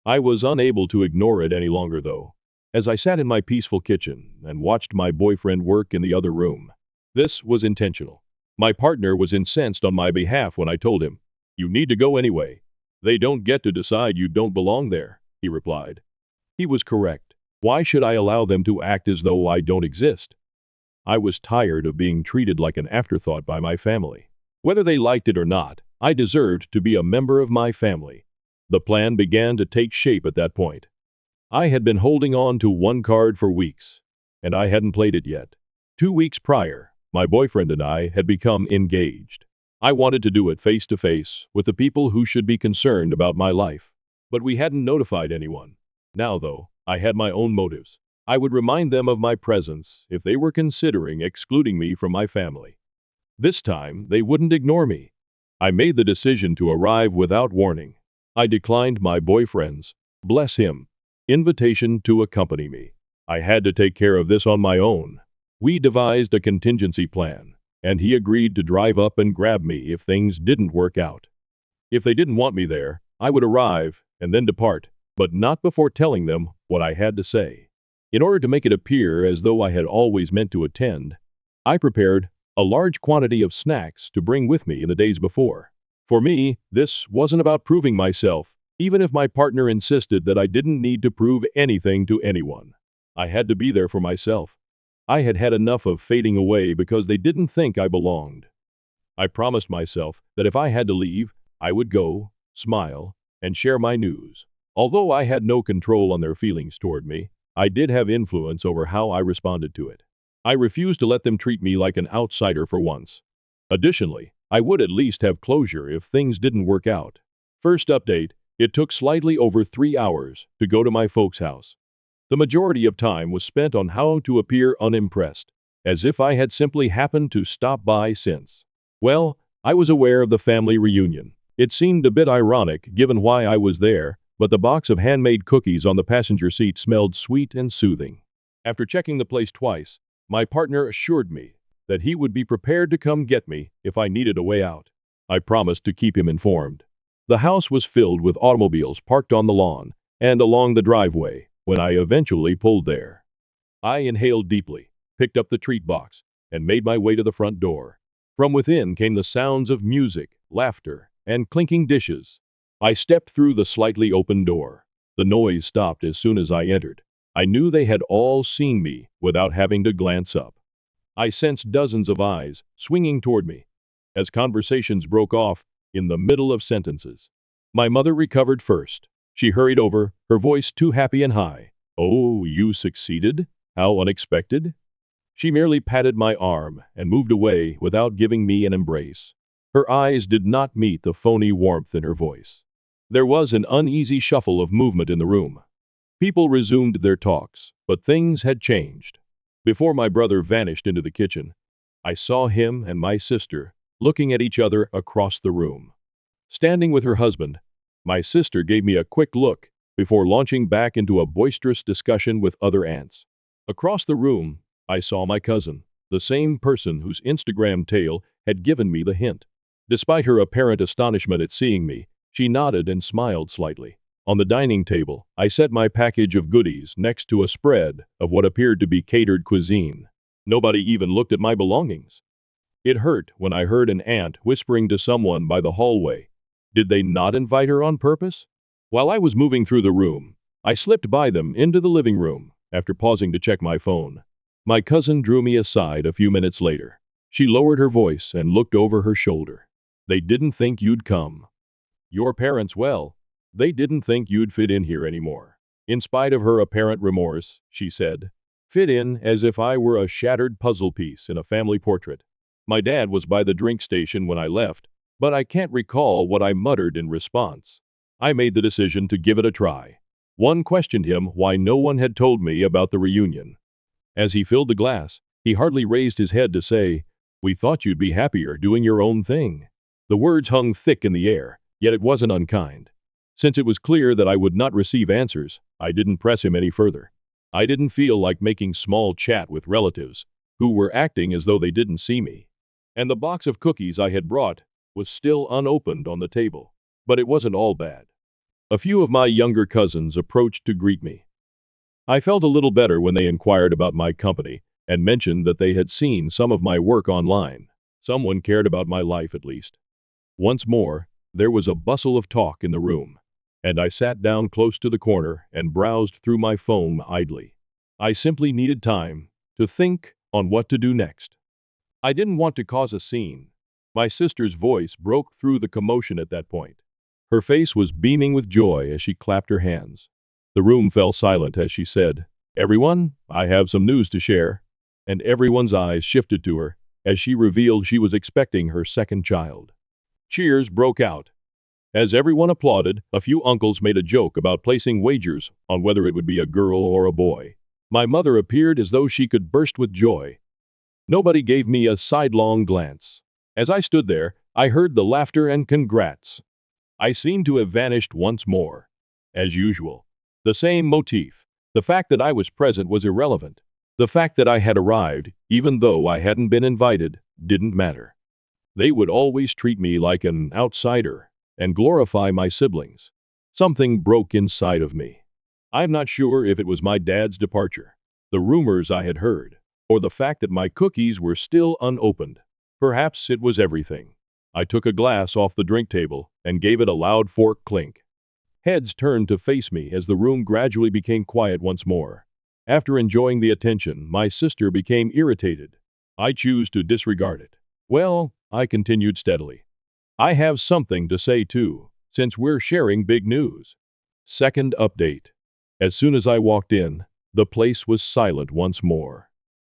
I was unable to ignore it any longer though, as I sat in my peaceful kitchen and watched my boyfriend work in the other room. This was intentional. My partner was incensed on my behalf when I told him, "You need to go anyway. They don't get to decide you don't belong there," he replied. He was correct. Why should I allow them to act as though I don't exist? I was tired of being treated like an afterthought by my family. Whether they liked it or not, I deserved to be a member of my family. The plan began to take shape at that point. I had been holding on to one card for weeks, and I hadn't played it yet. 2 weeks prior, my boyfriend and I had become engaged. I wanted to do it face to face with the people who should be concerned about my life. But we hadn't notified anyone. Now, though, I had my own motives. I would remind them of my presence if they were considering excluding me from my family. This time, they wouldn't ignore me. I made the decision to arrive without warning. I declined my boyfriend's, bless him, invitation to accompany me. I had to take care of this on my own. We devised a contingency plan, and he agreed to drive up and grab me if things didn't work out. If they didn't want me there, I would arrive and then depart, but not before telling them what I had to say. In order to make it appear as though I had always meant to attend, I prepared a large quantity of snacks to bring with me in the days before. For me, this wasn't about proving myself, even if my partner insisted that I didn't need to prove anything to anyone. I had to be there for myself. I had had enough of fading away because they didn't think I belonged. I promised myself that if I had to leave, I would go, smile, and share my news. Although I had no control on their feelings toward me, I did have influence over how I responded to it. I refused to let them treat me like an outsider for once. Additionally, I would at least have closure if things didn't work out. First update, it took slightly over 3 hours to go to my folks' house. The majority of time was spent on how to appear unimpressed, as if I had simply happened to stop by since. Well, I was aware of the family reunion. It seemed a bit ironic given why I was there, but the box of handmade cookies on the passenger seat smelled sweet and soothing. After checking the place twice, my partner assured me that he would be prepared to come get me if I needed a way out. I promised to keep him informed. The house was filled with automobiles parked on the lawn and along the driveway when I eventually pulled there. I inhaled deeply, picked up the treat box, and made my way to the front door. From within came the sounds of music, laughter, and clinking dishes. I stepped through the slightly open door. The noise stopped as soon as I entered. I knew they had all seen me without having to glance up. I sensed dozens of eyes swinging toward me as conversations broke off in the middle of sentences. My mother recovered first. She hurried over, her voice too happy and high. "Oh, you succeeded? How unexpected?" She merely patted my arm and moved away without giving me an embrace. Her eyes did not meet the phony warmth in her voice. There was an uneasy shuffle of movement in the room. People resumed their talks, but things had changed. Before my brother vanished into the kitchen, I saw him and my sister looking at each other across the room. Standing with her husband, my sister gave me a quick look before launching back into a boisterous discussion with other aunts. Across the room, I saw my cousin, the same person whose Instagram tale had given me the hint. Despite her apparent astonishment at seeing me, she nodded and smiled slightly. On the dining table, I set my package of goodies next to a spread of what appeared to be catered cuisine. Nobody even looked at my belongings. It hurt when I heard an aunt whispering to someone by the hallway. Did they not invite her on purpose? While I was moving through the room, I slipped by them into the living room after pausing to check my phone. My cousin drew me aside a few minutes later. She lowered her voice and looked over her shoulder. "They didn't think you'd come. Your parents, well, they didn't think you'd fit in here anymore." In spite of her apparent remorse, she said, "Fit in," as if I were a shattered puzzle piece in a family portrait. My dad was by the drink station when I left, but I can't recall what I muttered in response. I made the decision to give it a try. One questioned him why no one had told me about the reunion. As he filled the glass, he hardly raised his head to say, "We thought you'd be happier doing your own thing." The words hung thick in the air, yet it wasn't unkind. Since it was clear that I would not receive answers, I didn't press him any further. I didn't feel like making small chat with relatives who were acting as though they didn't see me. And the box of cookies I had brought was still unopened on the table. But it wasn't all bad. A few of my younger cousins approached to greet me. I felt a little better when they inquired about my company and mentioned that they had seen some of my work online. Someone cared about my life at least. Once more, there was a bustle of talk in the room, and I sat down close to the corner and browsed through my phone idly. I simply needed time to think on what to do next. I didn't want to cause a scene. My sister's voice broke through the commotion at that point. Her face was beaming with joy as she clapped her hands. The room fell silent as she said, "Everyone, I have some news to share." And everyone's eyes shifted to her as she revealed she was expecting her second child. Cheers broke out. As everyone applauded, a few uncles made a joke about placing wagers on whether it would be a girl or a boy. My mother appeared as though she could burst with joy. Nobody gave me a sidelong glance. As I stood there, I heard the laughter and congrats. I seemed to have vanished once more. As usual, the same motif. The fact that I was present was irrelevant. The fact that I had arrived, even though I hadn't been invited, didn't matter. They would always treat me like an outsider and glorify my siblings. Something broke inside of me. I'm not sure if it was my dad's departure, the rumors I had heard, or the fact that my cookies were still unopened. Perhaps it was everything. I took a glass off the drink table and gave it a loud fork clink. Heads turned to face me as the room gradually became quiet once more. After enjoying the attention, my sister became irritated. I choose to disregard it. Well, I continued steadily. I have something to say too, since we're sharing big news. Second update. As soon as I walked in, the place was silent once more.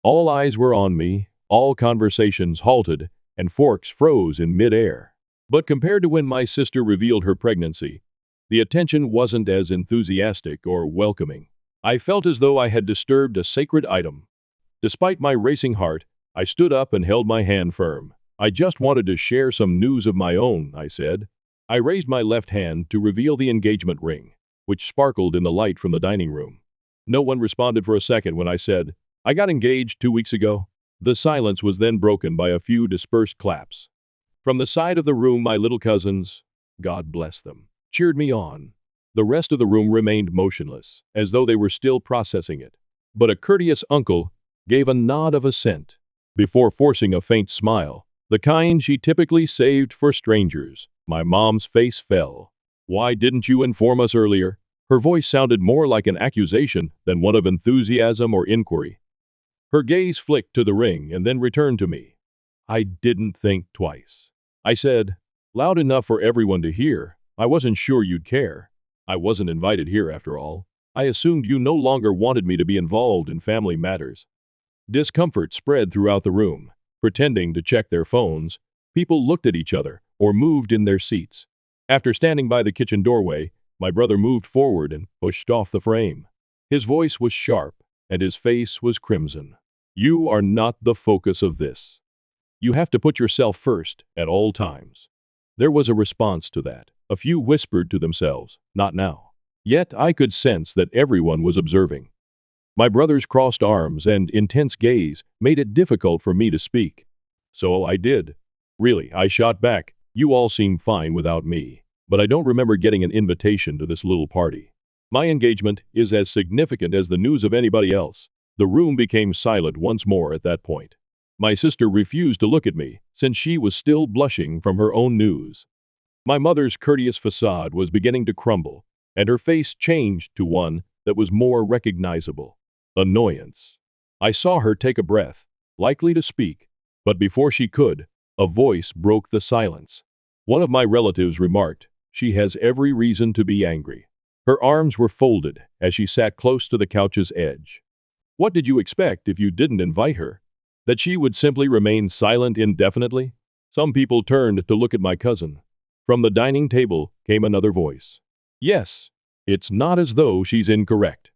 All eyes were on me, all conversations halted, and forks froze in midair. But compared to when my sister revealed her pregnancy, the attention wasn't as enthusiastic or welcoming. I felt as though I had disturbed a sacred item. Despite my racing heart, I stood up and held my hand firm. I just wanted to share some news of my own, I said. I raised my left hand to reveal the engagement ring, which sparkled in the light from the dining room. No one responded for a second when I said, I got engaged 2 weeks ago. The silence was then broken by a few dispersed claps. From the side of the room, my little cousins, God bless them, cheered me on. The rest of the room remained motionless, as though they were still processing it. But a courteous uncle gave a nod of assent, before forcing a faint smile, the kind she typically saved for strangers. My mom's face fell. Why didn't you inform us earlier? Her voice sounded more like an accusation than one of enthusiasm or inquiry. Her gaze flicked to the ring and then returned to me. I didn't think twice. I said, loud enough for everyone to hear. I wasn't sure you'd care. I wasn't invited here after all. I assumed you no longer wanted me to be involved in family matters. Discomfort spread throughout the room. Pretending to check their phones, people looked at each other or moved in their seats. After standing by the kitchen doorway, my brother moved forward and pushed off the frame. His voice was sharp, and his face was crimson. You are not the focus of this. You have to put yourself first at all times. There was a response to that. A few whispered to themselves, not now. Yet I could sense that everyone was observing. My brother's crossed arms and intense gaze made it difficult for me to speak. So I did. Really, I shot back. You all seem fine without me, but I don't remember getting an invitation to this little party. My engagement is as significant as the news of anybody else. The room became silent once more at that point. My sister refused to look at me, since she was still blushing from her own news. My mother's courteous facade was beginning to crumble, and her face changed to one that was more recognizable. Annoyance. I saw her take a breath, likely to speak, but before she could, a voice broke the silence. One of my relatives remarked, she has every reason to be angry. Her arms were folded as she sat close to the couch's edge. What did you expect if you didn't invite her? That she would simply remain silent indefinitely? Some people turned to look at my cousin. From the dining table came another voice. Yes, it's not as though she's incorrect.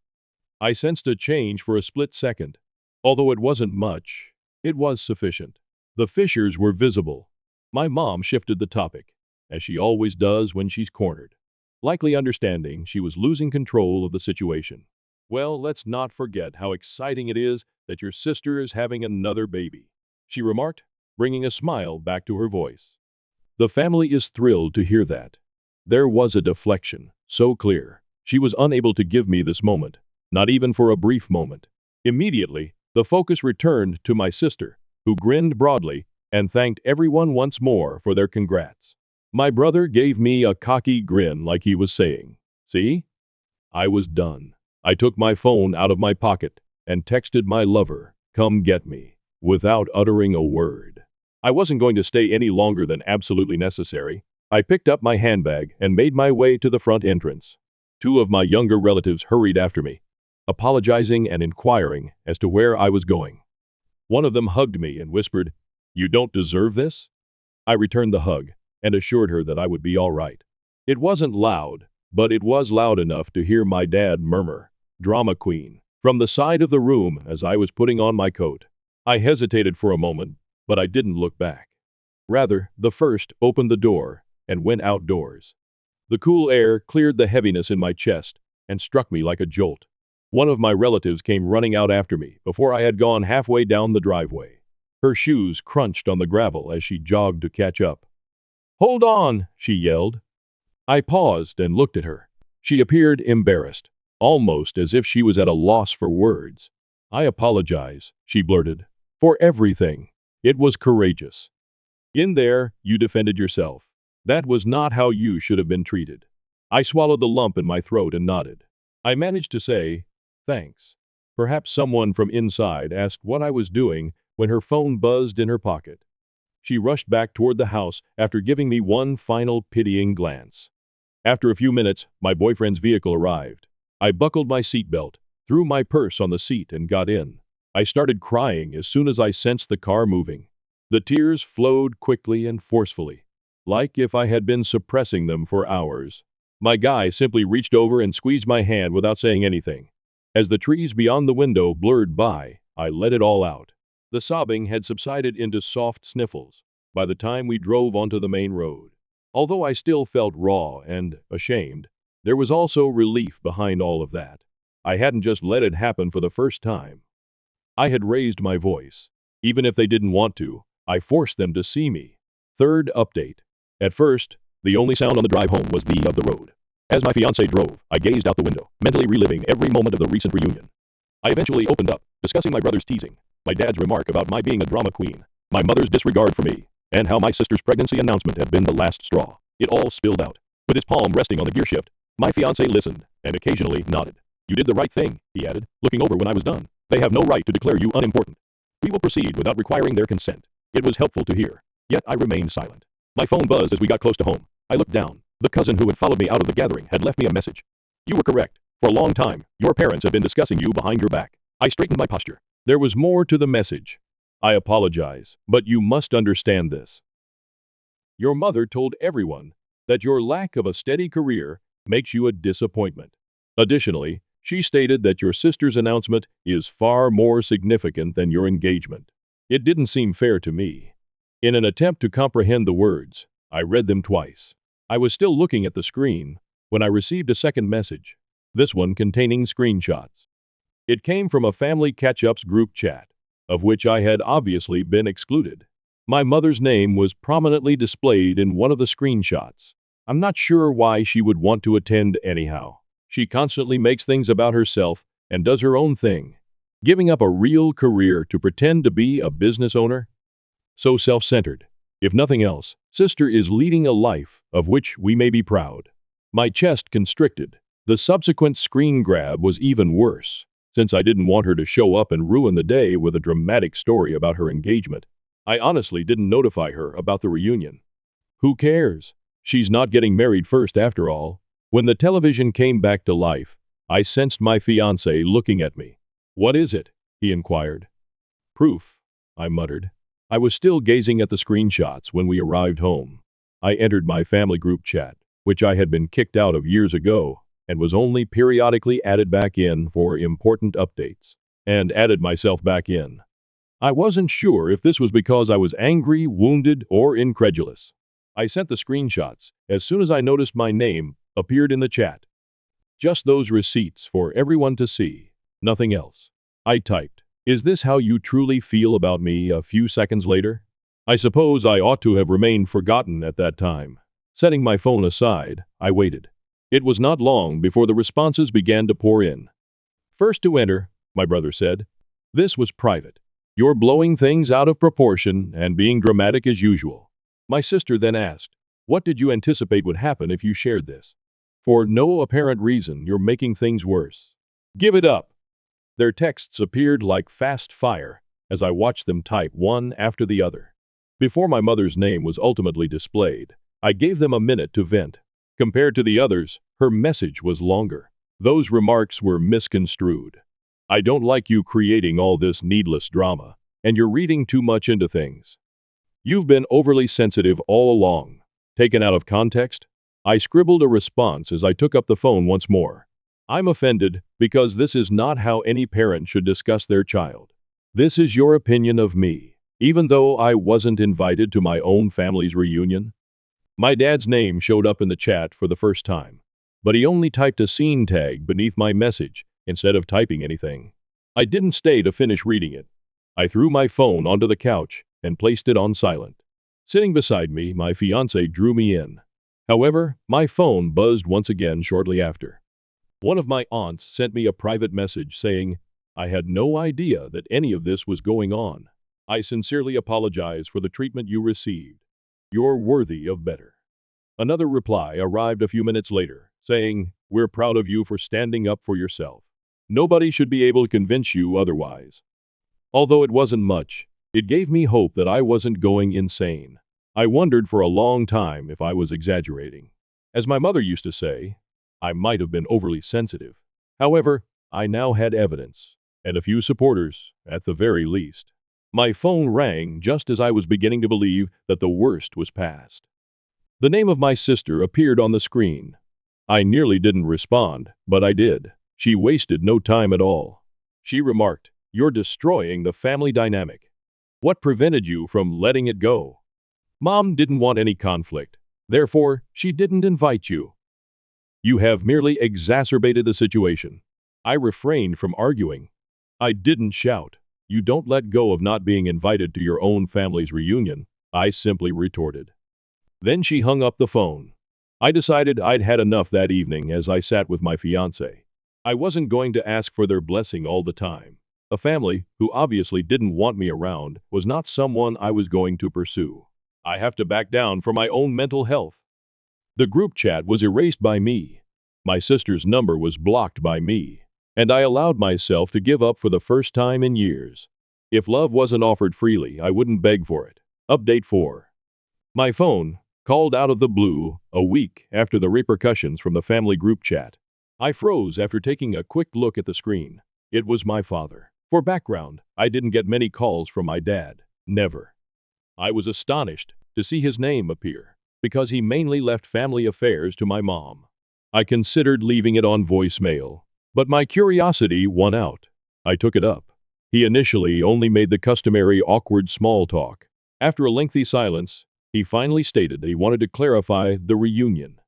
I sensed a change for a split second. Although it wasn't much, it was sufficient. The fissures were visible. My mom shifted the topic, as she always does when she's cornered. Likely understanding she was losing control of the situation. Well, let's not forget how exciting it is that your sister is having another baby, she remarked, bringing a smile back to her voice. The family is thrilled to hear that. There was a deflection, so clear. She was unable to give me this moment, not even for a brief moment. Immediately, the focus returned to my sister, who grinned broadly and thanked everyone once more for their congrats. My brother gave me a cocky grin like he was saying, see? I was done. I took my phone out of my pocket and texted my lover, come get me, without uttering a word. I wasn't going to stay any longer than absolutely necessary. I picked up my handbag and made my way to the front entrance. Two of my younger relatives hurried after me, apologizing and inquiring as to where I was going. One of them hugged me and whispered, you don't deserve this? I returned the hug and assured her that I would be all right. It wasn't loud, but it was loud enough to hear my dad murmur, drama queen, from the side of the room as I was putting on my coat. I hesitated for a moment, but I didn't look back. Rather, the first opened the door and went outdoors. The cool air cleared the heaviness in my chest and struck me like a jolt. One of my relatives came running out after me before I had gone halfway down the driveway. Her shoes crunched on the gravel as she jogged to catch up. Hold on, she yelled. I paused and looked at her. She appeared embarrassed, almost as if she was at a loss for words. I apologize, she blurted, for everything. It was courageous. In there, you defended yourself. That was not how you should have been treated. I swallowed the lump in my throat and nodded. I managed to say, thanks. Perhaps someone from inside asked what I was doing when her phone buzzed in her pocket. She rushed back toward the house after giving me one final pitying glance. After a few minutes, my boyfriend's vehicle arrived. I buckled my seatbelt, threw my purse on the seat, and got in. I started crying as soon as I sensed the car moving. The tears flowed quickly and forcefully, like if I had been suppressing them for hours. My guy simply reached over and squeezed my hand without saying anything. As the trees beyond the window blurred by, I let it all out. The sobbing had subsided into soft sniffles by the time we drove onto the main road. Although I still felt raw and ashamed, there was also relief behind all of that. I hadn't just let it happen for the first time. I had raised my voice. Even if they didn't want to, I forced them to see me. Third update. At first, the only sound on the drive home was the of the road. As my fiancée drove, I gazed out the window, mentally reliving every moment of the recent reunion. I eventually opened up, discussing my brother's teasing, my dad's remark about my being a drama queen, my mother's disregard for me, and how my sister's pregnancy announcement had been the last straw. It all spilled out. With his palm resting on the gear shift, my fiancé listened and occasionally nodded. You did the right thing, he added, looking over when I was done. They have no right to declare you unimportant. We will proceed without requiring their consent. It was helpful to hear, yet I remained silent. My phone buzzed as we got close to home. I looked down. The cousin who had followed me out of the gathering had left me a message. You were correct. For a long time, your parents have been discussing you behind your back. I straightened my posture. There was more to the message. I apologize, but you must understand this. Your mother told everyone that your lack of a steady career makes you a disappointment. Additionally, she stated that your sister's announcement is far more significant than your engagement. It didn't seem fair to me. In an attempt to comprehend the words, I read them twice. I was still looking at the screen when I received a second message, this one containing screenshots. It came from a family catch-ups group chat, of which I had obviously been excluded. My mother's name was prominently displayed in one of the screenshots. I'm not sure why she would want to attend anyhow. She constantly makes things about herself and does her own thing. Giving up a real career to pretend to be a business owner? So self-centered. If nothing else, sister is leading a life of which we may be proud. My chest constricted. The subsequent screen grab was even worse, since I didn't want her to show up and ruin the day with a dramatic story about her engagement. I honestly didn't notify her about the reunion. Who cares? She's not getting married first after all. When the television came back to life, I sensed my fiancé looking at me. What is it? He inquired. Proof, I muttered. I was still gazing at the screenshots when we arrived home. I entered my family group chat, which I had been kicked out of years ago, and was only periodically added back in for important updates, and added myself back in. I wasn't sure if this was because I was angry, wounded, or incredulous. I sent the screenshots as soon as I noticed my name appeared in the chat. Just those receipts for everyone to see, nothing else. I typed, "Is this how you truly feel about me?" a few seconds later. I suppose I ought to have remained forgotten at that time. Setting my phone aside, I waited. It was not long before the responses began to pour in. First to enter, my brother said. This was private. You're blowing things out of proportion and being dramatic as usual. My sister then asked, what did you anticipate would happen if you shared this? For no apparent reason, you're making things worse. Give it up. Their texts appeared like fast fire as I watched them type one after the other. Before my mother's name was ultimately displayed, I gave them a minute to vent. Compared to the others, her message was longer. Those remarks were misconstrued. I don't like you creating all this needless drama, and you're reading too much into things. You've been overly sensitive all along. Taken out of context? I scribbled a response as I took up the phone once more. I'm offended because this is not how any parent should discuss their child. This is your opinion of me, even though I wasn't invited to my own family's reunion. My dad's name showed up in the chat for the first time, but he only typed a scene tag beneath my message instead of typing anything. I didn't stay to finish reading it. I threw my phone onto the couch and placed it on silent. Sitting beside me, my fiancé drew me in. However, my phone buzzed once again shortly after. One of my aunts sent me a private message saying, I had no idea that any of this was going on. I sincerely apologize for the treatment you received. You're worthy of better. Another reply arrived a few minutes later, saying, "We're proud of you for standing up for yourself. Nobody should be able to convince you otherwise." Although it wasn't much, it gave me hope that I wasn't going insane. I wondered for a long time if I was exaggerating. As my mother used to say, I might have been overly sensitive. However, I now had evidence, and a few supporters, at the very least. My phone rang just as I was beginning to believe that the worst was past. The name of my sister appeared on the screen. I nearly didn't respond, but I did. She wasted no time at all. She remarked, "You're destroying the family dynamic. What prevented you from letting it go? Mom didn't want any conflict. Therefore, she didn't invite you. You have merely exacerbated the situation." I refrained from arguing. I didn't shout. "You don't let go of not being invited to your own family's reunion," I simply retorted. Then she hung up the phone. I decided I'd had enough that evening as I sat with my fiancé. I wasn't going to ask for their blessing all the time. A family who obviously didn't want me around was not someone I was going to pursue. I have to back down for my own mental health. The group chat was erased by me. My sister's number was blocked by me. And I allowed myself to give up for the first time in years. If love wasn't offered freely, I wouldn't beg for it. Update 4. My phone called out of the blue a week after the repercussions from the family group chat. I froze after taking a quick look at the screen. It was my father. For background, I didn't get many calls from my dad. Never. I was astonished to see his name appear, because he mainly left family affairs to my mom. I considered leaving it on voicemail, but my curiosity won out. I took it up. He initially only made the customary awkward small talk. After a lengthy silence, he finally stated that he wanted to clarify the reunion.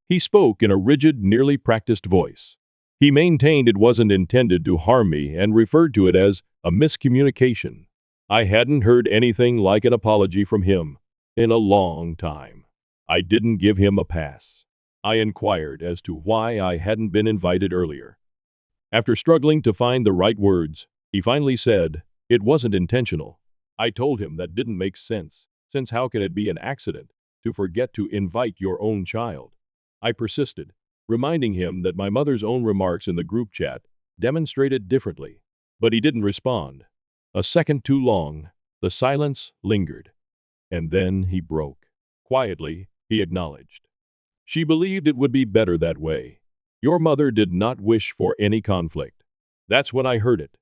He spoke in a rigid, nearly practiced voice. He maintained it wasn't intended to harm me and referred to it as a miscommunication. I hadn't heard anything like an apology from him in a long time. I didn't give him a pass. I inquired as to why I hadn't been invited earlier. After struggling to find the right words, he finally said, "It wasn't intentional." I told him that didn't make sense, since how can it be an accident to forget to invite your own child? I persisted, reminding him that my mother's own remarks in the group chat demonstrated differently. But he didn't respond. A second too long, the silence lingered. And then he broke. Quietly, he acknowledged. She believed it would be better that way. Your mother did not wish for any conflict. That's when I heard it.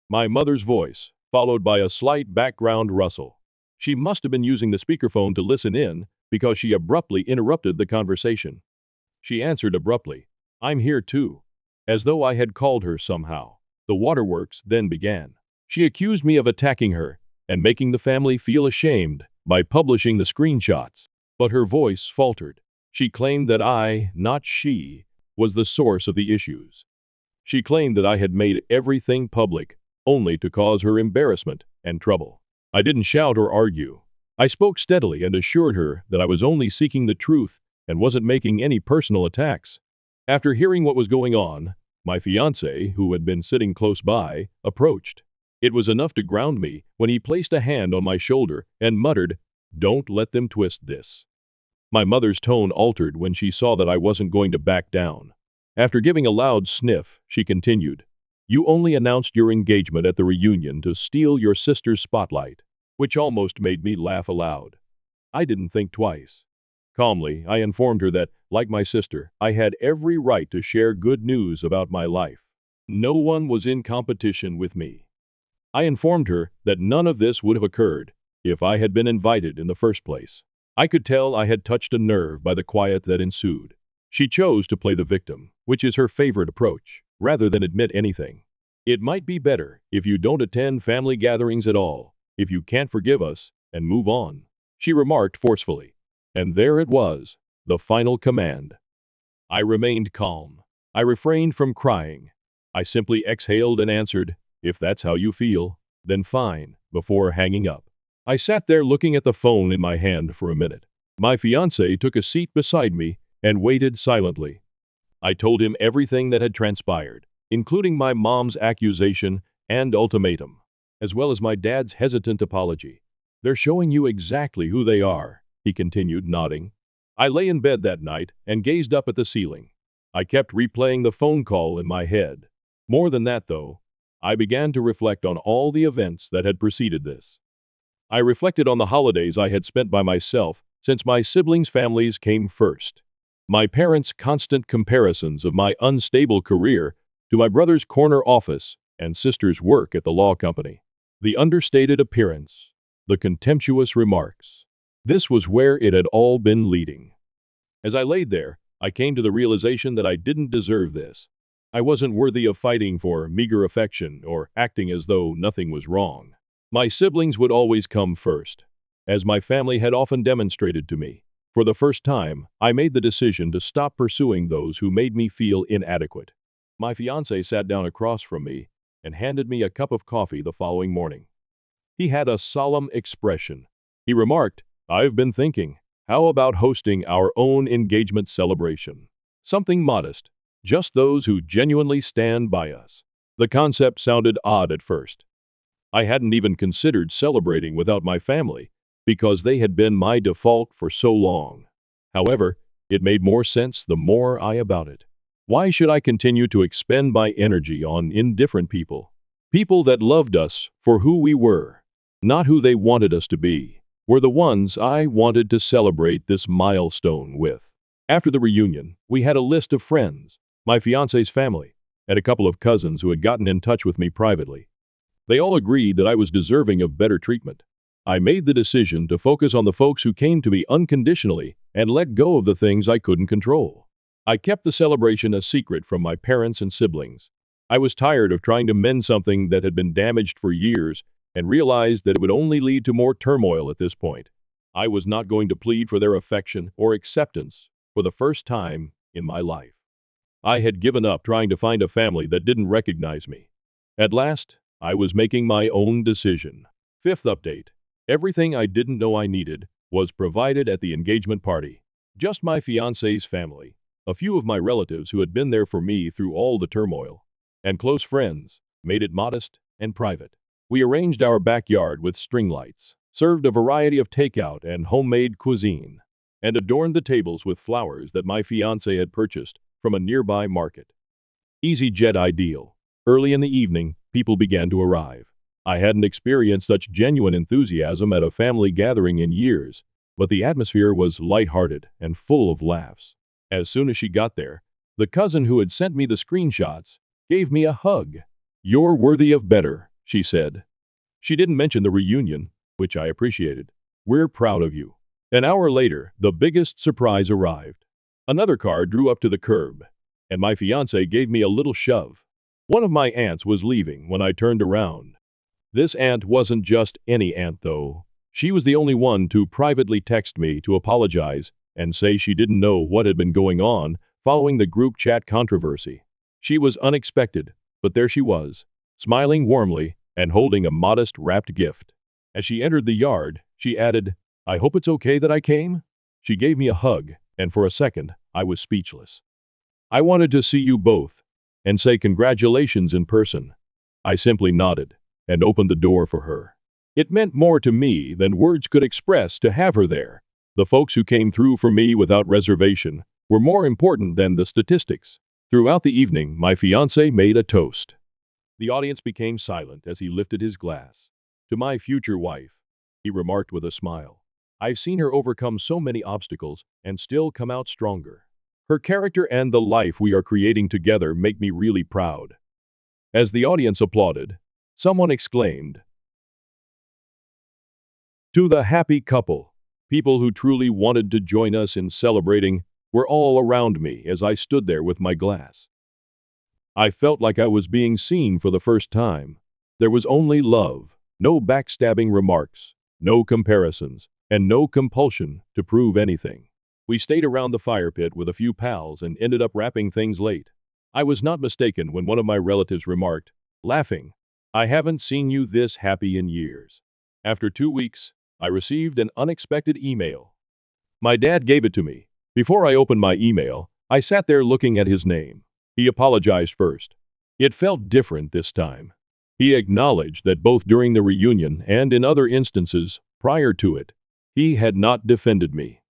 My mother's voice, followed by a slight background rustle. She must have been using the speakerphone to listen in, because she abruptly interrupted the conversation. She answered abruptly, "I'm here too," as though I had called her somehow. The waterworks then began. She accused me of attacking her and making the family feel ashamed by publishing the screenshots. But her voice faltered. She claimed that I, not she, was the source of the issues. She claimed that I had made everything public, only to cause her embarrassment and trouble. I didn't shout or argue. I spoke steadily and assured her that I was only seeking the truth and wasn't making any personal attacks. After hearing what was going on, my fiancé, who had been sitting close by, approached. It was enough to ground me when he placed a hand on my shoulder and muttered, "Don't let them twist this." My mother's tone altered when she saw that I wasn't going to back down. After giving a loud sniff, she continued, "You only announced your engagement at the reunion to steal your sister's spotlight," which almost made me laugh aloud. I didn't think twice. Calmly, I informed her that, like my sister, I had every right to share good news about my life. No one was in competition with me. I informed her that none of this would have occurred if I had been invited in the first place. I could tell I had touched a nerve by the quiet that ensued. She chose to play the victim, which is her favorite approach, rather than admit anything. "It might be better if you don't attend family gatherings at all, if you can't forgive us, and move on," she remarked forcefully. And there it was, the final command. I remained calm. I refrained from crying. I simply exhaled and answered, "If that's how you feel, then fine," before hanging up. I sat there looking at the phone in my hand for a minute. My fiancé took a seat beside me and waited silently. I told him everything that had transpired, including my mom's accusation and ultimatum, as well as my dad's hesitant apology. "They're showing you exactly who they are," he continued, nodding. I lay in bed that night and gazed up at the ceiling. I kept replaying the phone call in my head. More than that, though, I began to reflect on all the events that had preceded this. I reflected on the holidays I had spent by myself since my siblings' families came first. My parents' constant comparisons of my unstable career to my brother's corner office and sister's work at the law company. The understated appearance, the contemptuous remarks. This was where it had all been leading. As I laid there, I came to the realization that I didn't deserve this. I wasn't worthy of fighting for meager affection or acting as though nothing was wrong. My siblings would always come first, as my family had often demonstrated to me. For the first time, I made the decision to stop pursuing those who made me feel inadequate. My fiancé sat down across from me and handed me a cup of coffee the following morning. He had a solemn expression. He remarked, "I've been thinking, how about hosting our own engagement celebration? Something modest, just those who genuinely stand by us." The concept sounded odd at first. I hadn't even considered celebrating without my family, because they had been my default for so long. However, it made more sense the more I about it. Why should I continue to expend my energy on indifferent people? People that loved us for who we were, not who they wanted us to be, were the ones I wanted to celebrate this milestone with. After the reunion, we had a list of friends, my fiancé's family, and a couple of cousins who had gotten in touch with me privately. They all agreed that I was deserving of better treatment. I made the decision to focus on the folks who came to me unconditionally and let go of the things I couldn't control. I kept the celebration a secret from my parents and siblings. I was tired of trying to mend something that had been damaged for years and realized that it would only lead to more turmoil at this point. I was not going to plead for their affection or acceptance for the first time in my life. I had given up trying to find a family that didn't recognize me. At last, I was making my own decision. Fifth update. Everything I didn't know I needed was provided at the engagement party. Just my fiancé's family, a few of my relatives who had been there for me through all the turmoil, and close friends made it modest and private. We arranged our backyard with string lights, served a variety of takeout and homemade cuisine, and adorned the tables with flowers that my fiancé had purchased from a nearby market. EasyJet ideal. Early in the evening, people began to arrive. I hadn't experienced such genuine enthusiasm at a family gathering in years, but the atmosphere was lighthearted and full of laughs. As soon as she got there, the cousin who had sent me the screenshots gave me a hug. "You're worthy of better," she said. She didn't mention the reunion, which I appreciated. "We're proud of you." An hour later, the biggest surprise arrived. Another car drew up to the curb, and my fiancé gave me a little shove. One of my aunts was leaving when I turned around. This aunt wasn't just any aunt, though. She was the only one to privately text me to apologize and say she didn't know what had been going on following the group chat controversy. She was unexpected, but there she was, smiling warmly and holding a modest wrapped gift. As she entered the yard, she added, "I hope it's okay that I came?" She gave me a hug, and for a second, I was speechless. "I wanted to see you both and say congratulations in person." I simply nodded and opened the door for her. It meant more to me than words could express to have her there. The folks who came through for me without reservation were more important than the statistics. Throughout the evening, my fiancé made a toast. The audience became silent as he lifted his glass. "To my future wife," he remarked with a smile. "I've seen her overcome so many obstacles and still come out stronger. Her character and the life we are creating together make me really proud." As the audience applauded, someone exclaimed, "To the happy couple." People who truly wanted to join us in celebrating were all around me as I stood there with my glass. I felt like I was being seen for the first time. There was only love, no backstabbing remarks, no comparisons, and no compulsion to prove anything. We stayed around the fire pit with a few pals and ended up wrapping things late. I was not mistaken when one of my relatives remarked, laughing, "I haven't seen you this happy in years." After 2 weeks, I received an unexpected email. My dad gave it to me. Before I opened my email, I sat there looking at his name. He apologized first. It felt different this time. He acknowledged that both during the reunion and in other instances prior to it, He had not defended me.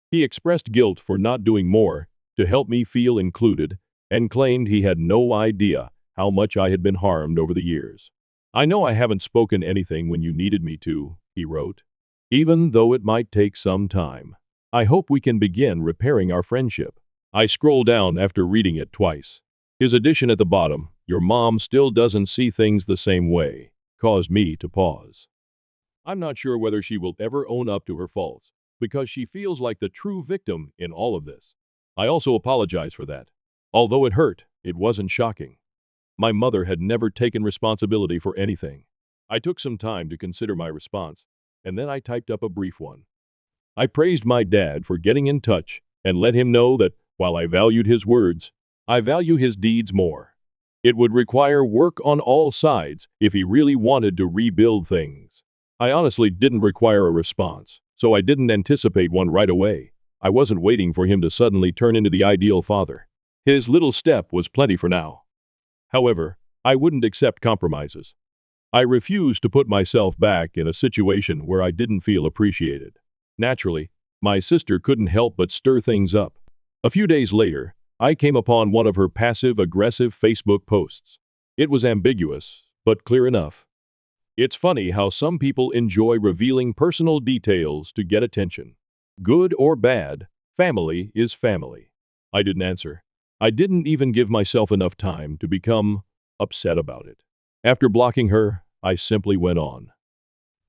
He expressed guilt for not doing more to help me feel included and claimed he had no idea how much I had been harmed over the years. I know I haven't spoken anything when you needed me to, he wrote, even though it might take some time. I hope we can begin repairing our friendship. I scrolled down after reading it twice. His addition at the bottom, your mom still doesn't see things the same way, caused me to pause. I'm not sure whether she will ever own up to her faults, because she feels like the true victim in all of this. I also apologize for that. Although it hurt, it wasn't shocking. My mother had never taken responsibility for anything. I took some time to consider my response, and then I typed up a brief one. I praised my dad for getting in touch and let him know that, while I valued his words, I value his deeds more. It would require work on all sides if he really wanted to rebuild things. I honestly didn't require a response, so I didn't anticipate one right away. I wasn't waiting for him to suddenly turn into the ideal father. His little step was plenty for now. However, I wouldn't accept compromises. I refused to put myself back in a situation where I didn't feel appreciated. Naturally, my sister couldn't help but stir things up. A few days later, I came upon one of her passive-aggressive Facebook posts. It was ambiguous, but clear enough. It's funny how some people enjoy revealing personal details to get attention. Good or bad, family is family. I didn't answer. I didn't even give myself enough time to become upset about it. After blocking her, I simply went on.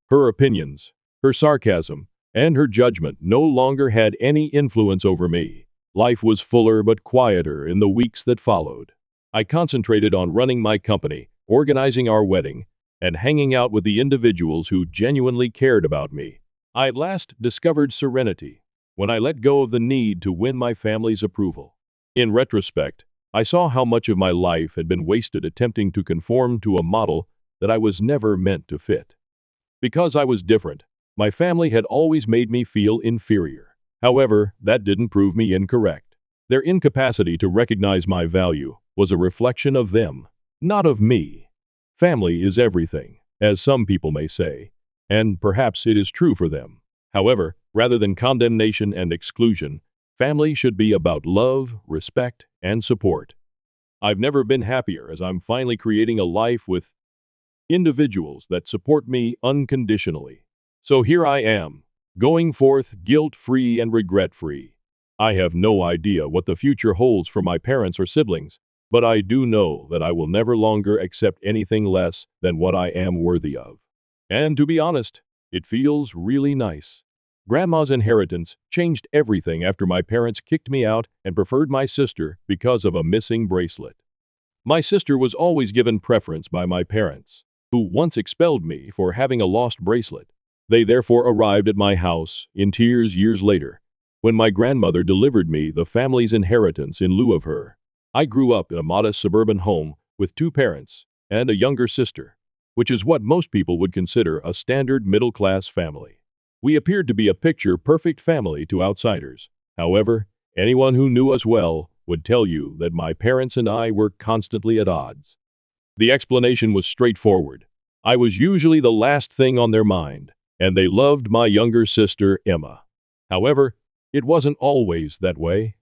Her opinions, her sarcasm, and her judgment no longer had any influence over me. Life was fuller but quieter in the weeks that followed. I concentrated on running my company, organizing our wedding, and hanging out with the individuals who genuinely cared about me. I at last discovered serenity when I let go of the need to win my family's approval. In retrospect, I saw how much of my life had been wasted attempting to conform to a model that I was never meant to fit. Because I was different, my family had always made me feel inferior. However, that didn't prove me incorrect. Their incapacity to recognize my value was a reflection of them, not of me. Family is everything, as some people may say, and perhaps it is true for them. However, rather than condemnation and exclusion, family should be about love, respect, and support. I've never been happier as I'm finally creating a life with individuals that support me unconditionally. So here I am, going forth guilt-free and regret-free. I have no idea what the future holds for my parents or siblings, but I do know that I will never longer accept anything less than what I am worthy of. And to be honest, it feels really nice. Grandma's inheritance changed everything after my parents kicked me out and preferred my sister because of a missing bracelet. My sister was always given preference by my parents, who once expelled me for having a lost bracelet. They therefore arrived at my house in tears years later, when my grandmother delivered me the family's inheritance in lieu of her. I grew up in a modest suburban home with two parents and a younger sister, which is what most people would consider a standard middle-class family. We appeared to be a picture-perfect family to outsiders. However, anyone who knew us well would tell you that my parents and I were constantly at odds. The explanation was straightforward. I was usually the last thing on their mind, and they loved my younger sister, Emma. However, it wasn't always that way.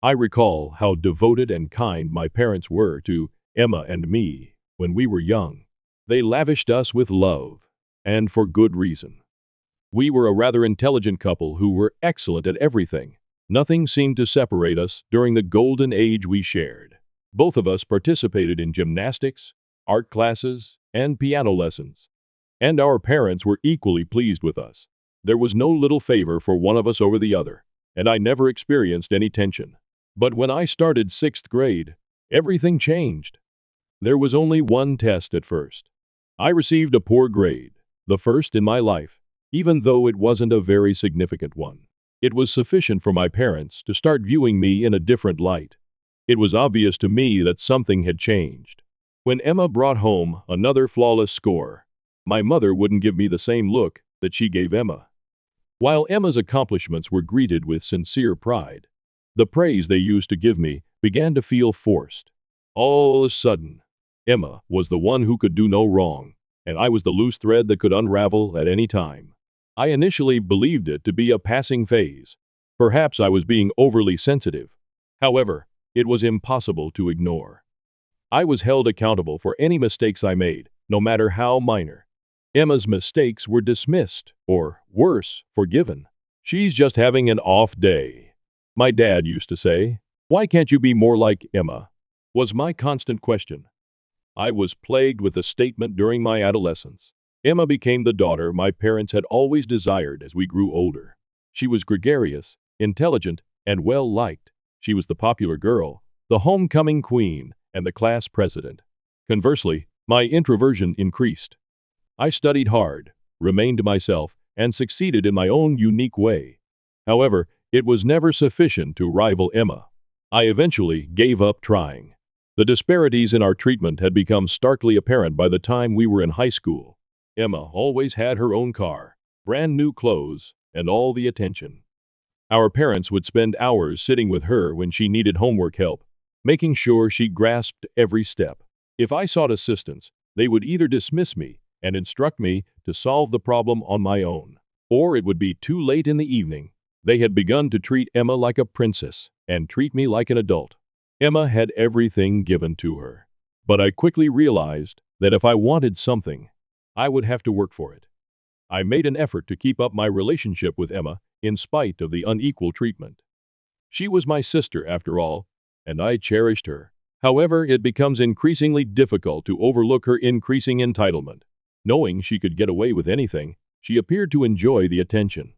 I recall how devoted and kind my parents were to Emma and me when we were young. They lavished us with love, and for good reason. We were a rather intelligent couple who were excellent at everything. Nothing seemed to separate us during the golden age we shared. Both of us participated in gymnastics, art classes, and piano lessons. And our parents were equally pleased with us. There was no little favor for one of us over the other, and I never experienced any tension. But when I started 6th grade, everything changed. There was only one test at first. I received a poor grade, the first in my life, even though it wasn't a very significant one. It was sufficient for my parents to start viewing me in a different light. It was obvious to me that something had changed. When Emma brought home another flawless score, my mother wouldn't give me the same look that she gave Emma. While Emma's accomplishments were greeted with sincere pride, the praise they used to give me began to feel forced. All of a sudden, Emma was the one who could do no wrong, and I was the loose thread that could unravel at any time. I initially believed it to be a passing phase. Perhaps I was being overly sensitive. However, it was impossible to ignore. I was held accountable for any mistakes I made, no matter how minor. Emma's mistakes were dismissed, or worse, forgiven. She's just having an off day. My dad used to say, "Why can't you be more like Emma?" was my constant question. I was plagued with the statement during my adolescence. Emma became the daughter my parents had always desired as we grew older. She was gregarious, intelligent, and well liked. She was the popular girl, the homecoming queen, and the class president. Conversely, my introversion increased. I studied hard, remained myself, and succeeded in my own unique way. However, it was never sufficient to rival Emma. I eventually gave up trying. The disparities in our treatment had become starkly apparent by the time we were in high school. Emma always had her own car, brand new clothes, and all the attention. Our parents would spend hours sitting with her when she needed homework help, making sure she grasped every step. If I sought assistance, they would either dismiss me and instruct me to solve the problem on my own, or it would be too late in the evening. They had begun to treat Emma like a princess and treat me like an adult. Emma had everything given to her. But I quickly realized that if I wanted something, I would have to work for it. I made an effort to keep up my relationship with Emma in spite of the unequal treatment. She was my sister, after all, and I cherished her. However, it becomes increasingly difficult to overlook her increasing entitlement. Knowing she could get away with anything, she appeared to enjoy the attention.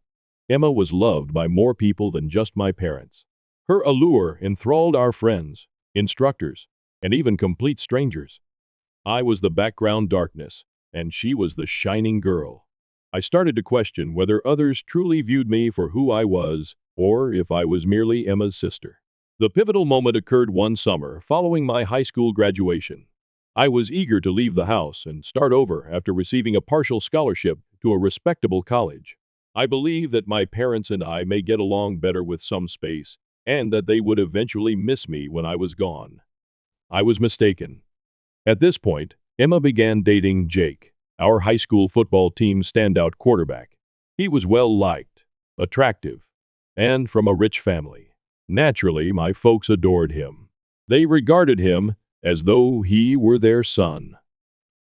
Emma was loved by more people than just my parents. Her allure enthralled our friends, instructors, and even complete strangers. I was the background darkness, and she was the shining girl. I started to question whether others truly viewed me for who I was, or if I was merely Emma's sister. The pivotal moment occurred one summer following my high school graduation. I was eager to leave the house and start over after receiving a partial scholarship to a respectable college. I believed that my parents and I may get along better with some space, and that they would eventually miss me when I was gone. I was mistaken. At this point, Emma began dating Jake, our high school football team's standout quarterback. He was well liked, attractive, and from a rich family. Naturally, my folks adored him. They regarded him as though he were their son.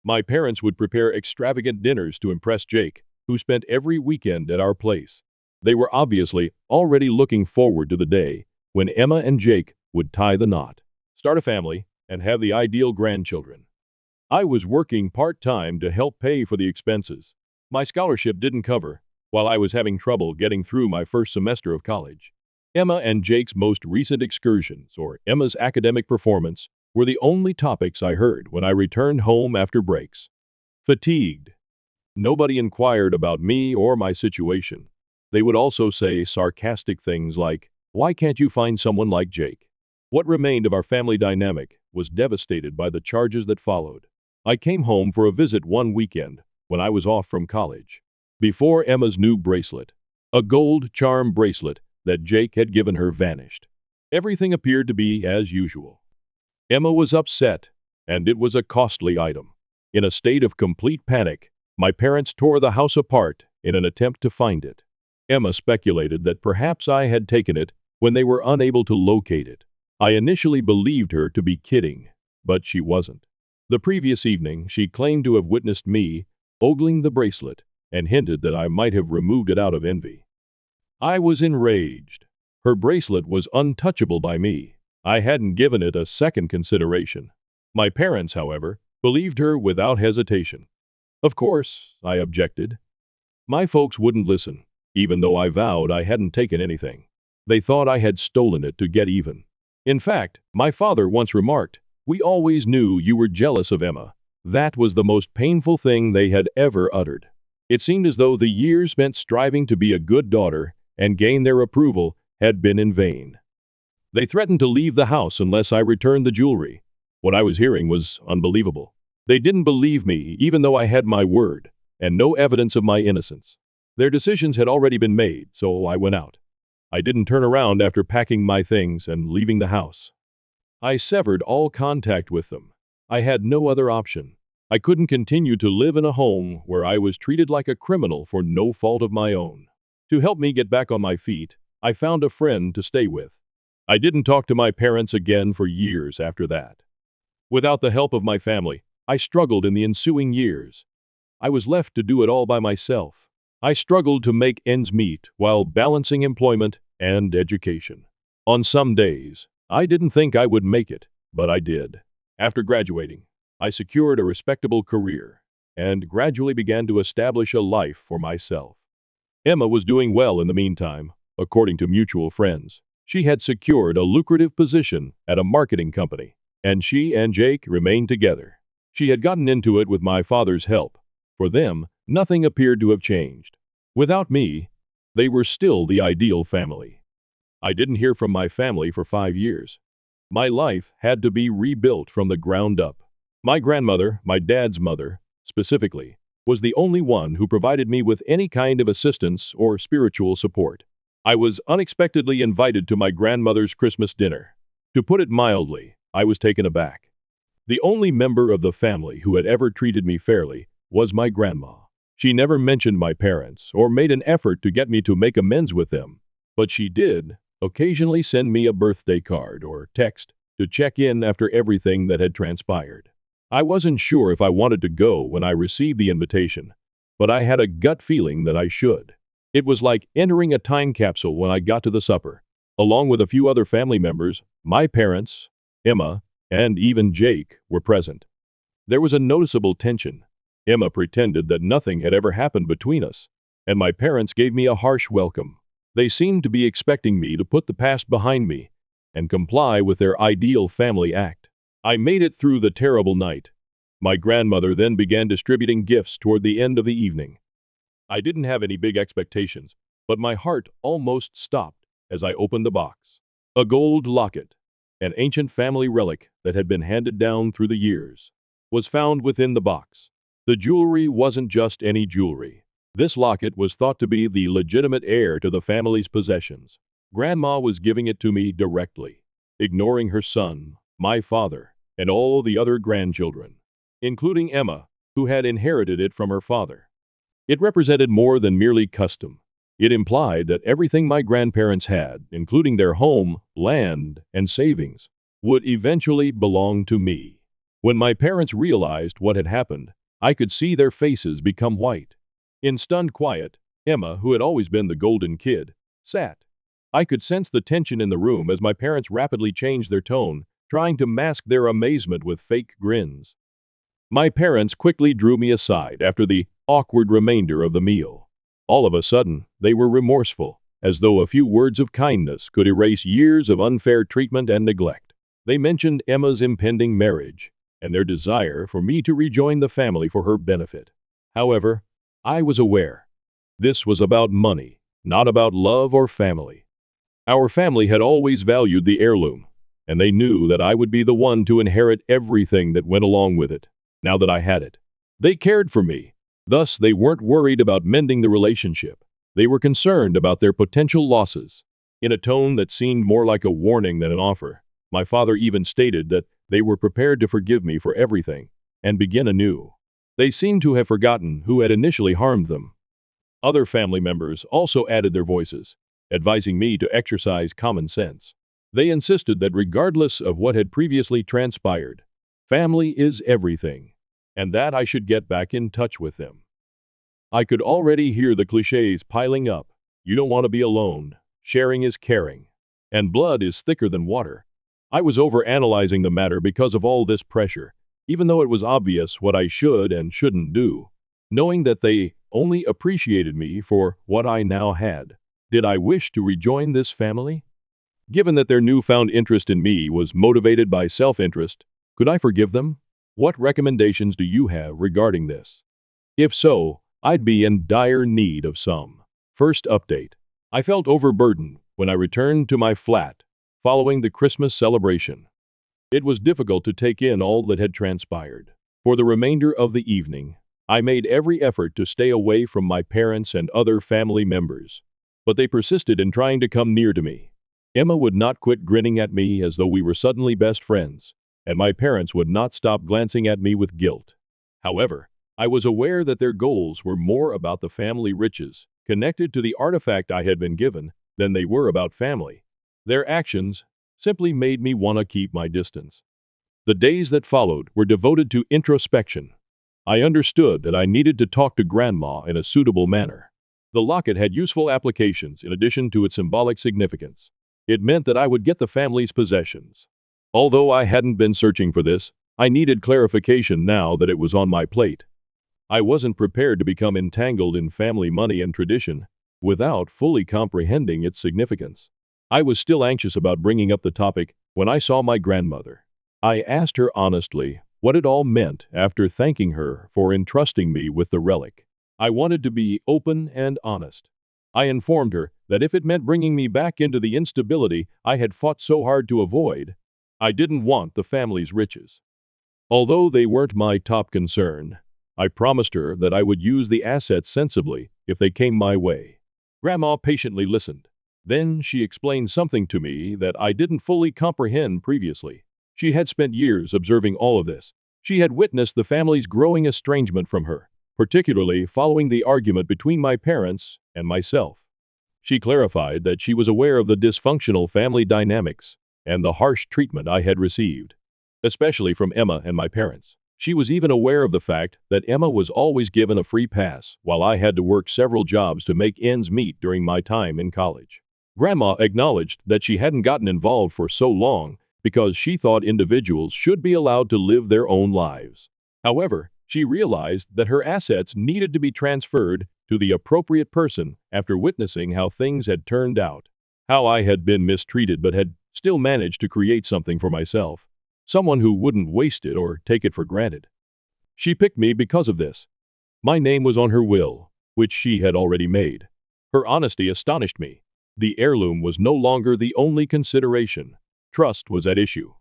My parents would prepare extravagant dinners to impress Jake, who spent every weekend at our place. They were obviously already looking forward to the day when Emma and Jake would tie the knot, start a family, and have the ideal grandchildren. I was working part-time to help pay for the expenses. My scholarship didn't cover, while I was having trouble getting through my first semester of college. Emma and Jake's most recent excursions, or Emma's academic performance, were the only topics I heard when I returned home after breaks. Fatigued. Nobody inquired about me or my situation. They would also say sarcastic things like, "Why can't you find someone like Jake?" What remained of our family dynamic was devastated by the charges that followed. I came home for a visit one weekend when I was off from college. Before Emma's new bracelet, a gold charm bracelet that Jake had given her, vanished. Everything appeared to be as usual. Emma was upset, and it was a costly item. In a state of complete panic, my parents tore the house apart in an attempt to find it. Emma speculated that perhaps I had taken it when they were unable to locate it. I initially believed her to be kidding, but she wasn't. The previous evening, she claimed to have witnessed me ogling the bracelet and hinted that I might have removed it out of envy. I was enraged. Her bracelet was untouchable by me. I hadn't given it a second consideration. My parents, however, believed her without hesitation. Of course, I objected. My folks wouldn't listen, even though I vowed I hadn't taken anything. They thought I had stolen it to get even. In fact, my father once remarked, "We always knew you were jealous of Emma." That was the most painful thing they had ever uttered. It seemed as though the years spent striving to be a good daughter and gain their approval had been in vain. They threatened to leave the house unless I returned the jewelry. What I was hearing was unbelievable. They didn't believe me, even though I had my word and no evidence of my innocence. Their decisions had already been made, so I went out. I didn't turn around after packing my things and leaving the house. I severed all contact with them. I had no other option. I couldn't continue to live in a home where I was treated like a criminal for no fault of my own. To help me get back on my feet, I found a friend to stay with. I didn't talk to my parents again for years after that. Without the help of my family, I struggled in the ensuing years. I was left to do it all by myself. I struggled to make ends meet while balancing employment and education. On some days, I didn't think I would make it, but I did. After graduating, I secured a respectable career and gradually began to establish a life for myself. Emma was doing well in the meantime, according to mutual friends. She had secured a lucrative position at a marketing company, and she and Jake remained together. She had gotten into it with my father's help. For them, nothing appeared to have changed. Without me, they were still the ideal family. I didn't hear from my family for 5 years. My life had to be rebuilt from the ground up. My grandmother, my dad's mother, specifically, was the only one who provided me with any kind of assistance or spiritual support. I was unexpectedly invited to my grandmother's Christmas dinner. To put it mildly, I was taken aback. The only member of the family who had ever treated me fairly was my grandma. She never mentioned my parents or made an effort to get me to make amends with them, but she did occasionally send me a birthday card or text to check in after everything that had transpired. I wasn't sure if I wanted to go when I received the invitation, but I had a gut feeling that I should. It was like entering a time capsule when I got to the supper. Along with a few other family members, my parents, Emma, and even Jake were present. There was a noticeable tension. Emma pretended that nothing had ever happened between us, and my parents gave me a harsh welcome. They seemed to be expecting me to put the past behind me and comply with their ideal family act. I made it through the terrible night. My grandmother then began distributing gifts toward the end of the evening. I didn't have any big expectations, but my heart almost stopped as I opened the box. A gold locket, an ancient family relic that had been handed down through the years, was found within the box. The jewelry wasn't just any jewelry. This locket was thought to be the legitimate heir to the family's possessions. Grandma was giving it to me directly, ignoring her son, my father, and all the other grandchildren, including Emma, who had inherited it from her father. It represented more than merely custom. It implied that everything my grandparents had, including their home, land, and savings, would eventually belong to me. When my parents realized what had happened, I could see their faces become white. In stunned quiet, Emma, who had always been the golden kid, sat. I could sense the tension in the room as my parents rapidly changed their tone, trying to mask their amazement with fake grins. My parents quickly drew me aside after the awkward remainder of the meal. All of a sudden, they were remorseful, as though a few words of kindness could erase years of unfair treatment and neglect. They mentioned Emma's impending marriage and their desire for me to rejoin the family for her benefit. However, I was aware. This was about money, not about love or family. Our family had always valued the heirloom, and they knew that I would be the one to inherit everything that went along with it, now that I had it. They cared for me. Thus, they weren't worried about mending the relationship. They were concerned about their potential losses. In a tone that seemed more like a warning than an offer, my father even stated that they were prepared to forgive me for everything and begin anew. They seemed to have forgotten who had initially harmed them. Other family members also added their voices, advising me to exercise common sense. They insisted that regardless of what had previously transpired, family is everything, and that I should get back in touch with them. I could already hear the cliches piling up. You don't want to be alone, sharing is caring, and blood is thicker than water. I was overanalyzing the matter because of all this pressure, even though it was obvious what I should and shouldn't do. Knowing that they only appreciated me for what I now had, did I wish to rejoin this family? Given that their newfound interest in me was motivated by self-interest, could I forgive them? What recommendations do you have regarding this? If so, I'd be in dire need of some. First update. I felt overburdened when I returned to my flat following the Christmas celebration. It was difficult to take in all that had transpired. For the remainder of the evening, I made every effort to stay away from my parents and other family members, but they persisted in trying to come near to me. Emma would not quit grinning at me as though we were suddenly best friends, and my parents would not stop glancing at me with guilt. However, I was aware that their goals were more about the family riches connected to the artifact I had been given than they were about family. Their actions simply made me want to keep my distance. The days that followed were devoted to introspection. I understood that I needed to talk to Grandma in a suitable manner. The locket had useful applications in addition to its symbolic significance. It meant that I would get the family's possessions. Although I hadn't been searching for this, I needed clarification now that it was on my plate. I wasn't prepared to become entangled in family money and tradition without fully comprehending its significance. I was still anxious about bringing up the topic when I saw my grandmother. I asked her honestly what it all meant after thanking her for entrusting me with the relic. I wanted to be open and honest. I informed her that if it meant bringing me back into the instability I had fought so hard to avoid, I didn't want the family's riches. Although they weren't my top concern, I promised her that I would use the assets sensibly if they came my way. Grandma patiently listened. Then she explained something to me that I didn't fully comprehend previously. She had spent years observing all of this. She had witnessed the family's growing estrangement from her, particularly following the argument between my parents and myself. She clarified that she was aware of the dysfunctional family dynamics and the harsh treatment I had received, especially from Emma and my parents. She was even aware of the fact that Emma was always given a free pass while I had to work several jobs to make ends meet during my time in college. Grandma acknowledged that she hadn't gotten involved for so long because she thought individuals should be allowed to live their own lives. However, she realized that her assets needed to be transferred to the appropriate person after witnessing how things had turned out, how I had been mistreated but had still managed to create something for myself, someone who wouldn't waste it or take it for granted. She picked me because of this. My name was on her will, which she had already made. Her honesty astonished me. The heirloom was no longer the only consideration. Trust was at issue.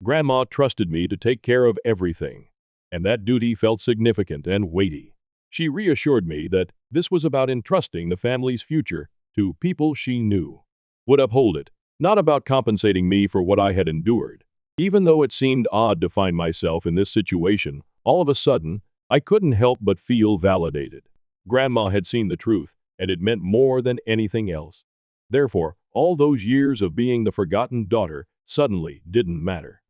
Grandma trusted me to take care of everything, and that duty felt significant and weighty. She reassured me that this was about entrusting the family's future to people she knew would uphold it, not about compensating me for what I had endured. Even though it seemed odd to find myself in this situation, all of a sudden, I couldn't help but feel validated. Grandma had seen the truth, and it meant more than anything else. Therefore, all those years of being the forgotten daughter suddenly didn't matter.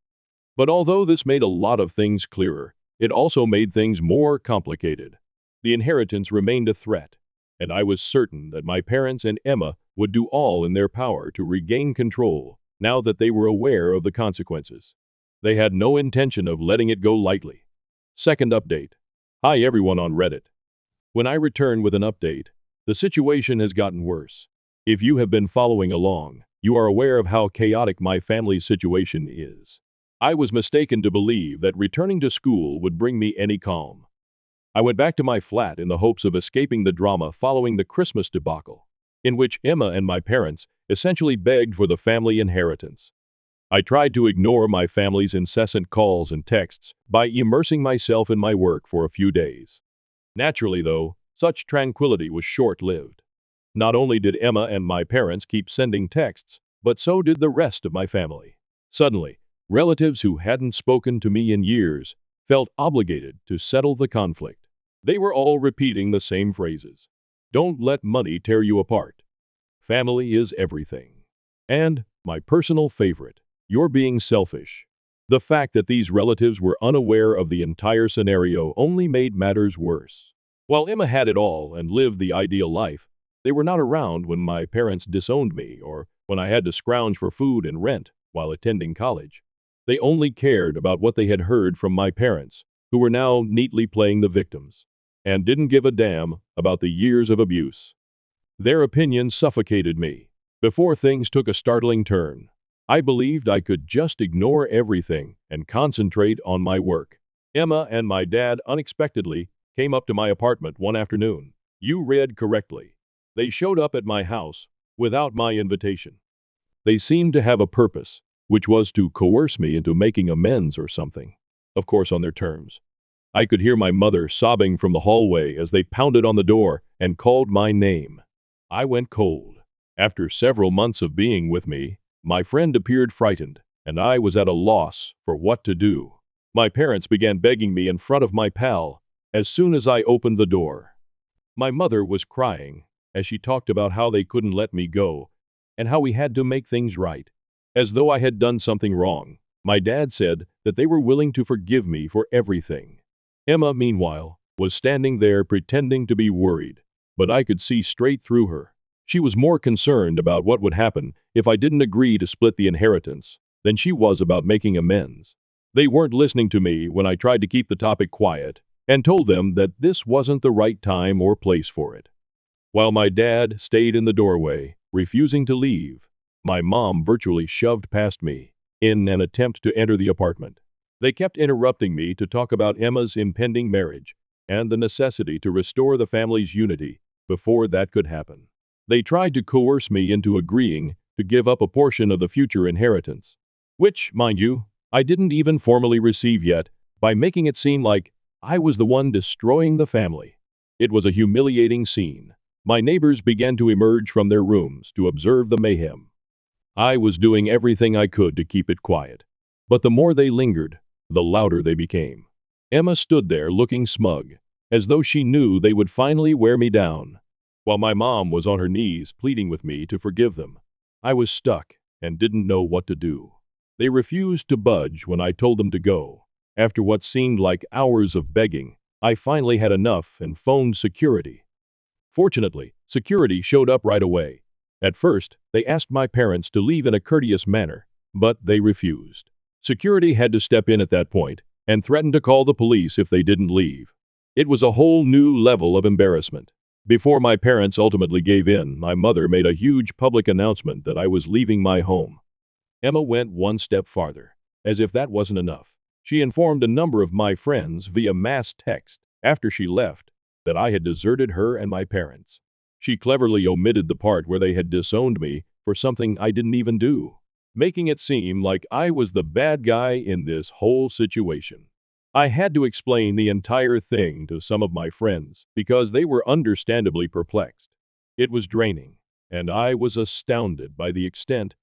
But although this made a lot of things clearer, it also made things more complicated. The inheritance remained a threat, and I was certain that my parents and Emma would do all in their power to regain control now that they were aware of the consequences. They had no intention of letting it go lightly. Second update. Hi everyone on Reddit. When I return with an update, the situation has gotten worse. If you have been following along, you are aware of how chaotic my family's situation is. I was mistaken to believe that returning to school would bring me any calm. I went back to my flat in the hopes of escaping the drama following the Christmas debacle, in which Emma and my parents essentially begged for the family inheritance. I tried to ignore my family's incessant calls and texts by immersing myself in my work for a few days. Naturally, though, such tranquility was short-lived. Not only did Emma and my parents keep sending texts, but so did the rest of my family. Suddenly, relatives who hadn't spoken to me in years felt obligated to settle the conflict. They were all repeating the same phrases. Don't let money tear you apart. Family is everything. And, my personal favorite, you're being selfish. The fact that these relatives were unaware of the entire scenario only made matters worse. While Emma had it all and lived the ideal life, they were not around when my parents disowned me or when I had to scrounge for food and rent while attending college. They only cared about what they had heard from my parents, who were now neatly playing the victims, and didn't give a damn about the years of abuse. Their opinions suffocated me. Before things took a startling turn, I believed I could just ignore everything and concentrate on my work. Emma and my dad unexpectedly came up to my apartment one afternoon. You read correctly. They showed up at my house without my invitation. They seemed to have a purpose, which was to coerce me into making amends or something. Of course, on their terms. I could hear my mother sobbing from the hallway as they pounded on the door and called my name. I went cold. After several months of being with me, my friend appeared frightened, and I was at a loss for what to do. My parents began begging me in front of my pal as soon as I opened the door. My mother was crying as she talked about how they couldn't let me go and how we had to make things right, as though I had done something wrong. My dad said that they were willing to forgive me for everything. Emma, meanwhile, was standing there pretending to be worried, but I could see straight through her. She was more concerned about what would happen if I didn't agree to split the inheritance than she was about making amends. They weren't listening to me when I tried to keep the topic quiet and told them that this wasn't the right time or place for it. While my dad stayed in the doorway, refusing to leave, my mom virtually shoved past me in an attempt to enter the apartment. They kept interrupting me to talk about Emma's impending marriage and the necessity to restore the family's unity before that could happen. They tried to coerce me into agreeing to give up a portion of the future inheritance, which, mind you, I didn't even formally receive yet, by making it seem like I was the one destroying the family. It was a humiliating scene. My neighbors began to emerge from their rooms to observe the mayhem. I was doing everything I could to keep it quiet, but the more they lingered, the louder they became. Emma stood there looking smug, as though she knew they would finally wear me down, while my mom was on her knees pleading with me to forgive them. I was stuck and didn't know what to do. They refused to budge when I told them to go. After what seemed like hours of begging, I finally had enough and phoned security. Fortunately, security showed up right away. At first, they asked my parents to leave in a courteous manner, but they refused. Security had to step in at that point and threatened to call the police if they didn't leave. It was a whole new level of embarrassment. Before my parents ultimately gave in, my mother made a huge public announcement that I was leaving my home. Emma went one step farther. As if that wasn't enough, she informed a number of my friends via mass text after she left that I had deserted her and my parents. She cleverly omitted the part where they had disowned me for something I didn't even do, making it seem like I was the bad guy in this whole situation. I had to explain the entire thing to some of my friends because they were understandably perplexed. It was draining, and I was astounded by the extent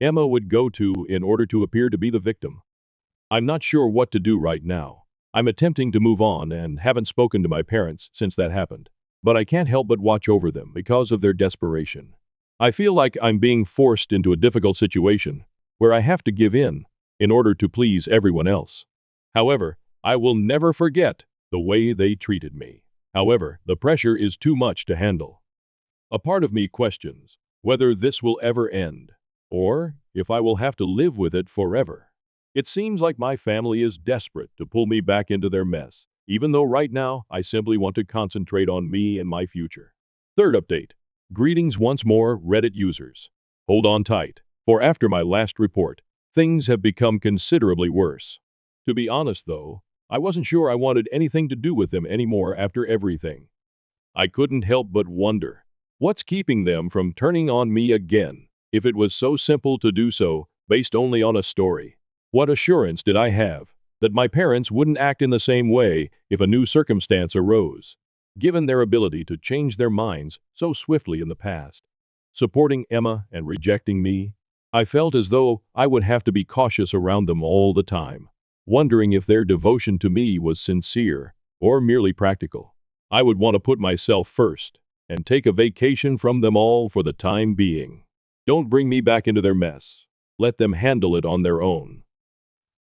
Emma would go to in order to appear to be the victim. I'm not sure what to do right now. I'm attempting to move on and haven't spoken to my parents since that happened, but I can't help but watch over them because of their desperation. I feel like I'm being forced into a difficult situation where I have to give in order to please everyone else. However, I will never forget the way they treated me. However, the pressure is too much to handle. A part of me questions whether this will ever end, or if I will have to live with it forever. It seems like my family is desperate to pull me back into their mess, even though right now I simply want to concentrate on me and my future. Third update. Greetings once more, Reddit users. Hold on tight, for after my last report, things have become considerably worse. To be honest though, I wasn't sure I wanted anything to do with them anymore after everything. I couldn't help but wonder, what's keeping them from turning on me again? If it was so simple to do so, based only on a story, what assurance did I have that my parents wouldn't act in the same way if a new circumstance arose, given their ability to change their minds so swiftly in the past? Supporting Emma and rejecting me, I felt as though I would have to be cautious around them all the time, wondering if their devotion to me was sincere or merely practical. I would want to put myself first and take a vacation from them all for the time being. Don't bring me back into their mess. Let them handle it on their own.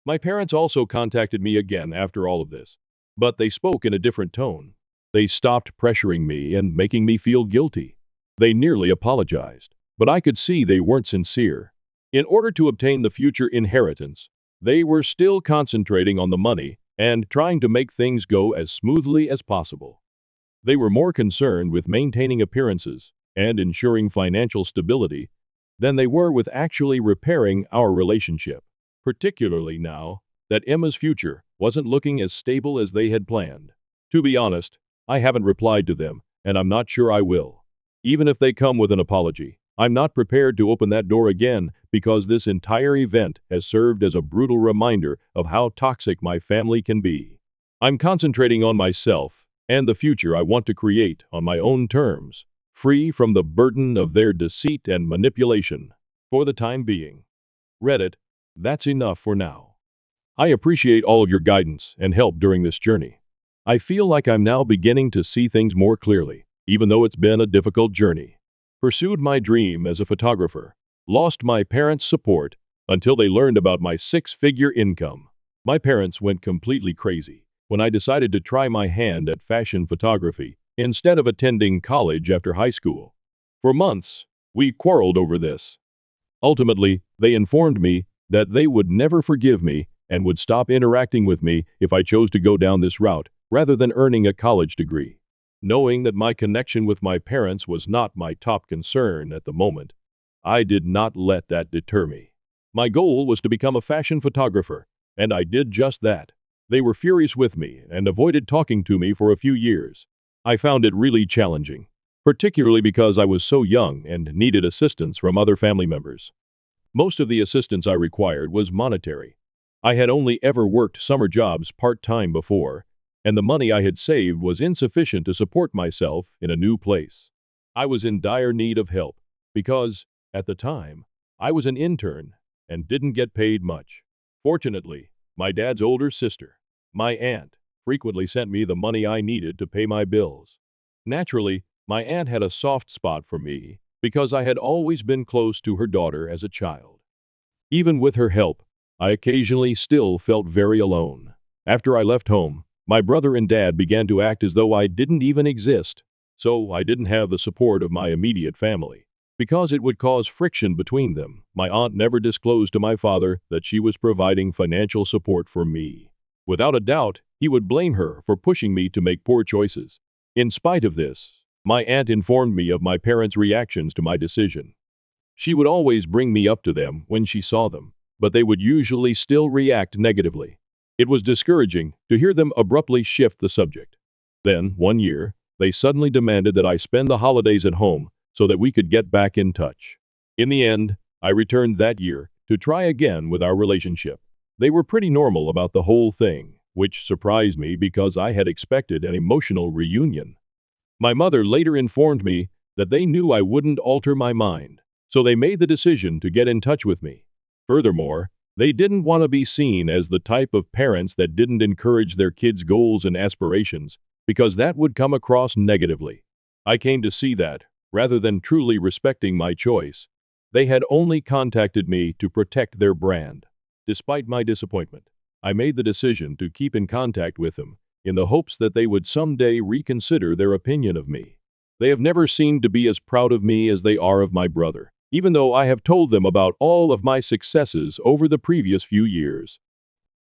My parents also contacted me again after all of this, but they spoke in a different tone. They stopped pressuring me and making me feel guilty. They nearly apologized, but I could see they weren't sincere. In order to obtain the future inheritance, they were still concentrating on the money and trying to make things go as smoothly as possible. They were more concerned with maintaining appearances and ensuring financial stability than they were with actually repairing our relationship, particularly now that Emma's future wasn't looking as stable as they had planned. To be honest, I haven't replied to them, and I'm not sure I will. Even if they come with an apology, I'm not prepared to open that door again because this entire event has served as a brutal reminder of how toxic my family can be. I'm concentrating on myself and the future I want to create on my own terms, free from the burden of their deceit and manipulation. For the time being. Reddit, that's enough for now. I appreciate all of your guidance and help during this journey. I feel like I'm now beginning to see things more clearly, even though it's been a difficult journey. Pursued my dream as a photographer, lost my parents' support until they learned about my six-figure income. My parents went completely crazy when I decided to try my hand at fashion photography instead of attending college after high school. For months, we quarreled over this. Ultimately, they informed me that they would never forgive me and would stop interacting with me if I chose to go down this route rather than earning a college degree. Knowing that my connection with my parents was not my top concern at the moment, I did not let that deter me. My goal was to become a fashion photographer, and I did just that. They were furious with me and avoided talking to me for a few years. I found it really challenging, particularly because I was so young and needed assistance from other family members. Most of the assistance I required was monetary. I had only ever worked summer jobs part-time before, and the money I had saved was insufficient to support myself in a new place. I was in dire need of help because, at the time, I was an intern and didn't get paid much. Fortunately, my dad's older sister, my aunt, frequently sent me the money I needed to pay my bills. Naturally, my aunt had a soft spot for me because I had always been close to her daughter as a child. Even with her help, I occasionally still felt very alone. After I left home, my brother and dad began to act as though I didn't even exist, so I didn't have the support of my immediate family. Because it would cause friction between them, my aunt never disclosed to my father that she was providing financial support for me. Without a doubt, he would blame her for pushing me to make poor choices. In spite of this, my aunt informed me of my parents' reactions to my decision. She would always bring me up to them when she saw them, but they would usually still react negatively. It was discouraging to hear them abruptly shift the subject. Then, one year, they suddenly demanded that I spend the holidays at home so that we could get back in touch. In the end, I returned that year to try again with our relationship. They were pretty normal about the whole thing, which surprised me because I had expected an emotional reunion. My mother later informed me that they knew I wouldn't alter my mind, so they made the decision to get in touch with me. Furthermore, they didn't want to be seen as the type of parents that didn't encourage their kids' goals and aspirations, because that would come across negatively. I came to see that, rather than truly respecting my choice, they had only contacted me to protect their brand. Despite my disappointment, I made the decision to keep in contact with them, in the hopes that they would someday reconsider their opinion of me. They have never seemed to be as proud of me as they are of my brother, even though I have told them about all of my successes over the previous few years.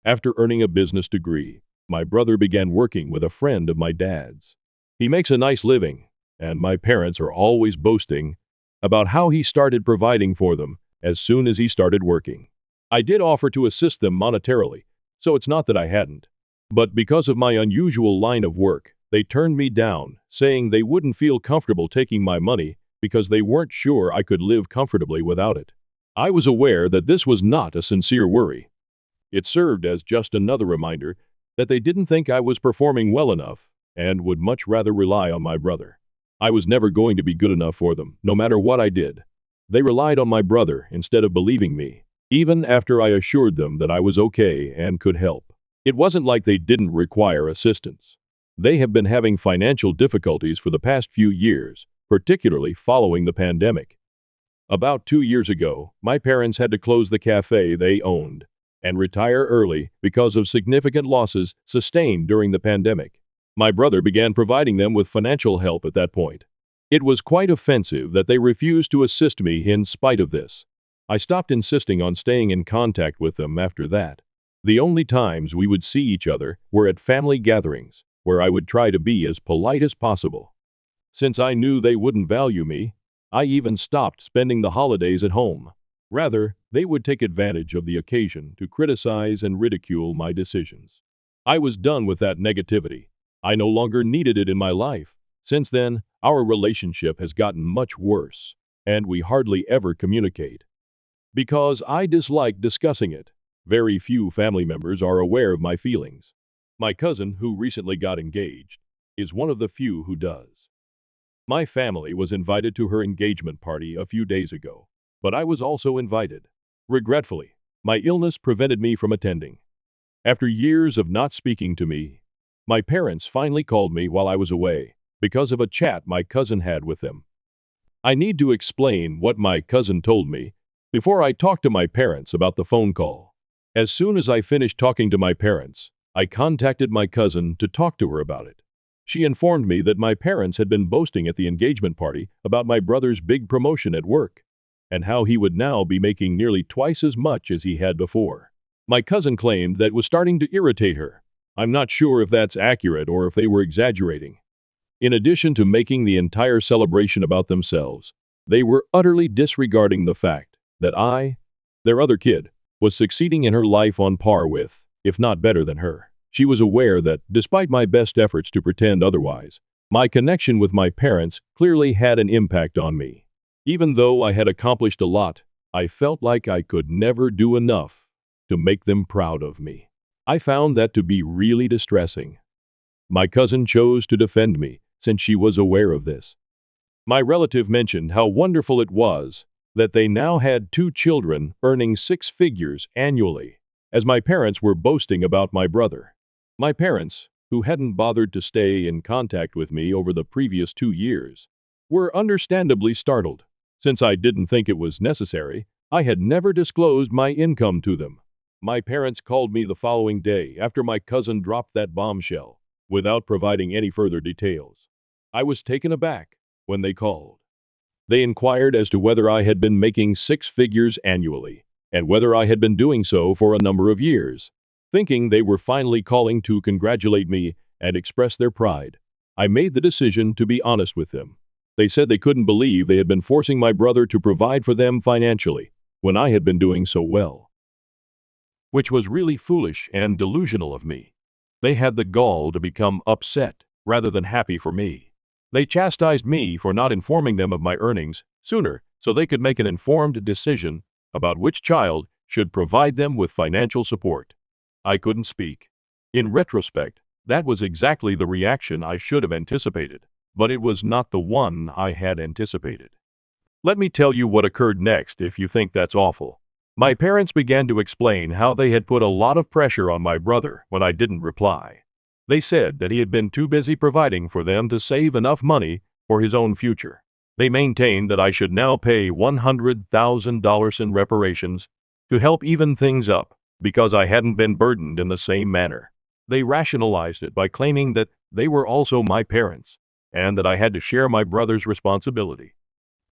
After earning a business degree, my brother began working with a friend of my dad's. He makes a nice living, and my parents are always boasting about how he started providing for them as soon as he started working. I did offer to assist them monetarily, so it's not that I hadn't. But because of my unusual line of work, they turned me down, saying they wouldn't feel comfortable taking my money because they weren't sure I could live comfortably without it. I was aware that this was not a sincere worry. It served as just another reminder that they didn't think I was performing well enough and would much rather rely on my brother. I was never going to be good enough for them, no matter what I did. They relied on my brother instead of believing me, even after I assured them that I was okay and could help. It wasn't like they didn't require assistance. They have been having financial difficulties for the past few years, particularly following the pandemic. About 2 years ago, my parents had to close the cafe they owned and retire early because of significant losses sustained during the pandemic. My brother began providing them with financial help at that point. It was quite offensive that they refused to assist me in spite of this. I stopped insisting on staying in contact with them after that. The only times we would see each other were at family gatherings, where I would try to be as polite as possible. Since I knew they wouldn't value me, I even stopped spending the holidays at home. Rather, they would take advantage of the occasion to criticize and ridicule my decisions. I was done with that negativity. I no longer needed it in my life. Since then, our relationship has gotten much worse, and we hardly ever communicate. Because I dislike discussing it, very few family members are aware of my feelings. My cousin, who recently got engaged, is one of the few who does. My family was invited to her engagement party a few days ago, but I was also invited. Regretfully, my illness prevented me from attending. After years of not speaking to me, my parents finally called me while I was away because of a chat my cousin had with them. I need to explain what my cousin told me before I talk to my parents about the phone call. As soon as I finished talking to my parents, I contacted my cousin to talk to her about it. She informed me that my parents had been boasting at the engagement party about my brother's big promotion at work, and how he would now be making nearly twice as much as he had before. My cousin claimed that was starting to irritate her. I'm not sure if that's accurate or if they were exaggerating. In addition to making the entire celebration about themselves, they were utterly disregarding the fact that I, their other kid, was succeeding in her life on par with, if not better than her. She was aware that, despite my best efforts to pretend otherwise, my connection with my parents clearly had an impact on me. Even though I had accomplished a lot, I felt like I could never do enough to make them proud of me. I found that to be really distressing. My cousin chose to defend me since she was aware of this. My relative mentioned how wonderful it was that they now had 2 children earning 6 figures annually, as my parents were boasting about my brother. My parents, who hadn't bothered to stay in contact with me over the previous 2 years, were understandably startled. Since I didn't think it was necessary, I had never disclosed my income to them. My parents called me the following day after my cousin dropped that bombshell, without providing any further details. I was taken aback when they called. They inquired as to whether I had been making 6 figures annually, and whether I had been doing so for a number of years. Thinking they were finally calling to congratulate me and express their pride, I made the decision to be honest with them. They said they couldn't believe they had been forcing my brother to provide for them financially when I had been doing so well, which was really foolish and delusional of me. They had the gall to become upset rather than happy for me. They chastised me for not informing them of my earnings sooner so they could make an informed decision about which child should provide them with financial support. I couldn't speak. In retrospect, that was exactly the reaction I should have anticipated, but it was not the one I had anticipated. Let me tell you what occurred next if you think that's awful. My parents began to explain how they had put a lot of pressure on my brother when I didn't reply. They said that he had been too busy providing for them to save enough money for his own future. They maintained that I should now pay $100,000 in reparations to help even things up because I hadn't been burdened in the same manner. They rationalized it by claiming that they were also my parents and that I had to share my brother's responsibility.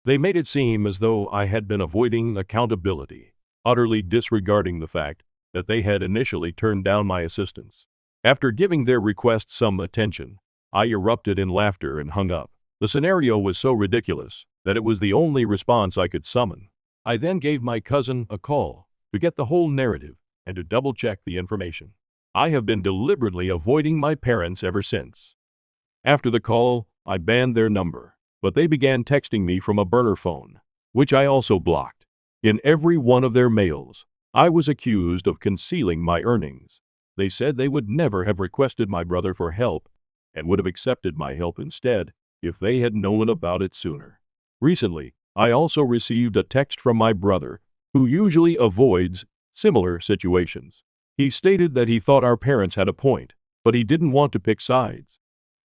They made it seem as though I had been avoiding accountability, utterly disregarding the fact that they had initially turned down my assistance. After giving their request some attention, I erupted in laughter and hung up. The scenario was so ridiculous that it was the only response I could summon. I then gave my cousin a call to get the whole narrative and to double-check the information. I have been deliberately avoiding my parents ever since. After the call, I banned their number, but they began texting me from a burner phone, which I also blocked. In every one of their mails, I was accused of concealing my earnings. They said they would never have requested my brother for help and would have accepted my help instead if they had known about it sooner. Recently, I also received a text from my brother, who usually avoids similar situations. He stated that he thought our parents had a point, but he didn't want to pick sides.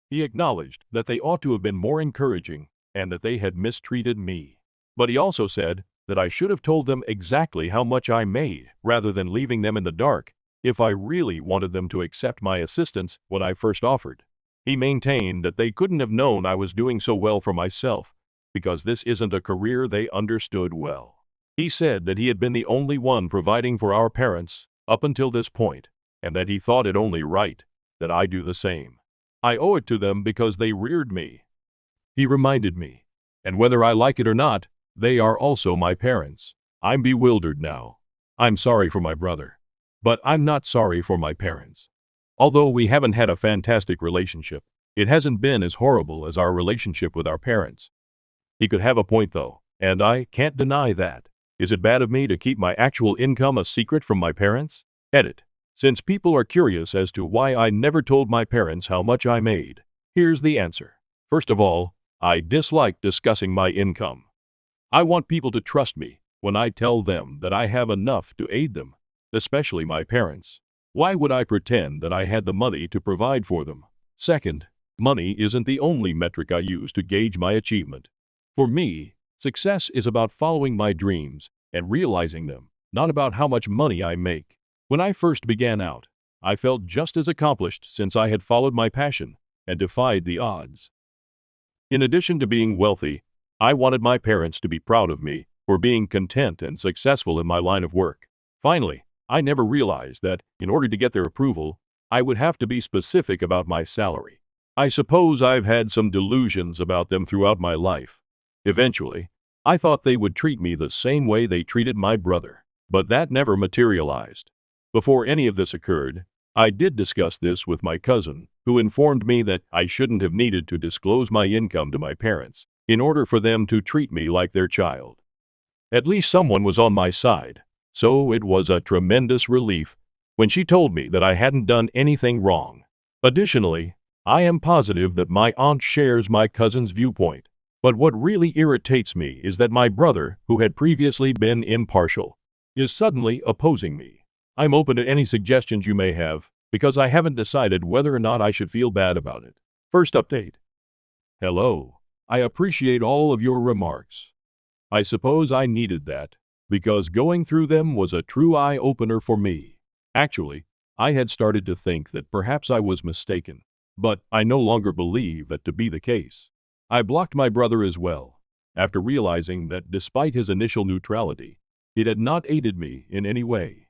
He acknowledged that they ought to have been more encouraging and that they had mistreated me. But he also said that I should have told them exactly how much I made rather than leaving them in the dark if I really wanted them to accept my assistance when I first offered. He maintained that they couldn't have known I was doing so well for myself because this isn't a career they understood well. He said that he had been the only one providing for our parents up until this point, and that he thought it only right that I do the same. I owe it to them because they reared me. He reminded me, and whether I like it or not, they are also my parents. I'm bewildered now. I'm sorry for my brother, but I'm not sorry for my parents. Although we haven't had a fantastic relationship, it hasn't been as horrible as our relationship with our parents. He could have a point though, and I can't deny that. Is it bad of me to keep my actual income a secret from my parents? Edit. Since people are curious as to why I never told my parents how much I made, here's the answer. First of all, I dislike discussing my income. I want people to trust me when I tell them that I have enough to aid them, especially my parents. Why would I pretend that I had the money to provide for them? Second, money isn't the only metric I use to gauge my achievement. For me, success is about following my dreams and realizing them, not about how much money I make. When I first began out, I felt just as accomplished since I had followed my passion and defied the odds. In addition to being wealthy, I wanted my parents to be proud of me for being content and successful in my line of work. Finally, I never realized that, in order to get their approval, I would have to be specific about my salary. I suppose I've had some delusions about them throughout my life. Eventually, I thought they would treat me the same way they treated my brother, but that never materialized. Before any of this occurred, I did discuss this with my cousin, who informed me that I shouldn't have needed to disclose my income to my parents in order for them to treat me like their child. At least someone was on my side, so it was a tremendous relief when she told me that I hadn't done anything wrong. Additionally, I am positive that my aunt shares my cousin's viewpoint. But what really irritates me is that my brother, who had previously been impartial, is suddenly opposing me. I'm open to any suggestions you may have, because I haven't decided whether or not I should feel bad about it. First update. Hello. I appreciate all of your remarks. I suppose I needed that, because going through them was a true eye-opener for me. Actually, I had started to think that perhaps I was mistaken, but I no longer believe that to be the case. I blocked my brother as well, after realizing that despite his initial neutrality, it had not aided me in any way.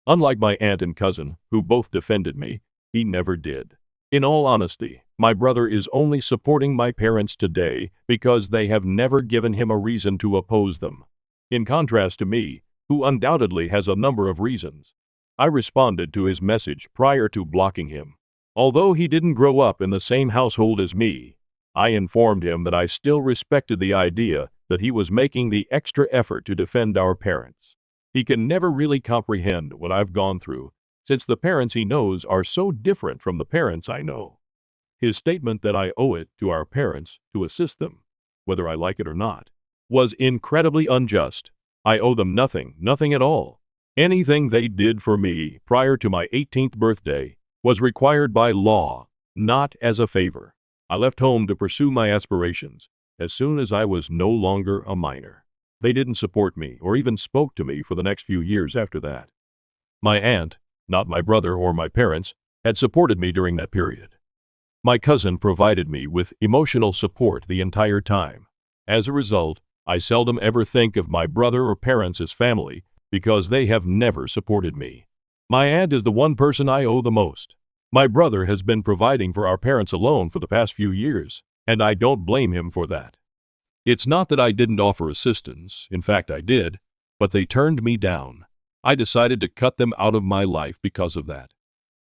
Unlike my aunt and cousin, who both defended me, he never did. In all honesty, my brother is only supporting my parents today because they have never given him a reason to oppose them. In contrast to me, who undoubtedly has a number of reasons. I responded to his message prior to blocking him. Although he didn't grow up in the same household as me, I informed him that I still respected the idea that he was making the extra effort to defend our parents. He can never really comprehend what I've gone through, since the parents he knows are so different from the parents I know. His statement that I owe it to our parents to assist them, whether I like it or not, was incredibly unjust. I owe them nothing, nothing at all. Anything they did for me prior to my 18th birthday was required by law, not as a favor. I left home to pursue my aspirations as soon as I was no longer a minor. They didn't support me or even spoke to me for the next few years after that. My aunt, not my brother or my parents, had supported me during that period. My cousin provided me with emotional support the entire time. As a result, I seldom ever think of my brother or parents as family because they have never supported me. My aunt is the one person I owe the most. My brother has been providing for our parents alone for the past few years, and I don't blame him for that. It's not that I didn't offer assistance, in fact I did, but they turned me down. I decided to cut them out of my life because of that.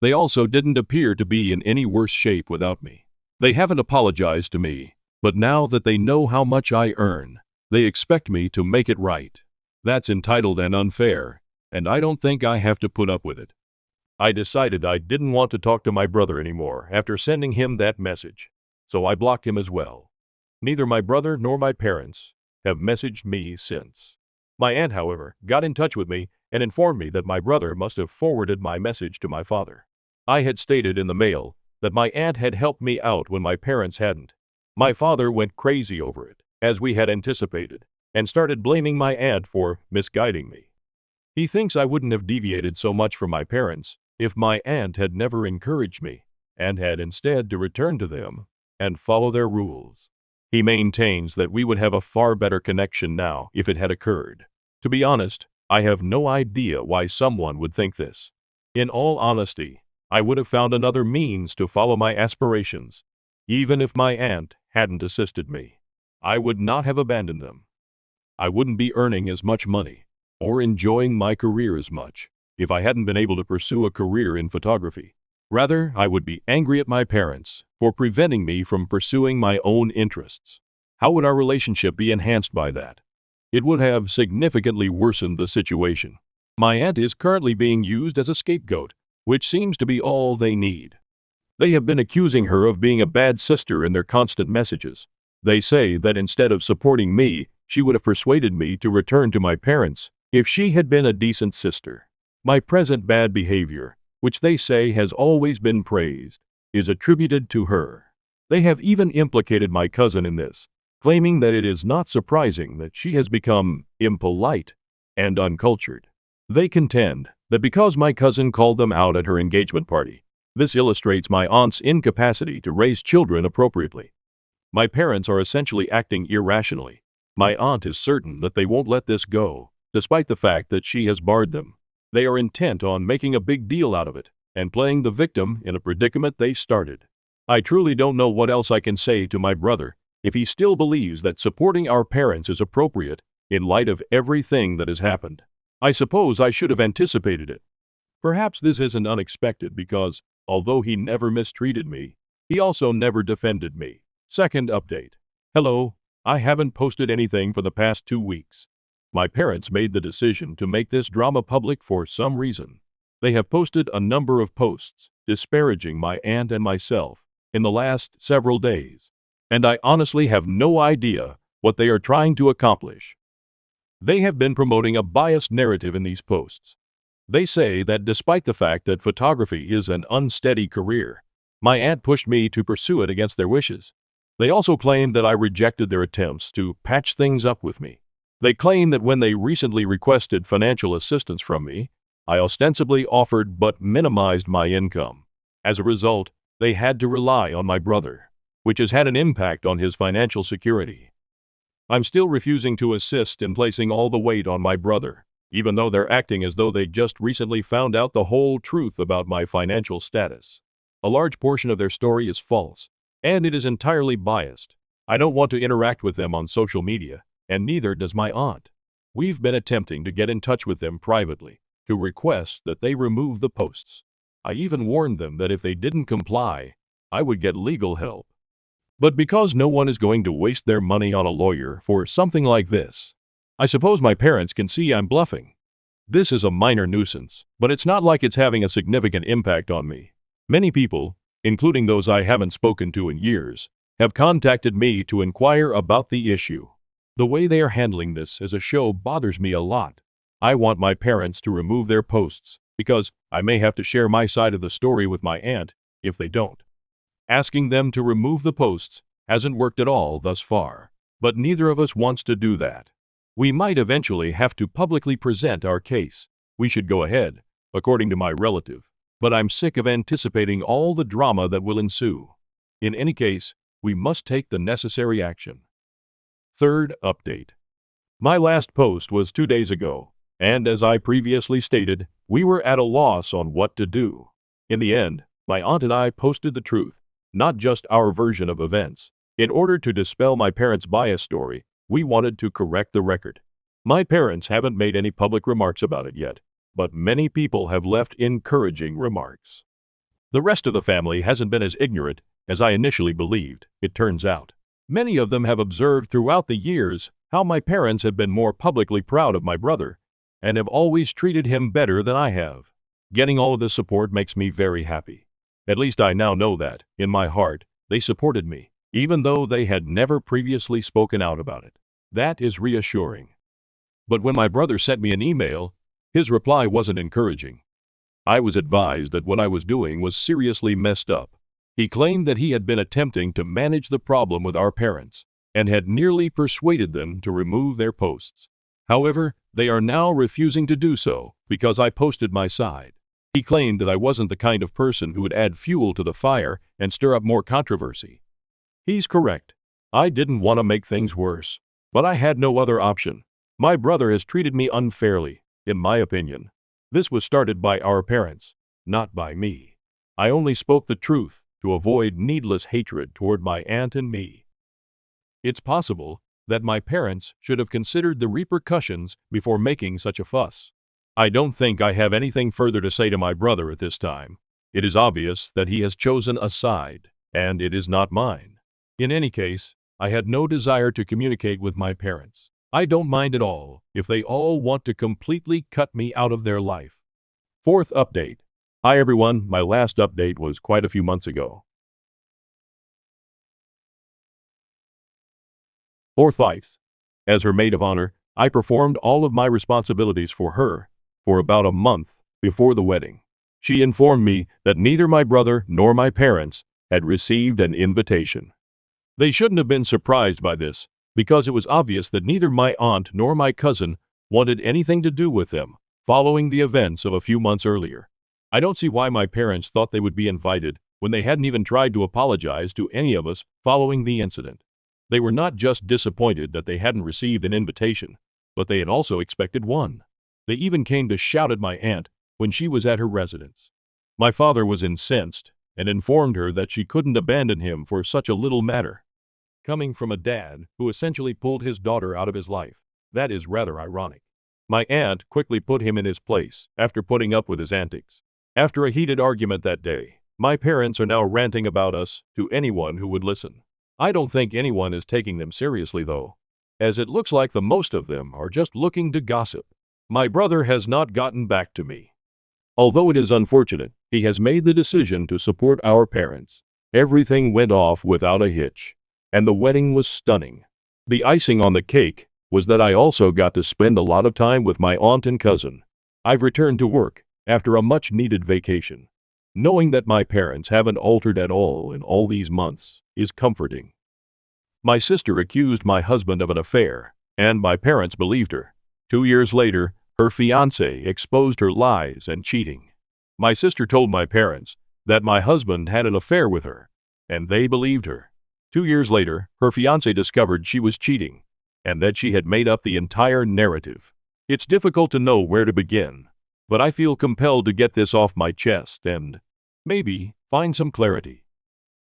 They also didn't appear to be in any worse shape without me. They haven't apologized to me, but now that they know how much I earn, they expect me to make it right. That's entitled and unfair, and I don't think I have to put up with it. I decided I didn't want to talk to my brother anymore after sending him that message, so I blocked him as well. Neither my brother nor my parents have messaged me since. My aunt, however, got in touch with me and informed me that my brother must have forwarded my message to my father. I had stated in the mail that my aunt had helped me out when my parents hadn't. My father went crazy over it, as we had anticipated, and started blaming my aunt for misguiding me. He thinks I wouldn't have deviated so much from my parents if my aunt had never encouraged me, and had instead to return to them and follow their rules. He maintains that we would have a far better connection now if it had occurred. To be honest, I have no idea why someone would think this. In all honesty, I would have found another means to follow my aspirations. Even if my aunt hadn't assisted me, I would not have abandoned them. I wouldn't be earning as much money or enjoying my career as much if I hadn't been able to pursue a career in photography. Rather, I would be angry at my parents for preventing me from pursuing my own interests. How would our relationship be enhanced by that? It would have significantly worsened the situation. My aunt is currently being used as a scapegoat, which seems to be all they need. They have been accusing her of being a bad sister in their constant messages. They say that instead of supporting me, she would have persuaded me to return to my parents if she had been a decent sister. My present bad behavior which they say has always been praised, is attributed to her. They have even implicated my cousin in this, claiming that it is not surprising that she has become impolite and uncultured. They contend that because my cousin called them out at her engagement party, this illustrates my aunt's incapacity to raise children appropriately. My parents are essentially acting irrationally. My aunt is certain that they won't let this go, despite the fact that she has barred them. They are intent on making a big deal out of it and playing the victim in a predicament they started. I truly don't know what else I can say to my brother if he still believes that supporting our parents is appropriate in light of everything that has happened. I suppose I should have anticipated it. Perhaps this isn't unexpected because, although he never mistreated me, he also never defended me. Second update. Hello, I haven't posted anything for the past 2 weeks. My parents made the decision to make this drama public for some reason. They have posted a number of posts disparaging my aunt and myself in the last several days, and I honestly have no idea what they are trying to accomplish. They have been promoting a biased narrative in these posts. They say that despite the fact that photography is an unsteady career, my aunt pushed me to pursue it against their wishes. They also claim that I rejected their attempts to patch things up with me. They claim that when they recently requested financial assistance from me, I ostensibly offered but minimized my income. As a result, they had to rely on my brother, which has had an impact on his financial security. I'm still refusing to assist in placing all the weight on my brother, even though they're acting as though they just recently found out the whole truth about my financial status. A large portion of their story is false, and it is entirely biased. I don't want to interact with them on social media, and neither does my aunt. We've been attempting to get in touch with them privately to request that they remove the posts. I even warned them that if they didn't comply, I would get legal help. But because no one is going to waste their money on a lawyer for something like this, I suppose my parents can see I'm bluffing. This is a minor nuisance, but it's not like it's having a significant impact on me. Many people, including those I haven't spoken to in years, have contacted me to inquire about the issue. The way they are handling this as a show bothers me a lot. I want my parents to remove their posts, because I may have to share my side of the story with my aunt if they don't. Asking them to remove the posts hasn't worked at all thus far, but neither of us wants to do that. We might eventually have to publicly present our case. We should go ahead, according to my relative, but I'm sick of anticipating all the drama that will ensue. In any case, we must take the necessary action. Third update. My last post was 2 days ago, and as I previously stated, we were at a loss on what to do. In the end, my aunt and I posted the truth, not just our version of events. In order to dispel my parents' bias story, we wanted to correct the record. My parents haven't made any public remarks about it yet, but many people have left encouraging remarks. The rest of the family hasn't been as ignorant as I initially believed, it turns out. Many of them have observed throughout the years how my parents have been more publicly proud of my brother and have always treated him better than I have. Getting all of this support makes me very happy. At least I now know that, in my heart, they supported me, even though they had never previously spoken out about it. That is reassuring. But when my brother sent me an email, his reply wasn't encouraging. I was advised that what I was doing was seriously messed up. He claimed that he had been attempting to manage the problem with our parents and had nearly persuaded them to remove their posts. However, they are now refusing to do so because I posted my side. He claimed that I wasn't the kind of person who would add fuel to the fire and stir up more controversy. He's correct. I didn't want to make things worse, but I had no other option. My brother has treated me unfairly, in my opinion. This was started by our parents, not by me. I only spoke the truth to avoid needless hatred toward my aunt and me. It's possible that my parents should have considered the repercussions before making such a fuss. I don't think I have anything further to say to my brother at this time. It is obvious that he has chosen a side, and it is not mine. In any case, I had no desire to communicate with my parents. I don't mind at all if they all want to completely cut me out of their life. Fourth update. Hi everyone, my last update was quite a few months ago. Fourth wife. As her maid of honor, I performed all of my responsibilities for her for about a month before the wedding. She informed me that neither my brother nor my parents had received an invitation. They shouldn't have been surprised by this, because it was obvious that neither my aunt nor my cousin wanted anything to do with them, following the events of a few months earlier. I don't see why my parents thought they would be invited when they hadn't even tried to apologize to any of us following the incident. They were not just disappointed that they hadn't received an invitation, but they had also expected one. They even came to shout at my aunt when she was at her residence. My father was incensed and informed her that she couldn't abandon him for such a little matter. Coming from a dad who essentially pulled his daughter out of his life, that is rather ironic. My aunt quickly put him in his place after putting up with his antics. After a heated argument that day, my parents are now ranting about us to anyone who would listen. I don't think anyone is taking them seriously though, as it looks like the most of them are just looking to gossip. My brother has not gotten back to me. Although it is unfortunate, he has made the decision to support our parents. Everything went off without a hitch, and the wedding was stunning. The icing on the cake was that I also got to spend a lot of time with my aunt and cousin. I've returned to work after a much-needed vacation. Knowing that my parents haven't altered at all in all these months is comforting. My sister accused my husband of an affair, and my parents believed her. 2 years later, her fiancé exposed her lies and cheating. My sister told my parents that my husband had an affair with her, and they believed her. 2 years later, her fiancé discovered she was cheating, and that she had made up the entire narrative. It's difficult to know where to begin, but I feel compelled to get this off my chest and, maybe, find some clarity.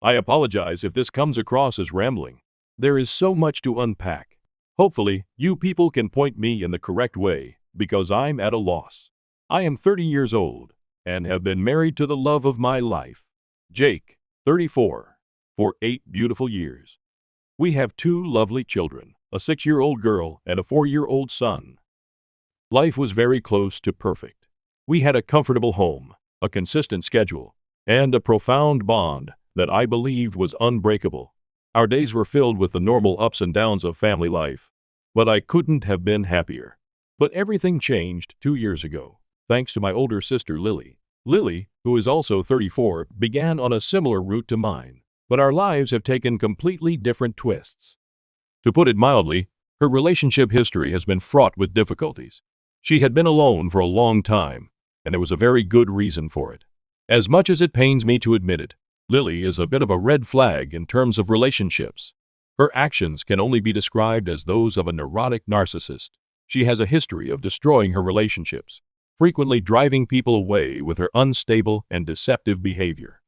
I apologize if this comes across as rambling. There is so much to unpack. Hopefully, you people can point me in the correct way, because I'm at a loss. I am 30 years old, and have been married to the love of my life, Jake, 34, for 8 beautiful years. We have 2 lovely children, a 6-year-old girl and a 4-year-old son. Life was very close to perfect. We had a comfortable home, a consistent schedule, and a profound bond that I believed was unbreakable. Our days were filled with the normal ups and downs of family life, but I couldn't have been happier. But everything changed 2 years ago, thanks to my older sister Lily. Lily, who is also 34, began on a similar route to mine, but our lives have taken completely different twists. To put it mildly, her relationship history has been fraught with difficulties. She had been alone for a long time, and there was a very good reason for it. As much as it pains me to admit it, Lily is a bit of a red flag in terms of relationships. Her actions can only be described as those of a neurotic narcissist. She has a history of destroying her relationships, frequently driving people away with her unstable and deceptive behavior.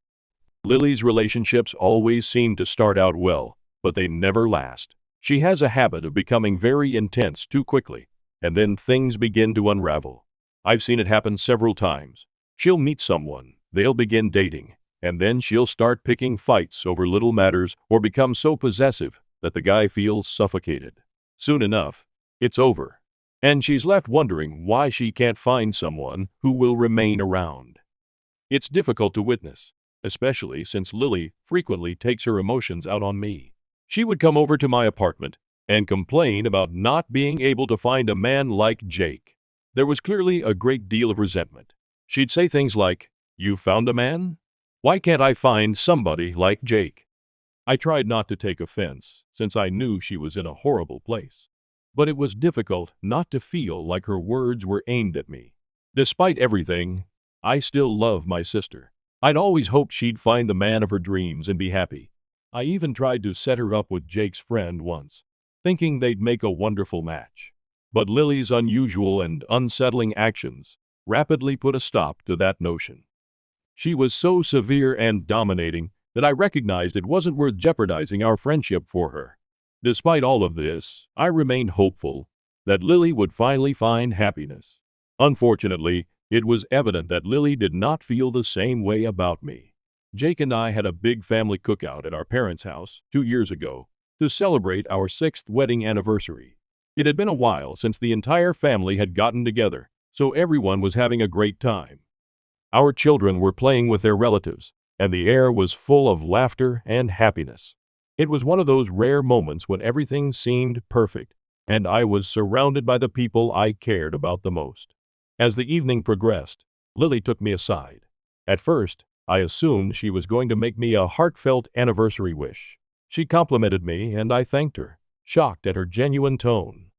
Lily's relationships always seem to start out well, but they never last. She has a habit of becoming very intense too quickly, and then things begin to unravel. I've seen it happen several times. She'll meet someone, they'll begin dating, and then she'll start picking fights over little matters or become so possessive that the guy feels suffocated. Soon enough, it's over, and she's left wondering why she can't find someone who will remain around. It's difficult to witness, especially since Lily frequently takes her emotions out on me. She would come over to my apartment and complain about not being able to find a man like Jake. There was clearly a great deal of resentment. She'd say things like, "You found a man? Why can't I find somebody like Jake?" I tried not to take offense, since I knew she was in a horrible place. But it was difficult not to feel like her words were aimed at me. Despite everything, I still love my sister. I'd always hoped she'd find the man of her dreams and be happy. I even tried to set her up with Jake's friend once, thinking they'd make a wonderful match. But Lily's unusual and unsettling actions rapidly put a stop to that notion. She was so severe and dominating that I recognized it wasn't worth jeopardizing our friendship for her. Despite all of this, I remained hopeful that Lily would finally find happiness. Unfortunately, it was evident that Lily did not feel the same way about me. Jake and I had a big family cookout at our parents' house 2 years ago to celebrate our 6th wedding anniversary. It had been a while since the entire family had gotten together, so everyone was having a great time. Our children were playing with their relatives, and the air was full of laughter and happiness. It was one of those rare moments when everything seemed perfect, and I was surrounded by the people I cared about the most. As the evening progressed, Lily took me aside. At first, I assumed she was going to make me a heartfelt anniversary wish. She complimented me and I thanked her, shocked at her genuine tone.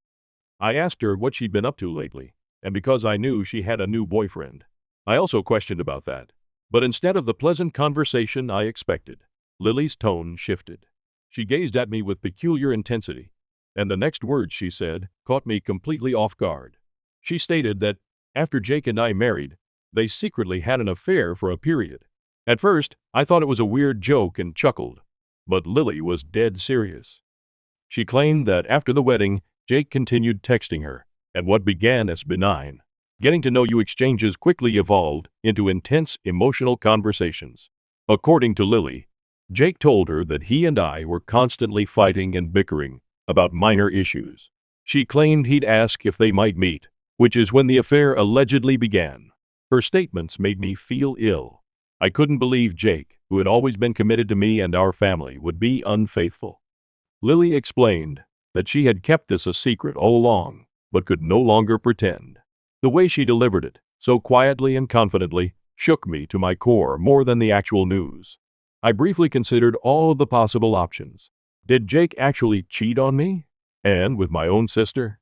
I asked her what she'd been up to lately, and because I knew she had a new boyfriend, I also questioned about that. But instead of the pleasant conversation I expected, Lily's tone shifted. She gazed at me with peculiar intensity, and the next words she said caught me completely off guard. She stated that, after Jake and I married, they secretly had an affair for a period. At first, I thought it was a weird joke and chuckled, but Lily was dead serious. She claimed that after the wedding, Jake continued texting her, and what began as benign, getting to know you exchanges quickly evolved into intense emotional conversations. According to Lily, Jake told her that he and I were constantly fighting and bickering about minor issues. She claimed he'd ask if they might meet, which is when the affair allegedly began. Her statements made me feel ill. I couldn't believe Jake, who had always been committed to me and our family, would be unfaithful. Lily explained that she had kept this a secret all along, but could no longer pretend. The way she delivered it, so quietly and confidently, shook me to my core more than the actual news. I briefly considered all of the possible options. Did Jake actually cheat on me? And with my own sister?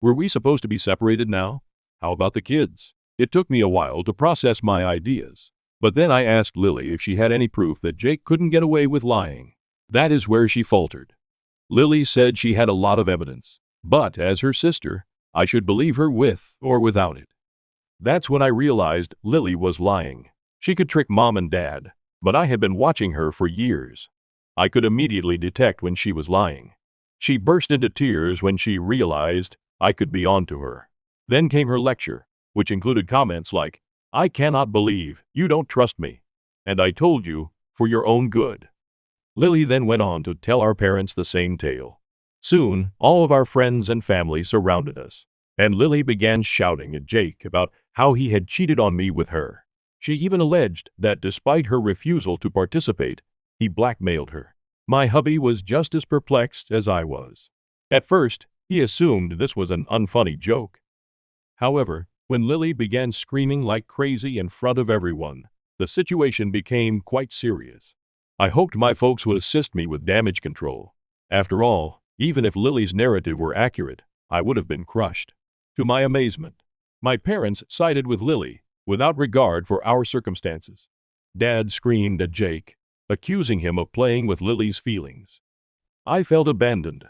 Were we supposed to be separated now? How about the kids? It took me a while to process my ideas. But then I asked Lily if she had any proof that Jake couldn't get away with lying. That is where she faltered. Lily said she had a lot of evidence, but as her sister, I should believe her with or without it. That's when I realized Lily was lying. She could trick Mom and Dad, but I had been watching her for years. I could immediately detect when she was lying. She burst into tears when she realized I could be onto her. Then came her lecture, which included comments like, "I cannot believe you don't trust me. And I told you, for your own good." Lily then went on to tell our parents the same tale. Soon, all of our friends and family surrounded us, and Lily began shouting at Jake about how he had cheated on me with her. She even alleged that despite her refusal to participate, he blackmailed her. My hubby was just as perplexed as I was. At first, he assumed this was an unfunny joke. However, when Lily began screaming like crazy in front of everyone, the situation became quite serious. I hoped my folks would assist me with damage control. After all, even if Lily's narrative were accurate, I would have been crushed. To my amazement, my parents sided with Lily, without regard for our circumstances. Dad screamed at Jake, accusing him of playing with Lily's feelings. I felt abandoned.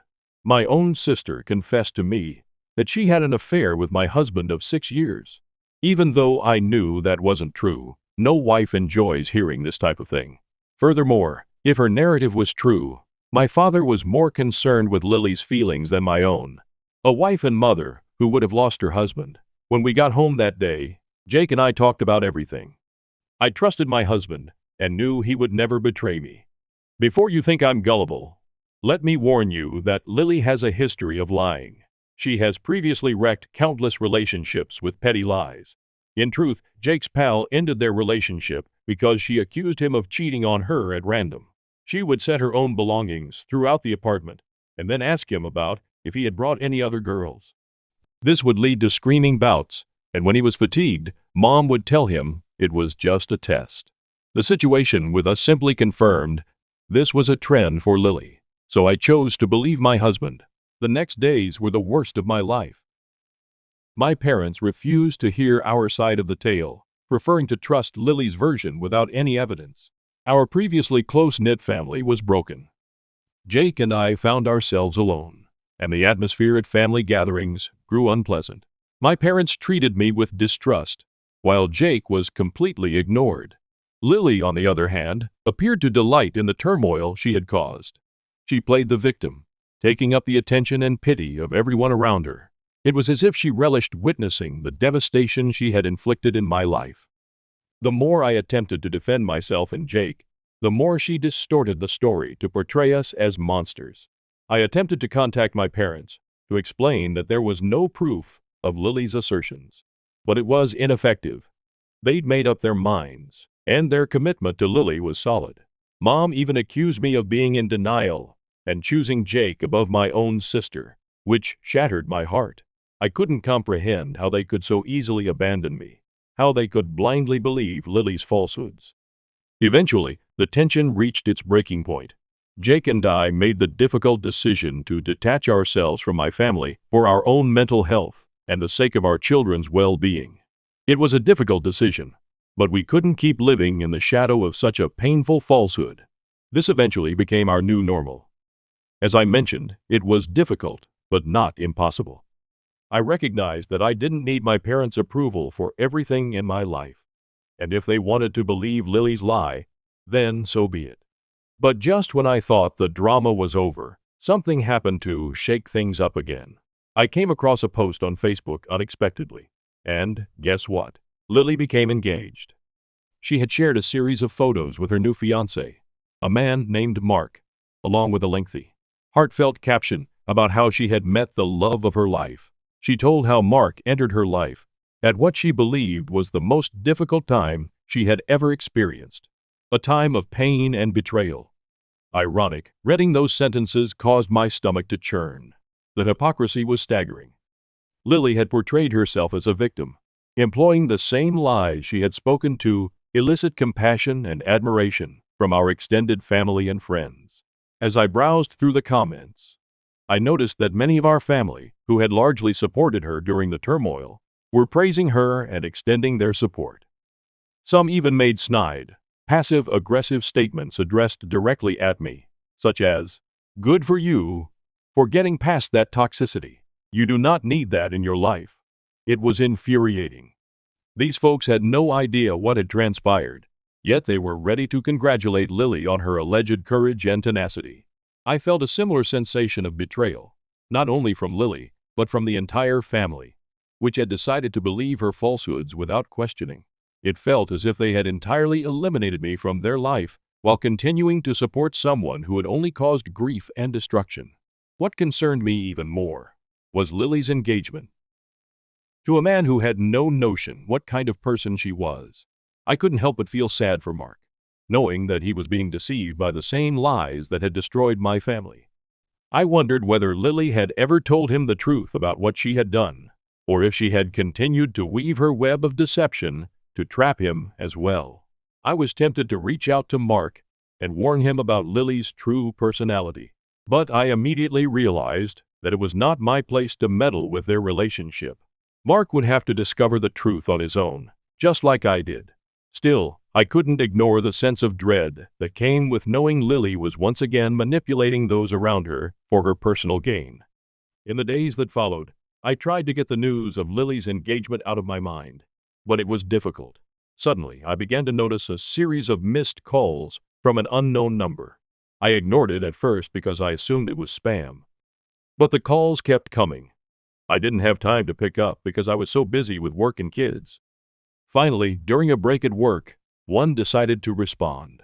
My own sister confessed to me that she had an affair with my husband of 6 years. Even though I knew that wasn't true, no wife enjoys hearing this type of thing. Furthermore, if her narrative was true, my father was more concerned with Lily's feelings than my own. A wife and mother who would have lost her husband. When we got home that day, Jake and I talked about everything. I trusted my husband and knew he would never betray me. Before you think I'm gullible, let me warn you that Lily has a history of lying. She has previously wrecked countless relationships with petty lies. In truth, Jake's pal ended their relationship because she accused him of cheating on her at random. She would set her own belongings throughout the apartment and then ask him about if he had brought any other girls. This would lead to screaming bouts, and when he was fatigued, Mom would tell him it was just a test. The situation with us simply confirmed this was a trend for Lily, so I chose to believe my husband. The next days were the worst of my life. My parents refused to hear our side of the tale, preferring to trust Lily's version without any evidence. Our previously close-knit family was broken. Jake and I found ourselves alone, and the atmosphere at family gatherings grew unpleasant. My parents treated me with distrust, while Jake was completely ignored. Lily, on the other hand, appeared to delight in the turmoil she had caused. She played the victim, taking up the attention and pity of everyone around her. It was as if she relished witnessing the devastation she had inflicted in my life. The more I attempted to defend myself and Jake, the more she distorted the story to portray us as monsters. I attempted to contact my parents to explain that there was no proof of Lily's assertions, but it was ineffective. They'd made up their minds, and their commitment to Lily was solid. Mom even accused me of being in denial and choosing Jake above my own sister, which shattered my heart. I couldn't comprehend how they could so easily abandon me. how they could blindly believe Lily's falsehoods. Eventually, the tension reached its breaking point. Jake and I made the difficult decision to detach ourselves from my family for our own mental health and the sake of our children's well-being. It was a difficult decision, but we couldn't keep living in the shadow of such a painful falsehood. This eventually became our new normal. As I mentioned, it was difficult, but not impossible. I recognized that I didn't need my parents' approval for everything in my life. And if they wanted to believe Lily's lie, then so be it. But just when I thought the drama was over, something happened to shake things up again. I came across a post on Facebook unexpectedly. And guess what? Lily became engaged. She had shared a series of photos with her new fiancé, a man named Mark, along with a lengthy, heartfelt caption about how she had met the love of her life. She told how Mark entered her life at what she believed was the most difficult time she had ever experienced, a time of pain and betrayal. Ironic, reading those sentences caused my stomach to churn. The hypocrisy was staggering. Lily had portrayed herself as a victim, employing the same lies she had spoken to elicit compassion and admiration from our extended family and friends. As I browsed through the comments, I noticed that many of our family, who had largely supported her during the turmoil, were praising her and extending their support. Some even made snide, passive-aggressive statements addressed directly at me, such as, "Good for you for getting past that toxicity. You do not need that in your life." It was infuriating. These folks had no idea what had transpired, yet they were ready to congratulate Lily on her alleged courage and tenacity. I felt a similar sensation of betrayal, not only from Lily, but from the entire family, which had decided to believe her falsehoods without questioning. It felt as if they had entirely eliminated me from their life while continuing to support someone who had only caused grief and destruction. What concerned me even more was Lily's engagement to a man who had no notion what kind of person she was. I couldn't help but feel sad for Mark, knowing that he was being deceived by the same lies that had destroyed my family. I wondered whether Lily had ever told him the truth about what she had done, or if she had continued to weave her web of deception to trap him as well. I was tempted to reach out to Mark and warn him about Lily's true personality, but I immediately realized that it was not my place to meddle with their relationship. Mark would have to discover the truth on his own, just like I did. Still, I couldn't ignore the sense of dread that came with knowing Lily was once again manipulating those around her for her personal gain. In the days that followed, I tried to get the news of Lily's engagement out of my mind, but it was difficult. Suddenly, I began to notice a series of missed calls from an unknown number. I ignored it at first because I assumed it was spam. But the calls kept coming. I didn't have time to pick up because I was so busy with work and kids. Finally, during a break at work, one decided to respond.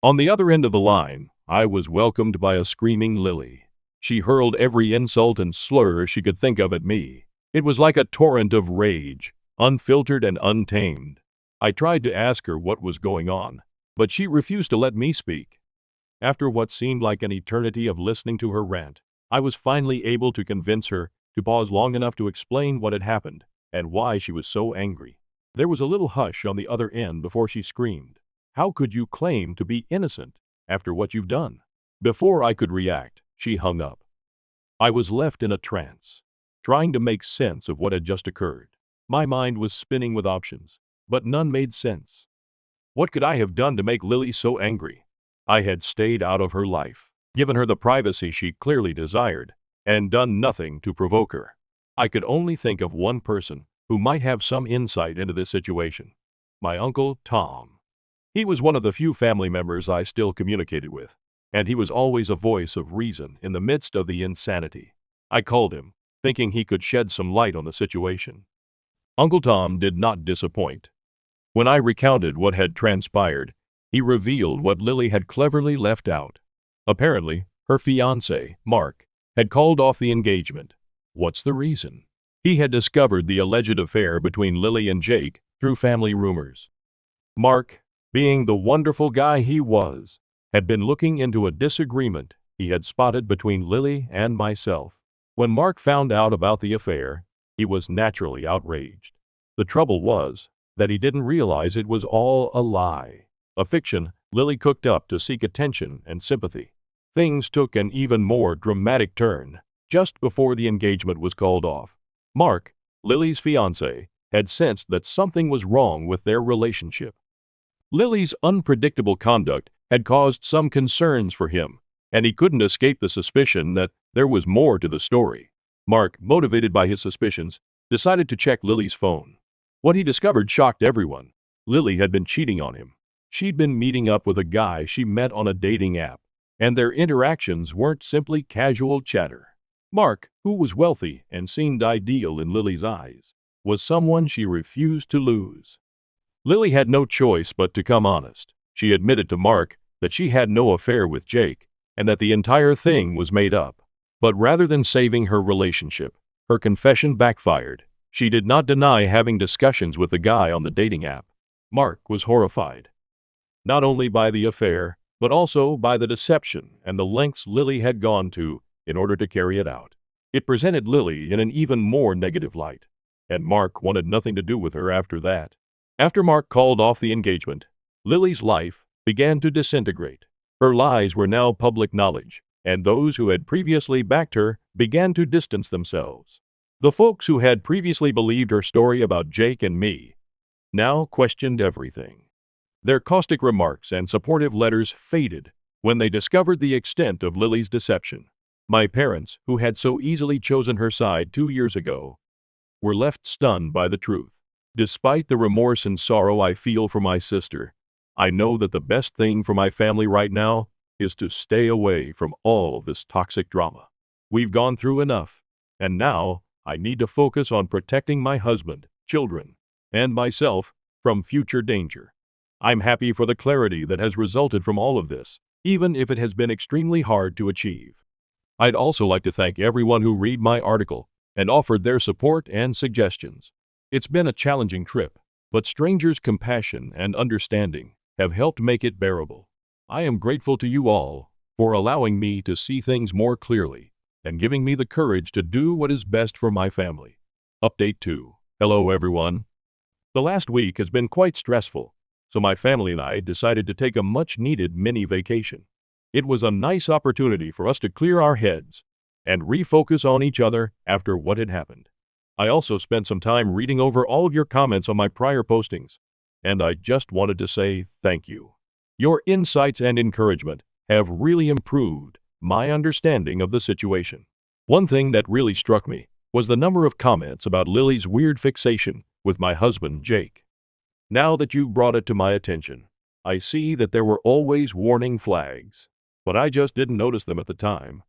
On the other end of the line, I was welcomed by a screaming Lily. She hurled every insult and slur she could think of at me. It was like a torrent of rage, unfiltered and untamed. I tried to ask her what was going on, but she refused to let me speak. After what seemed like an eternity of listening to her rant, I was finally able to convince her to pause long enough to explain what had happened and why she was so angry. There was a little hush on the other end before she screamed, "How could you claim to be innocent after what you've done?" Before I could react, she hung up. I was left in a trance, trying to make sense of what had just occurred. My mind was spinning with options, but none made sense. What could I have done to make Lily so angry? I had stayed out of her life, given her the privacy she clearly desired, and done nothing to provoke her. I could only think of one person who might have some insight into this situation: my Uncle Tom. He was one of the few family members I still communicated with, and he was always a voice of reason in the midst of the insanity. I called him, thinking he could shed some light on the situation. Uncle Tom did not disappoint. When I recounted what had transpired, he revealed what Lily had cleverly left out. Apparently, her fiancé, Mark, had called off the engagement. What's the reason? He had discovered the alleged affair between Lily and Jake through family rumors. Mark, being the wonderful guy he was, had been looking into a disagreement he had spotted between Lily and myself. When Mark found out about the affair, he was naturally outraged. The trouble was, that he didn't realize it was all a lie, a fiction Lily cooked up to seek attention and sympathy. Things took an even more dramatic turn just before the engagement was called off. Mark, Lily's fiancé, had sensed that something was wrong with their relationship. Lily's unpredictable conduct had caused some concerns for him, and he couldn't escape the suspicion that there was more to the story. Mark, motivated by his suspicions, decided to check Lily's phone. What he discovered shocked everyone. Lily had been cheating on him. She'd been meeting up with a guy she met on a dating app, and their interactions weren't simply casual chatter. Mark, who was wealthy and seemed ideal in Lily's eyes, was someone she refused to lose. Lily had no choice but to come honest. She admitted to Mark that she had no affair with Jake, and that the entire thing was made up. But rather than saving her relationship, her confession backfired. She did not deny having discussions with the guy on the dating app. Mark was horrified, not only by the affair, but also by the deception and the lengths Lily had gone to in order to carry it out. It presented Lily in an even more negative light, and Mark wanted nothing to do with her after that. After Mark called off the engagement, Lily's life began to disintegrate. Her lies were now public knowledge, and those who had previously backed her began to distance themselves. The folks who had previously believed her story about Jake and me now questioned everything. Their caustic remarks and supportive letters faded when they discovered the extent of Lily's deception. My parents, who had so easily chosen her side 2 years ago, were left stunned by the truth. Despite the remorse and sorrow I feel for my sister, I know that the best thing for my family right now is to stay away from all this toxic drama. We've gone through enough, and now I need to focus on protecting my husband, children, and myself from future danger. I'm happy for the clarity that has resulted from all of this, even if it has been extremely hard to achieve. I'd also like to thank everyone who read my article and offered their support and suggestions. It's been a challenging trip, but strangers' compassion and understanding have helped make it bearable. I am grateful to you all for allowing me to see things more clearly and giving me the courage to do what is best for my family. Update 2. Hello everyone. The last week has been quite stressful, so my family and I decided to take a much-needed mini vacation. It was a nice opportunity for us to clear our heads and refocus on each other after what had happened. I also spent some time reading over all of your comments on my prior postings, and I just wanted to say thank you. Your insights and encouragement have really improved my understanding of the situation. One thing that really struck me was the number of comments about Lily's weird fixation with my husband, Jake. Now that you've brought it to my attention, I see that there were always warning flags, but I just didn't notice them at the time.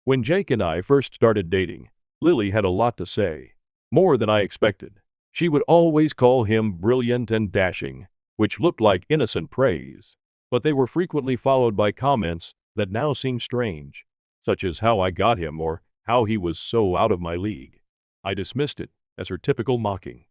When Jake and I first started dating, Lily had a lot to say. More than I expected. She would always call him brilliant and dashing, which looked like innocent praise, but they were frequently followed by comments that now seem strange, such as how I got him or how he was so out of my league. I dismissed it as her typical mocking.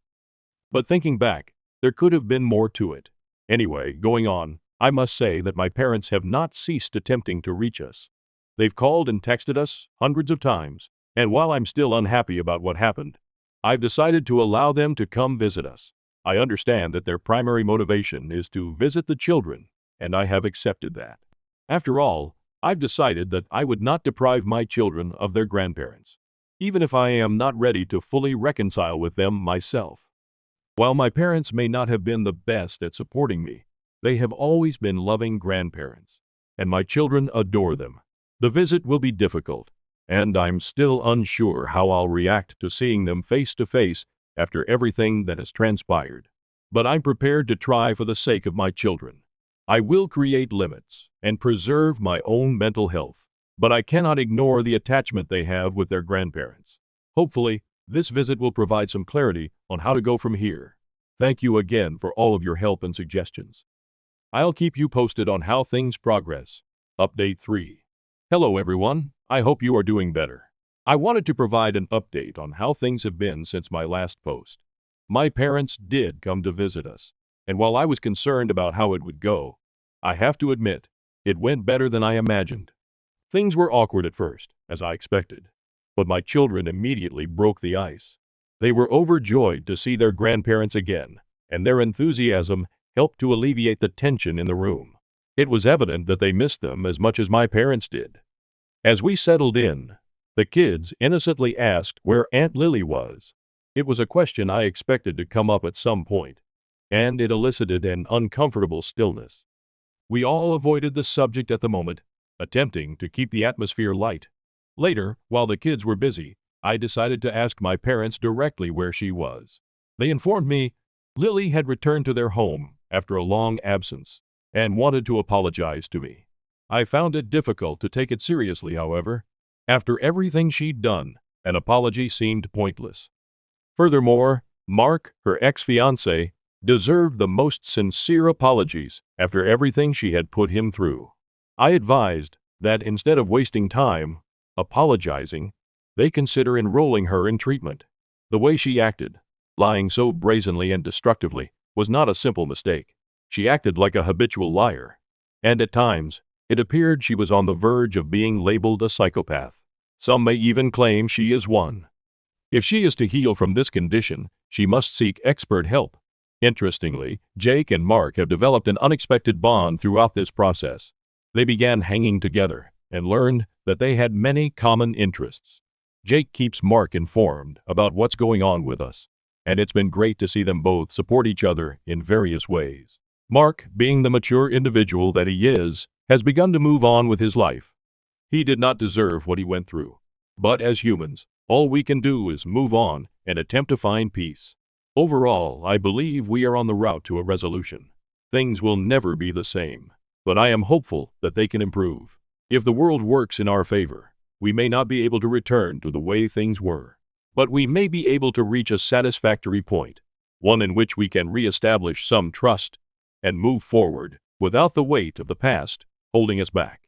But thinking back, there could have been more to it. Anyway, going on, I must say that my parents have not ceased attempting to reach us. They've called and texted us hundreds of times, and while I'm still unhappy about what happened, I've decided to allow them to come visit us. I understand that their primary motivation is to visit the children, and I have accepted that. After all, I've decided that I would not deprive my children of their grandparents, even if I am not ready to fully reconcile with them myself. While my parents may not have been the best at supporting me, they have always been loving grandparents, and my children adore them. The visit will be difficult, and I'm still unsure how I'll react to seeing them face to face after everything that has transpired. But I'm prepared to try for the sake of my children. I will create limits and preserve my own mental health, but I cannot ignore the attachment they have with their grandparents. Hopefully, this visit will provide some clarity on how to go from here. Thank you again for all of your help and suggestions. I'll keep you posted on how things progress. Update 3. Hello everyone, I hope you are doing better. I wanted to provide an update on how things have been since my last post. My parents did come to visit us, and while I was concerned about how it would go, I have to admit, it went better than I imagined. Things were awkward at first, as I expected, but my children immediately broke the ice. They were overjoyed to see their grandparents again, and their enthusiasm helped to alleviate the tension in the room. It was evident that they missed them as much as my parents did. As we settled in, the kids innocently asked where Aunt Lily was. It was a question I expected to come up at some point, and it elicited an uncomfortable stillness. We all avoided the subject at the moment, attempting to keep the atmosphere light. Later, while the kids were busy, I decided to ask my parents directly where she was. They informed me Lily had returned to their home after a long absence and wanted to apologize to me. I found it difficult to take it seriously, however. After everything she'd done, an apology seemed pointless. Furthermore, Mark, her ex-fiancé, deserved the most sincere apologies after everything she had put him through. I advised that instead of wasting time apologizing, they consider enrolling her in treatment. The way she acted, lying so brazenly and destructively, was not a simple mistake. She acted like a habitual liar, and at times, it appeared she was on the verge of being labeled a psychopath. Some may even claim she is one. If she is to heal from this condition, she must seek expert help. Interestingly, Jake and Mark have developed an unexpected bond throughout this process. They began hanging together and learned that they had many common interests. Jake keeps Mark informed about what's going on with us, and it's been great to see them both support each other in various ways. Mark, being the mature individual that he is, has begun to move on with his life. He did not deserve what he went through, but as humans, all we can do is move on and attempt to find peace. Overall, I believe we are on the route to a resolution. Things will never be the same, but I am hopeful that they can improve. If the world works in our favor, we may not be able to return to the way things were, but we may be able to reach a satisfactory point, one in which we can reestablish some trust and move forward without the weight of the past holding us back.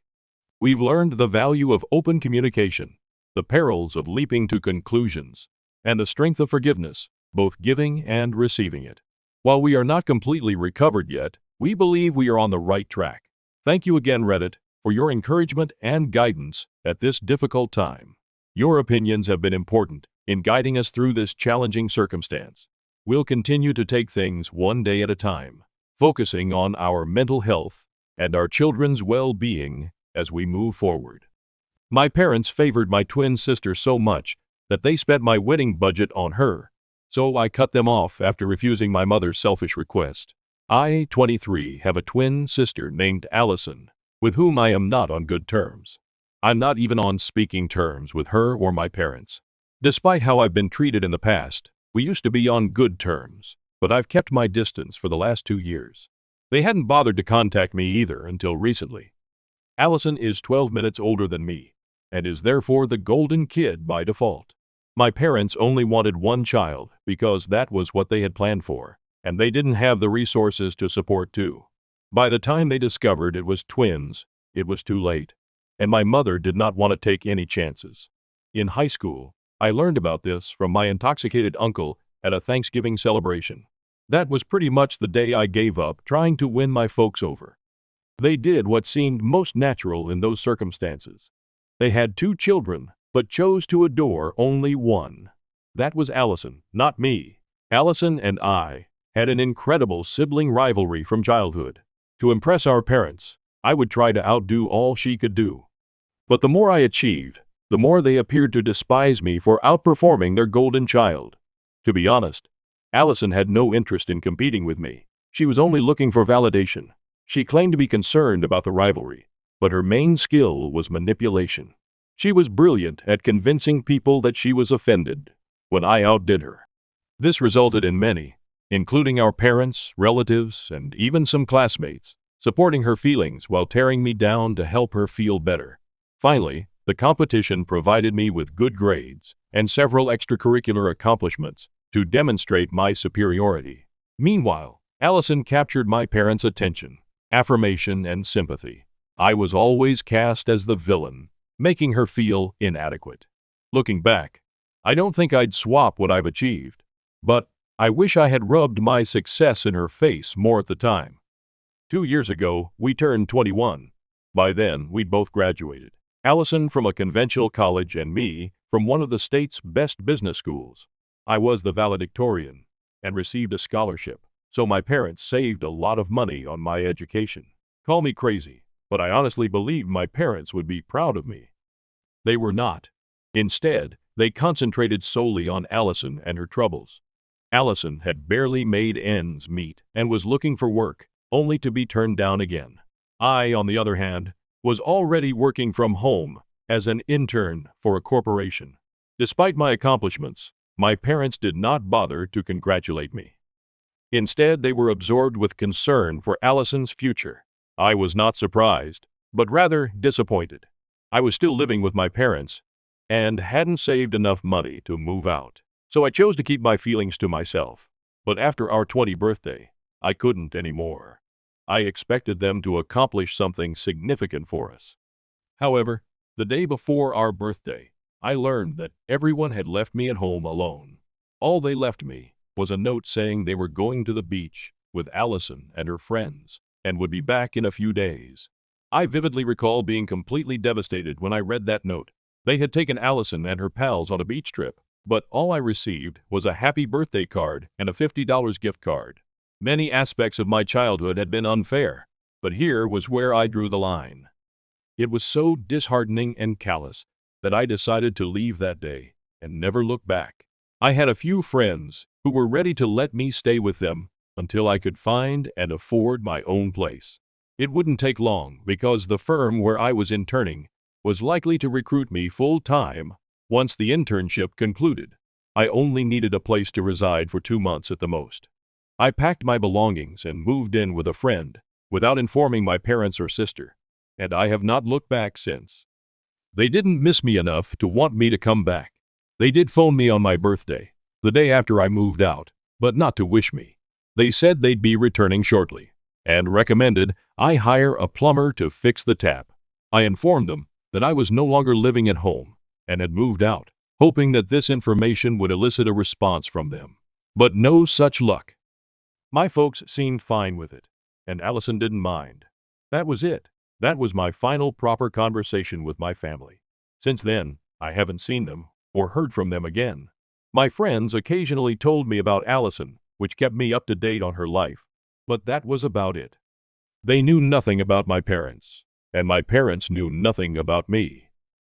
We've learned the value of open communication, the perils of leaping to conclusions, and the strength of forgiveness, both giving and receiving it. While we are not completely recovered yet, we believe we are on the right track. Thank you again, Reddit, for your encouragement and guidance at this difficult time. Your opinions have been important in guiding us through this challenging circumstance. We'll continue to take things one day at a time, focusing on our mental health and our children's well-being as we move forward. My parents favored my twin sister so much that they spent my wedding budget on her, so I cut them off after refusing my mother's selfish request. I, 23, have a twin sister named Allison, with whom I am not on good terms. I'm not even on speaking terms with her or my parents. Despite how I've been treated in the past, we used to be on good terms, but I've kept my distance for the last 2 years. They hadn't bothered to contact me either until recently. Allison is 12 minutes older than me, and is therefore the golden kid by default. My parents only wanted one child because that was what they had planned for, and they didn't have the resources to support two. By the time they discovered it was twins, it was too late, and my mother did not want to take any chances. In high school, I learned about this from my intoxicated uncle at a Thanksgiving celebration. That was pretty much the day I gave up trying to win my folks over. They did what seemed most natural in those circumstances. They had 2 children, but chose to adore only one. That was Allison, not me. Allison and I had an incredible sibling rivalry from childhood. To impress our parents, I would try to outdo all she could do. But the more I achieved, the more they appeared to despise me for outperforming their golden child. To be honest, Allison had no interest in competing with me. She was only looking for validation. She claimed to be concerned about the rivalry, but her main skill was manipulation. She was brilliant at convincing people that she was offended when I outdid her. This resulted in many, including our parents, relatives, and even some classmates, supporting her feelings while tearing me down to help her feel better. Finally, the competition provided me with good grades and several extracurricular accomplishments to demonstrate my superiority. Meanwhile, Allison captured my parents' attention, affirmation, and sympathy. I was always cast as the villain, making her feel inadequate. Looking back, I don't think I'd swap what I've achieved, but I wish I had rubbed my success in her face more at the time. 2 years ago, we turned 21. By then, we'd both graduated. Allison from a conventional college and me from one of the state's best business schools. I was the valedictorian and received a scholarship, So my parents saved a lot of money on my education. Call me crazy, but I honestly believed my parents would be proud of me. They were not. Instead, they concentrated solely on Allison and her troubles. Allison had barely made ends meet and was looking for work, only to be turned down again. I, on the other hand, was already working from home as an intern for a corporation. Despite my accomplishments, my parents did not bother to congratulate me. Instead, they were absorbed with concern for Allison's future. I was not surprised, but rather disappointed. I was still living with my parents and hadn't saved enough money to move out. So I chose to keep my feelings to myself. But after our 20th birthday, I couldn't anymore. I expected them to accomplish something significant for us. However, the day before our birthday, I learned that everyone had left me at home alone. All they left me was a note saying they were going to the beach with Allison and her friends and would be back in a few days. I vividly recall being completely devastated when I read that note. They had taken Allison and her pals on a beach trip, but all I received was a happy birthday card and a $50 gift card. Many aspects of my childhood had been unfair, but here was where I drew the line. It was so disheartening and callous that I decided to leave that day and never look back. I had a few friends who were ready to let me stay with them until I could find and afford my own place. It wouldn't take long because the firm where I was interning was likely to recruit me full-time once the internship concluded. I only needed a place to reside for 2 months at the most. I packed my belongings and moved in with a friend without informing my parents or sister, and I have not looked back since. They didn't miss me enough to want me to come back. They did phone me on my birthday, the day after I moved out, but not to wish me. They said they'd be returning shortly, and recommended I hire a plumber to fix the tap. I informed them that I was no longer living at home and had moved out, hoping that this information would elicit a response from them. But no such luck. My folks seemed fine with it, and Allison didn't mind. That was it. That was my final proper conversation with my family. Since then, I haven't seen them or heard from them again. My friends occasionally told me about Allison, which kept me up to date on her life, but that was about it. They knew nothing about my parents, and my parents knew nothing about me.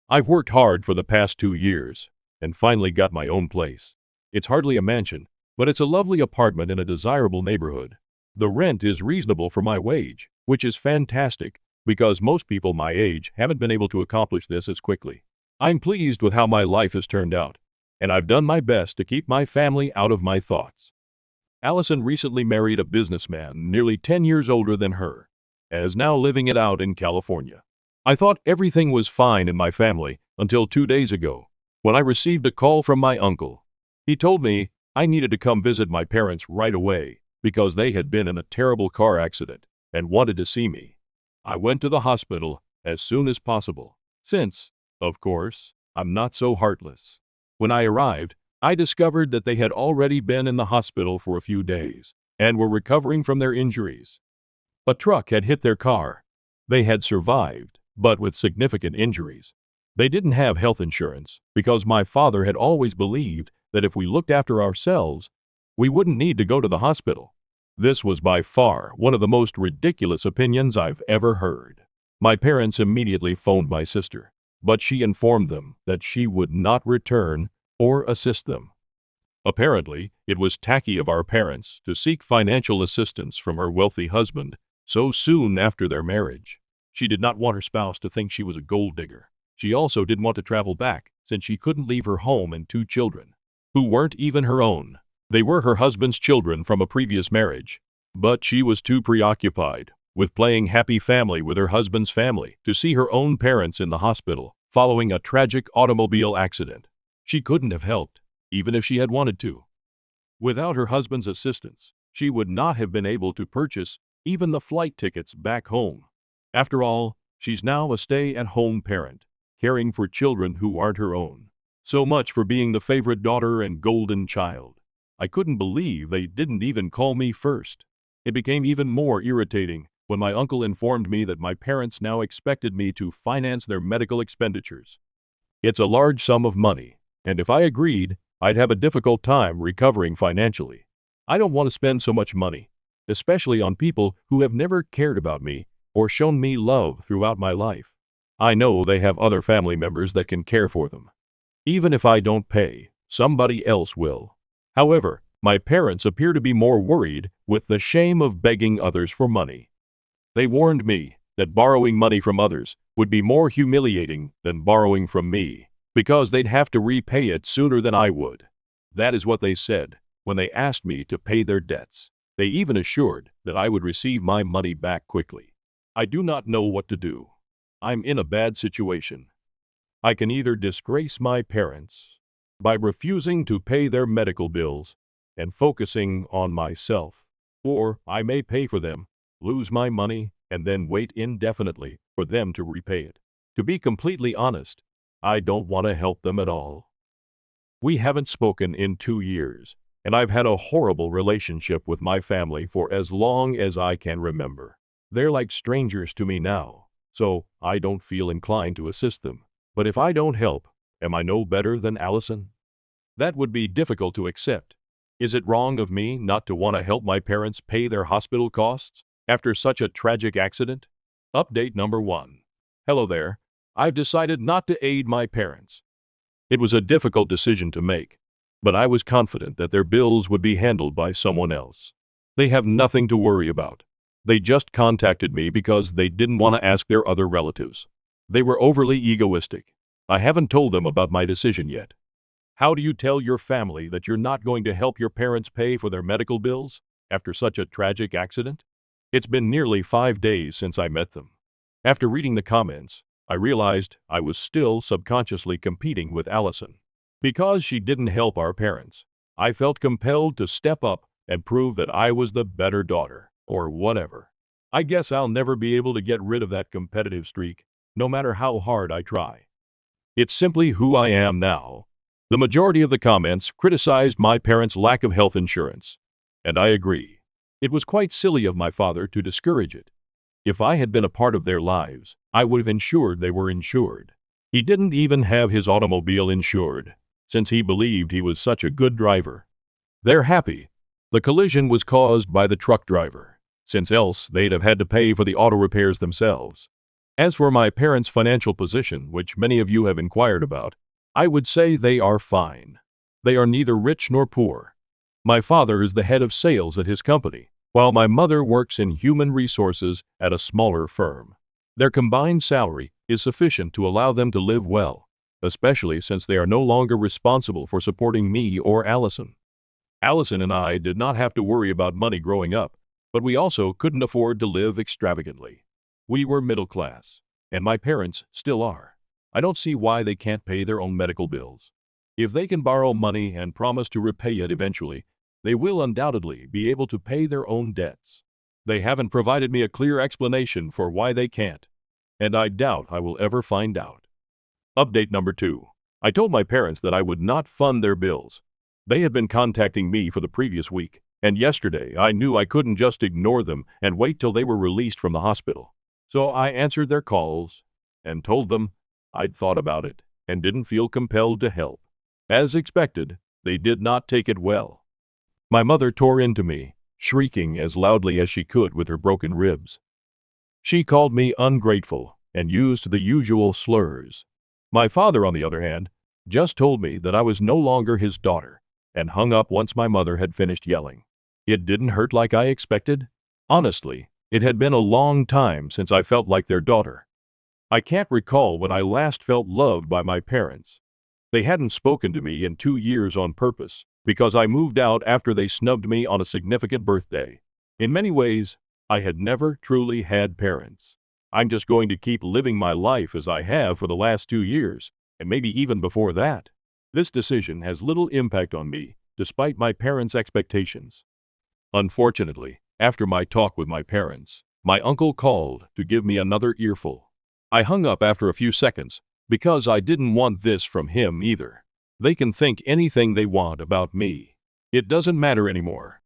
I've worked hard for the past 2 years, and finally got my own place. It's hardly a mansion, but it's a lovely apartment in a desirable neighborhood. The rent is reasonable for my wage, which is fantastic, because most people my age haven't been able to accomplish this as quickly. I'm pleased with how my life has turned out, and I've done my best to keep my family out of my thoughts. Allison recently married a businessman nearly 10 years older than her, and is now living it out in California. I thought everything was fine in my family until 2 days ago, when I received a call from my uncle. He told me I needed to come visit my parents right away because they had been in a terrible car accident and wanted to see me. I went to the hospital as soon as possible, since, of course, I'm not so heartless. When I arrived, I discovered that they had already been in the hospital for a few days and were recovering from their injuries. A truck had hit their car. They had survived, but with significant injuries. They didn't have health insurance because my father had always believed that if we looked after ourselves, we wouldn't need to go to the hospital. This was by far one of the most ridiculous opinions I've ever heard. My parents immediately phoned my sister, but she informed them that she would not return or assist them. Apparently, it was tacky of our parents to seek financial assistance from her wealthy husband so soon after their marriage. She did not want her spouse to think she was a gold digger. She also didn't want to travel back, since she couldn't leave her home and 2 children, who weren't even her own. They were her husband's children from a previous marriage, but she was too preoccupied with playing happy family with her husband's family to see her own parents in the hospital following a tragic automobile accident. She couldn't have helped, even if she had wanted to. Without her husband's assistance, she would not have been able to purchase even the flight tickets back home. After all, she's now a stay-at-home parent, caring for children who aren't her own. So much for being the favorite daughter and golden child. I couldn't believe they didn't even call me first. It became even more irritating when my uncle informed me that my parents now expected me to finance their medical expenditures. It's a large sum of money, and if I agreed, I'd have a difficult time recovering financially. I don't want to spend so much money, especially on people who have never cared about me or shown me love throughout my life. I know they have other family members that can care for them. Even if I don't pay, somebody else will. However, my parents appear to be more worried with the shame of begging others for money. They warned me that borrowing money from others would be more humiliating than borrowing from me, because they'd have to repay it sooner than I would. That is what they said when they asked me to pay their debts. They even assured that I would receive my money back quickly. I do not know what to do. I'm in a bad situation. I can either disgrace my parents by refusing to pay their medical bills and focusing on myself, or I may pay for them, lose my money, and then wait indefinitely for them to repay it. To be completely honest, I don't want to help them at all. We haven't spoken in 2 years, and I've had a horrible relationship with my family for as long as I can remember. They're like strangers to me now, so I don't feel inclined to assist them. But if I don't help, am I no better than Allison? That would be difficult to accept. Is it wrong of me not to want to help my parents pay their hospital costs after such a tragic accident? Update number 1. Hello there. I've decided not to aid my parents. It was a difficult decision to make, but I was confident that their bills would be handled by someone else. They have nothing to worry about. They just contacted me because they didn't want to ask their other relatives. They were overly egoistic. I haven't told them about my decision yet. How do you tell your family that you're not going to help your parents pay for their medical bills after such a tragic accident? It's been nearly 5 days since I met them. After reading the comments, I realized I was still subconsciously competing with Allison. Because she didn't help our parents, I felt compelled to step up and prove that I was the better daughter, or whatever. I guess I'll never be able to get rid of that competitive streak, no matter how hard I try. It's simply who I am now. The majority of the comments criticized my parents' lack of health insurance, and I agree. It was quite silly of my father to discourage it. If I had been a part of their lives, I would have ensured they were insured. He didn't even have his automobile insured, since he believed he was such a good driver. They're happy. The collision was caused by the truck driver, since else they'd have had to pay for the auto repairs themselves. As for my parents' financial position, which many of you have inquired about, I would say they are fine. They are neither rich nor poor. My father is the head of sales at his company, while my mother works in human resources at a smaller firm. Their combined salary is sufficient to allow them to live well, especially since they are no longer responsible for supporting me or Allison. Allison and I did not have to worry about money growing up, but we also couldn't afford to live extravagantly. We were middle class, and my parents still are. I don't see why they can't pay their own medical bills. If they can borrow money and promise to repay it eventually, they will undoubtedly be able to pay their own debts. They haven't provided me a clear explanation for why they can't, and I doubt I will ever find out. Update number 2. I told my parents that I would not fund their bills. They had been contacting me for the previous week, and yesterday I knew I couldn't just ignore them and wait till they were released from the hospital. So I answered their calls and told them I'd thought about it and didn't feel compelled to help. As expected, they did not take it well. My mother tore into me, shrieking as loudly as she could with her broken ribs. She called me ungrateful and used the usual slurs. My father, on the other hand, just told me that I was no longer his daughter and hung up once my mother had finished yelling. It didn't hurt like I expected. Honestly, it had been a long time since I felt like their daughter. I can't recall when I last felt loved by my parents. They hadn't spoken to me in 2 years on purpose, because I moved out after they snubbed me on a significant birthday. In many ways, I had never truly had parents. I'm just going to keep living my life as I have for the last 2 years, and maybe even before that. This decision has little impact on me, despite my parents' expectations. Unfortunately, after my talk with my parents, my uncle called to give me another earful. I hung up after a few seconds, because I didn't want this from him either. They can think anything they want about me. It doesn't matter anymore.